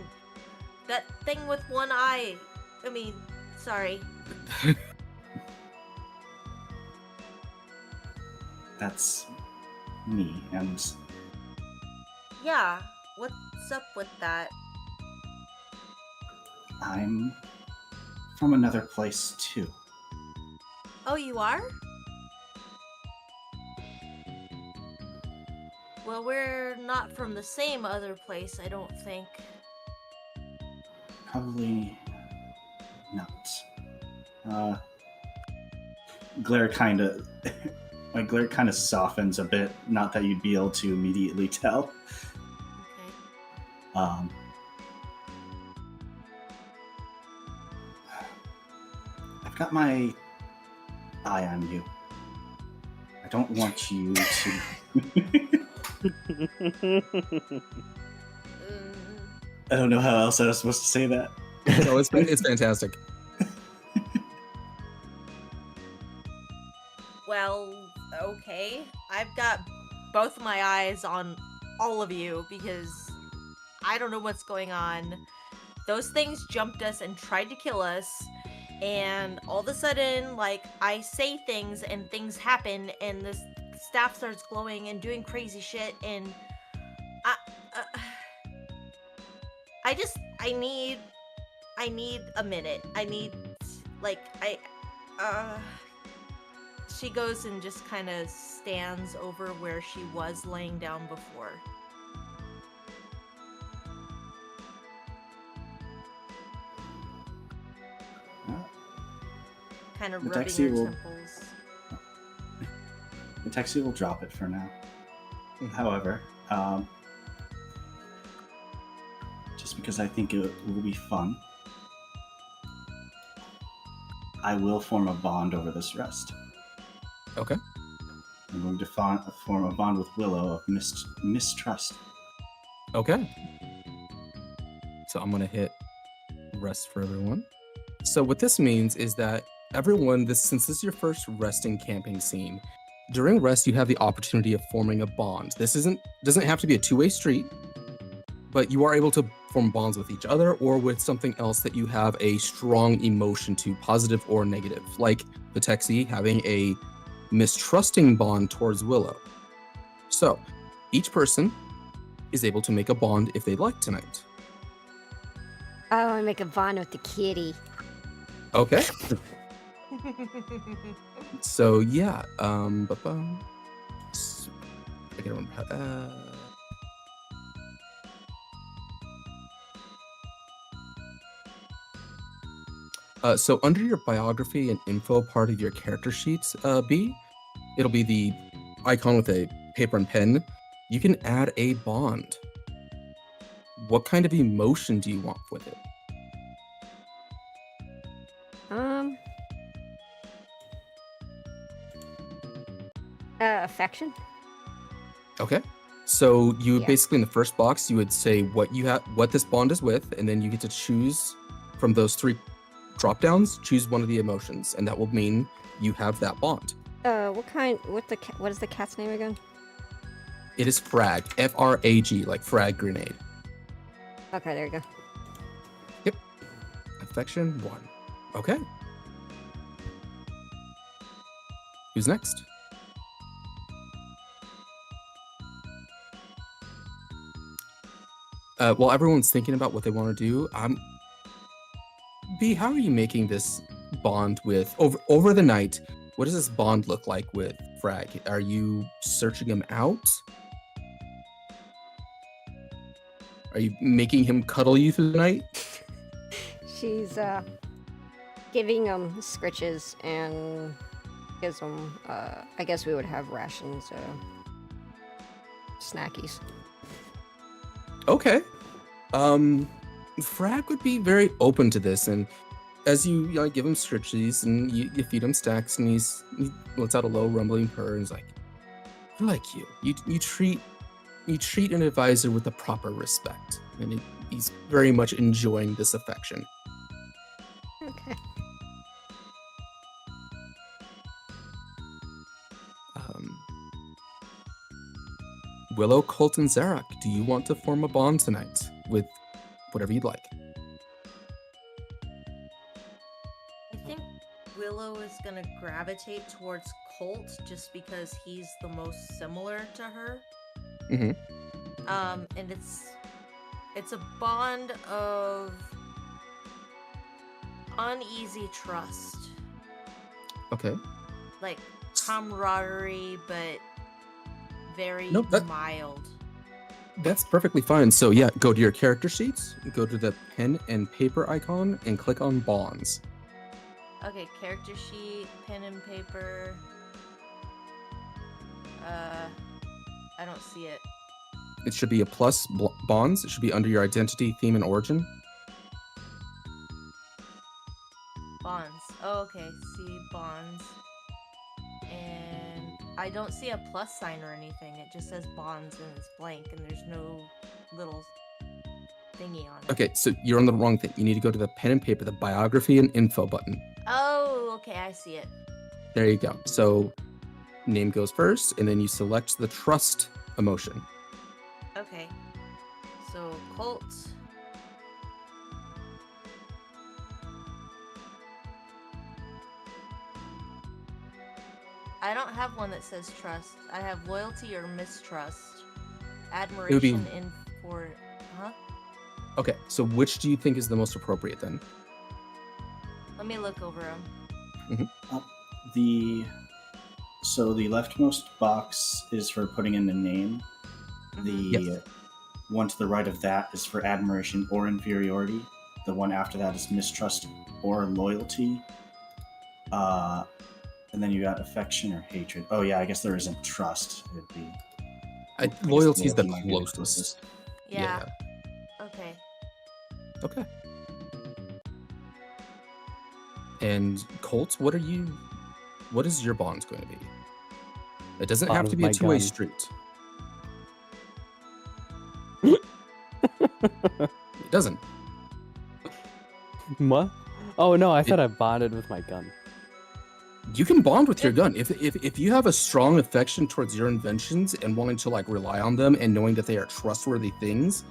that thing with one eye? I mean, sorry. That's me, and Yeah, what's up with that? I'm from another place too. Oh, you are? Well, we're not from the same other place, I don't think. Probably not. Glare kind of... my glare kind of softens a bit. Not that you'd be able to immediately tell. Okay. I've got my eye on you. I don't want you to... I don't know how else I was supposed to say that. No, it's fantastic. Well, okay. I've got both my eyes on all of you because I don't know what's going on. Those things jumped us and tried to kill us, and all of a sudden, like, I say things and things happen, and the staff starts glowing and doing crazy shit, and I need a minute. I need, like, she goes and just kind of stands over where she was laying down before. Kind of rubbing her temples. The taxi will drop it for now. However, just because I think it will be fun, I will form a bond over this rest. Okay. I'm going to form a bond with Willow of mistrust. Okay. So I'm going to hit rest for everyone. So what this means is that everyone, since this is your first resting camping scene, during rest you have the opportunity of forming a bond. This doesn't have to be a two-way street, but you are able to form bonds with each other or with something else that you have a strong emotion to, positive or negative, like the Texie having a mistrusting bond towards Willow. So each person is able to make a bond if they'd like tonight. I want to make a bond with the kitty. Okay. So yeah, I gotta remember how, so under your biography and info part of your character sheets, B, it'll be the icon with a paper and pen. You can add a bond. What kind of emotion do you want with it? Affection. Okay. So you would Yeah. basically in the first box you would say what this bond is with, and then you get to choose from those three drop downs, choose one of the emotions, and that will mean you have that bond. What is the cat's name again? It is frag. Frag, like frag grenade. Okay, there you go. Yep. Affection 1. Okay. Who's next? While everyone's thinking about what they want to do, B, how are you making this bond with over the night? What does this bond look like with Frag? Are you searching him out? Are you making him cuddle you through the night? She's giving him scritches and gives him I guess we would have rations, snackies. Okay. Frag would be very open to this, and as you give him scritches and you feed him stacks, and he lets out a low rumbling purr, and he's like, "I like you. You treat an advisor with the proper respect," and he's very much enjoying this affection. Okay. Willow, Colt, and Zarak, do you want to form a bond tonight with whatever you'd like? I think Willow is gonna gravitate towards Colt just because he's the most similar to her. Mm-hmm. And it's a bond of uneasy trust. Okay. Like camaraderie, but very mild. That's perfectly fine. So yeah, go to your character sheets, go to the pen and paper icon, and click on bonds. Okay, character sheet, pen and paper. I don't see it. It should be a plus bonds. It should be under your identity, theme, and origin. Bonds. Oh, okay. See bonds. And I don't see a plus sign or anything. It just says bonds and it's blank and there's no little thingy on it. Okay, so you're on the wrong thing. You need to go to the pen and paper, the biography and info button. Oh, okay. I see it. There you go. So name goes first, and then you select the trust emotion. Okay. So Colt. I don't have one that says trust. I have loyalty or mistrust. Admiration Huh? Okay, so which do you think is the most appropriate then? Let me look over them. So the leftmost box is for putting in the name. The one to the right of that is for admiration or inferiority. The one after that is mistrust or loyalty. And then you got affection or hatred. Oh yeah, I guess there isn't trust. It'd be loyalty is the might be closest. Yeah. Okay. Okay. And Colt, what is your bond going to be? It doesn't have to be a two-way street. It doesn't. What? Oh no, I said I bonded with my gun. You can bond with your gun. If you have a strong affection towards your inventions and wanting to like rely on them and knowing that they are trustworthy things,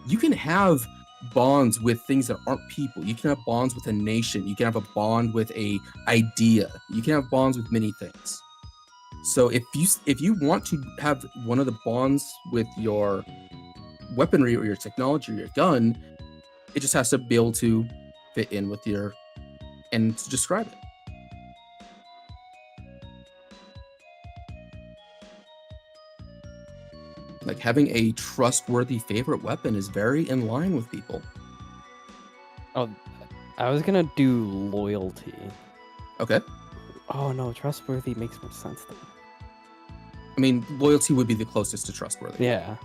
you can have bonds with things that aren't people. You can have bonds with a nation. You can have a bond with a idea. You can have bonds with many things. So if you want to have one of the bonds with your weaponry or your technology or your gun, it just has to be able to fit in with your and to describe it. Like having a trustworthy favorite weapon is very in line with people. Oh, I was gonna do loyalty. Okay. Oh no, trustworthy makes more sense then. I mean, loyalty would be the closest to trustworthy. Yeah.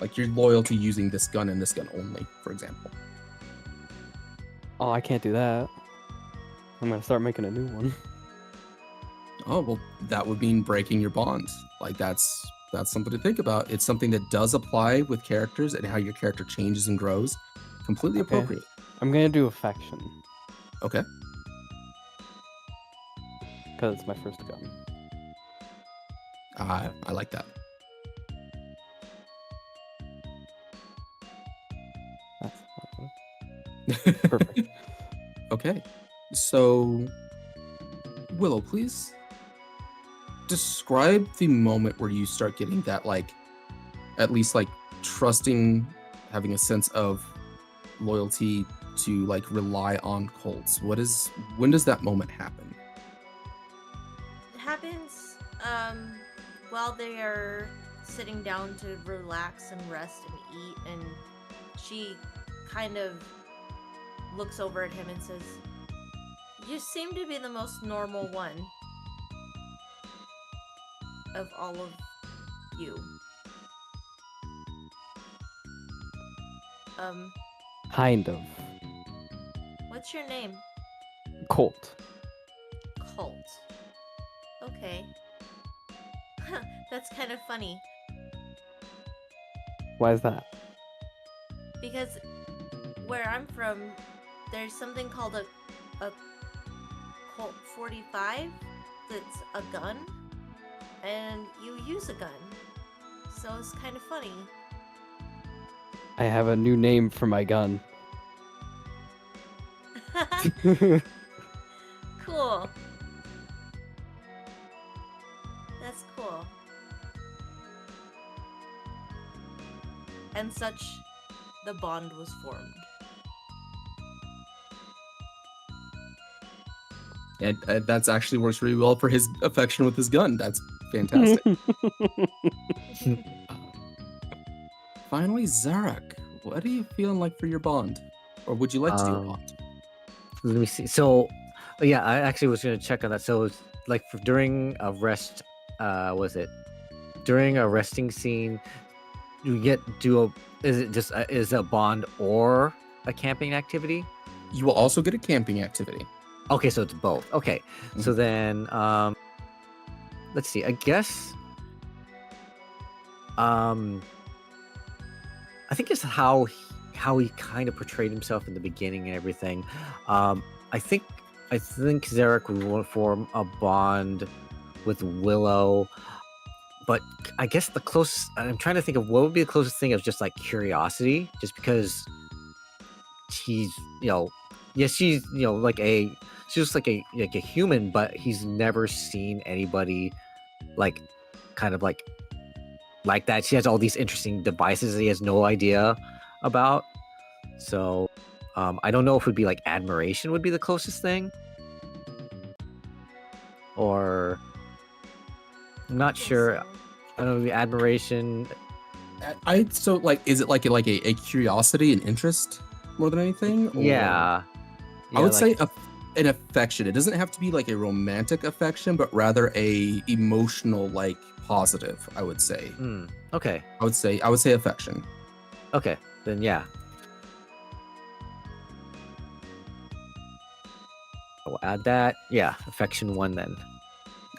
Like you're loyal to using this gun and this gun only, for example. Oh, I can't do that. I'm gonna start making a new one. Oh, well, that would mean breaking your bonds. Like that's something to think about. It's something that does apply with characters and how your character changes and grows. Completely appropriate. I'm gonna do affection. Okay. Because it's my first gun. I like that. Perfect. Okay. So, Willow, please describe the moment where you start getting that, like, at least like trusting, having a sense of loyalty to like rely on Colts. When does that moment happen? It happens while they are sitting down to relax and rest and eat, and she kind of looks over at him and says, "You seem to be the most normal one of all of you." Kind of. What's your name? Colt. Colt. Okay. Huh, that's kind of funny. Why is that? Because where I'm from, there's something called a Colt 45 that's a gun, and you use a gun. So it's kind of funny. I have a new name for my gun. Cool. That's cool. And such, the bond was formed. And that's actually works really well for his affection with his gun. That's fantastic. Finally, Zarek, what are you feeling like for your bond? Or would you like to do a bond? Let me see. So, yeah, I actually was gonna check on that. So, it's like during a rest, during a resting scene, you get is it just is a bond or a camping activity? You will also get a camping activity. Okay, so it's both. Okay, so then let's see. I guess I think it's how he kind of portrayed himself in the beginning and everything. I think Zarek would want to form a bond with Willow, but I guess the closest, I'm trying to think of what would be the closest thing of just like curiosity, just because he's, yes, she's, she's just like a human, but he's never seen anybody like kind of like that. She has all these interesting devices that he has no idea about. So I don't know if it would be like admiration would be the closest thing, or I'm not sure. I don't know, admiration. So like, is it like a curiosity and interest more than anything? Or... Yeah. I would say an affection. It doesn't have to be like a romantic affection, but rather a emotional, like positive. I would say. Okay. I would say affection. Okay, then yeah. I'll add that. Yeah, affection 1 then.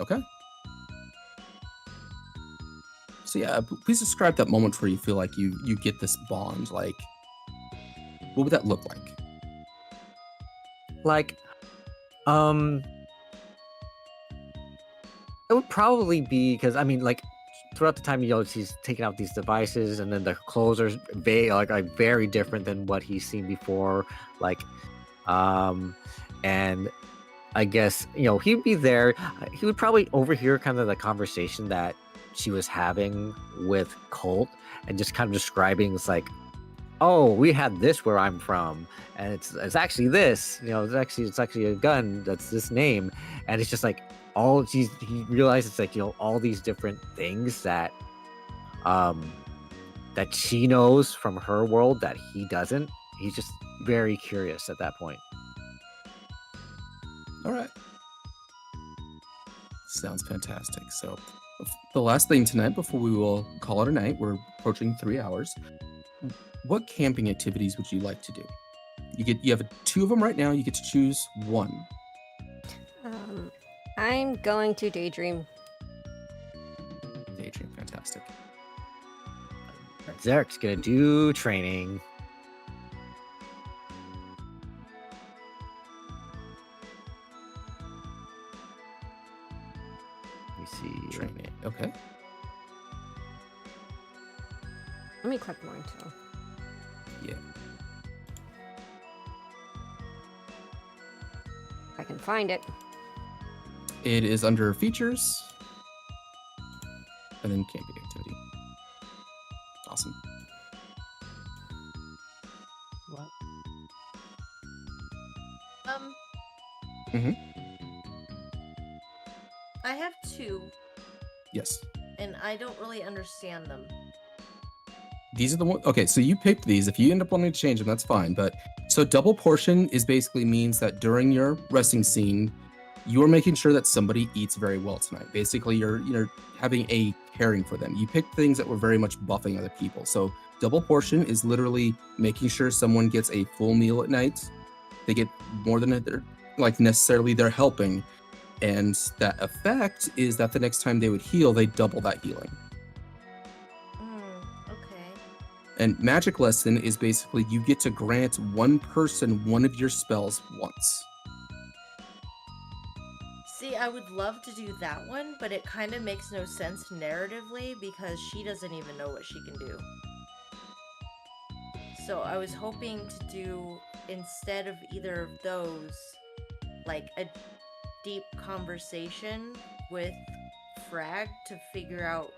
Okay. So yeah, please describe that moment where you feel like you get this bond. Like, what would that look like? Like, it would probably be because I mean, like, throughout the time, she's taking out these devices, and then the clothes are very different than what he's seen before. Like, and I guess he'd be there. He would probably overhear kind of the conversation that she was having with Colt, and just kind of describing, it's like, oh, we had this where I'm from, and it's actually this, it's actually a gun that's this name, and it's just like he realizes it's like all these different things that that she knows from her world that he doesn't. He's just very curious at that point. All right. Sounds fantastic. So the last thing tonight before we will call it a night, we're approaching 3 hours. What camping activities would you like to do? You have 2 of them right now. You get to choose one. I'm going to daydream. Daydream, fantastic. Zarek's gonna do training. Let me see. Training, okay. Let me click mine too. Yeah. I can find it. It is under features, and then camping activity. Awesome. What? Mhm. I have 2, Yes. and I don't really understand them. These are the ones. Okay, so you picked these. If you end up wanting to change them, that's fine. But so double portion is basically means that during your resting scene, you are making sure that somebody eats very well tonight. Basically, you're having a caring for them. You picked things that were very much buffing other people. So double portion is literally making sure someone gets a full meal at night. They get more than they're like necessarily they're helping, and that effect is that the next time they would heal, they double that healing. Okay. And magic lesson is basically you get to grant one person one of your spells once. See, I would love to do that one, but it kind of makes no sense narratively because she doesn't even know what she can do. So I was hoping to do, instead of either of those, like a deep conversation with Frag to figure out,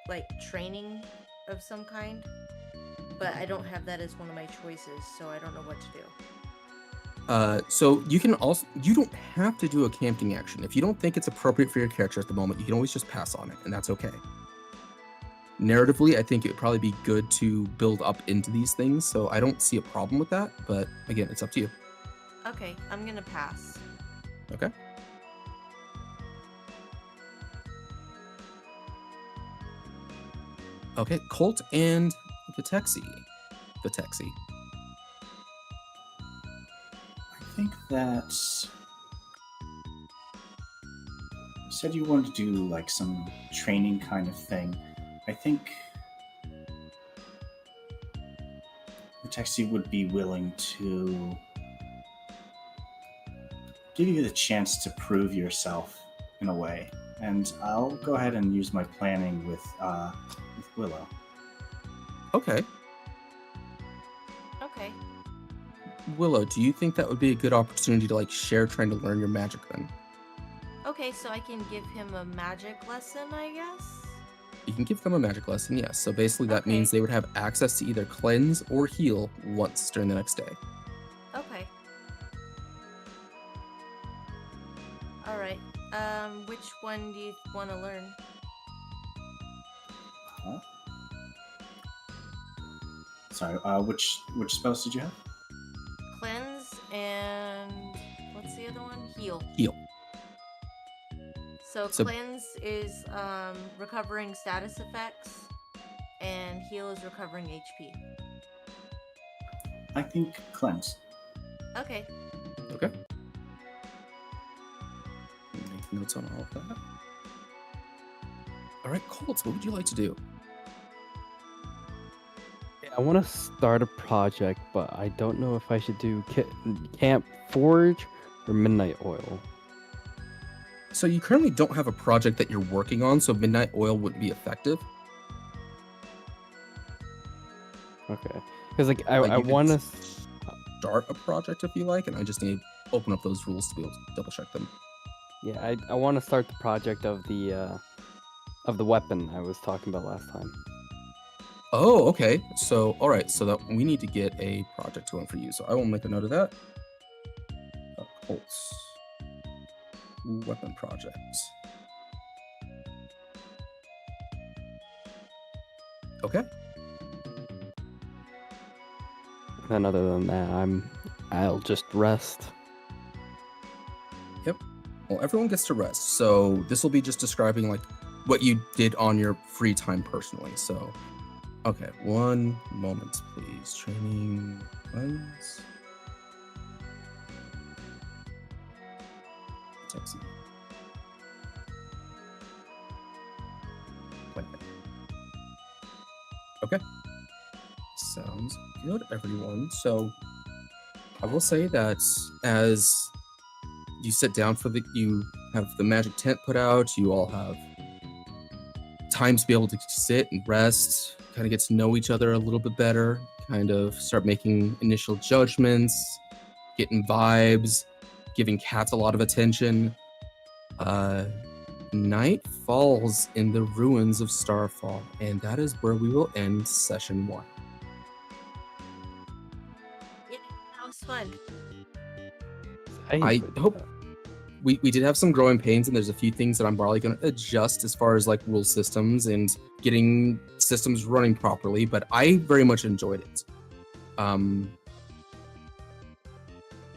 like, training of some kind. But I don't have that as one of my choices, so I don't know what to do. So you don't have to do a camping action. If you don't think it's appropriate for your character at the moment, you can always just pass on it, and that's okay. Narratively, I think it would probably be good to build up into these things, so I don't see a problem with that, but again, it's up to you. Okay, I'm gonna pass. Okay. Okay, Colt and Vitexi. I think that's. You said you wanted to do like some training kind of thing. I think the Taxi would be willing to give you the chance to prove yourself in a way, and I'll go ahead and use my planning with Willow. Okay. Okay. Willow, do you think that would be a good opportunity to like share trying to learn your magic then? Okay, so I can give him a magic lesson, I guess? You can give them a magic lesson, yes. So basically that Okay. means they would have access to either cleanse or heal once during the next day. Okay. Alright. Which one do you want to learn? Huh? Sorry, which spells did you have? Cleanse and... what's the other one? Heal. Heal. So So- cleanse is recovering status effects, and heal is recovering HP. I think cleanse. Okay. Okay. Make notes on all of that. All right, Colt, what would you like to do? I want to start a project, but I don't know if I should do Camp Forge or Midnight Oil. So you currently don't have a project that you're working on, so Midnight Oil wouldn't be effective. Okay, because like I you could want to. Start a project if you like, and I just need to open up those rules to be able to double check them. Yeah, I want to start the project of the weapon I was talking about last time. Oh, okay. So, all right. So that we need to get a project going for you. So I will make a note of that. Colts weapon projects. Okay. And other than that, I'll just rest. Yep. Well, everyone gets to rest. So this will be just describing like what you did on your free time personally. So, okay. One moment, please. Training cleanse. Taxi. Okay. Sounds good, everyone. So I will say that as you sit down you have the magic tent put out, you all have time to be able to sit and rest, kind of get to know each other a little bit better, kind of start making initial judgments, getting vibes. giving cats a lot of attention. Night falls in the ruins of Starfall, and that is where we will end session 1. Yeah, that was fun. I hope we did have some growing pains, and there's a few things that I'm probably going to adjust as far as like rule systems and getting systems running properly, but I very much enjoyed it.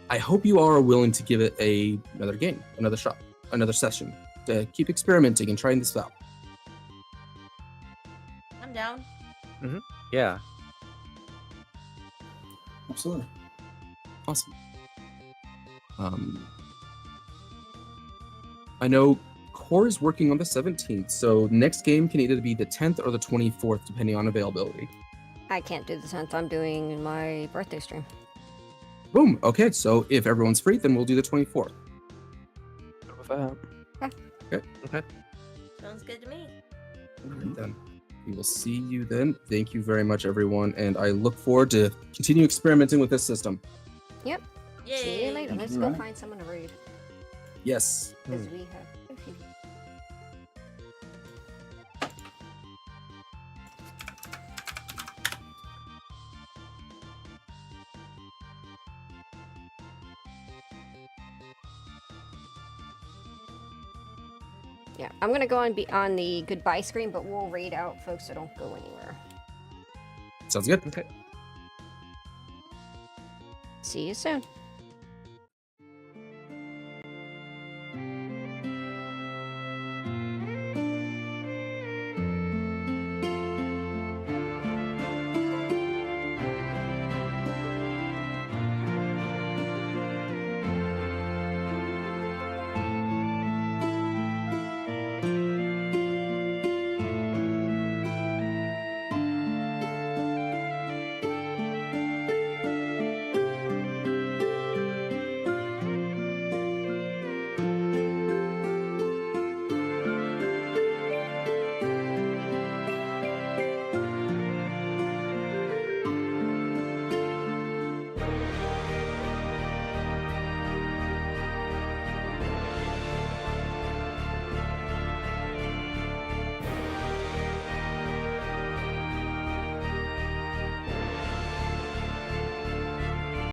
I hope you all are willing to give it another game, another shot, another session, to keep experimenting and trying this out. I'm down. Yeah. Absolutely. Awesome. I know Core is working on the 17th, so next game can either be the 10th or the 24th, depending on availability. I can't do the 10th. I'm doing my birthday stream. Boom. Okay, so if everyone's free, then we'll do the 24th. Good with that. Sounds good to me. Alright, then. We will see you then. Thank you very much, everyone, and I look forward to continue experimenting with this system. Yep. Yay. See you later. Thank Let's you, go Ryan. find someone to read. Yes. Because we have a few. Yeah, I'm gonna go and be on the goodbye screen, but we'll raid out folks, so don't go anywhere. Sounds good. Okay. See you soon.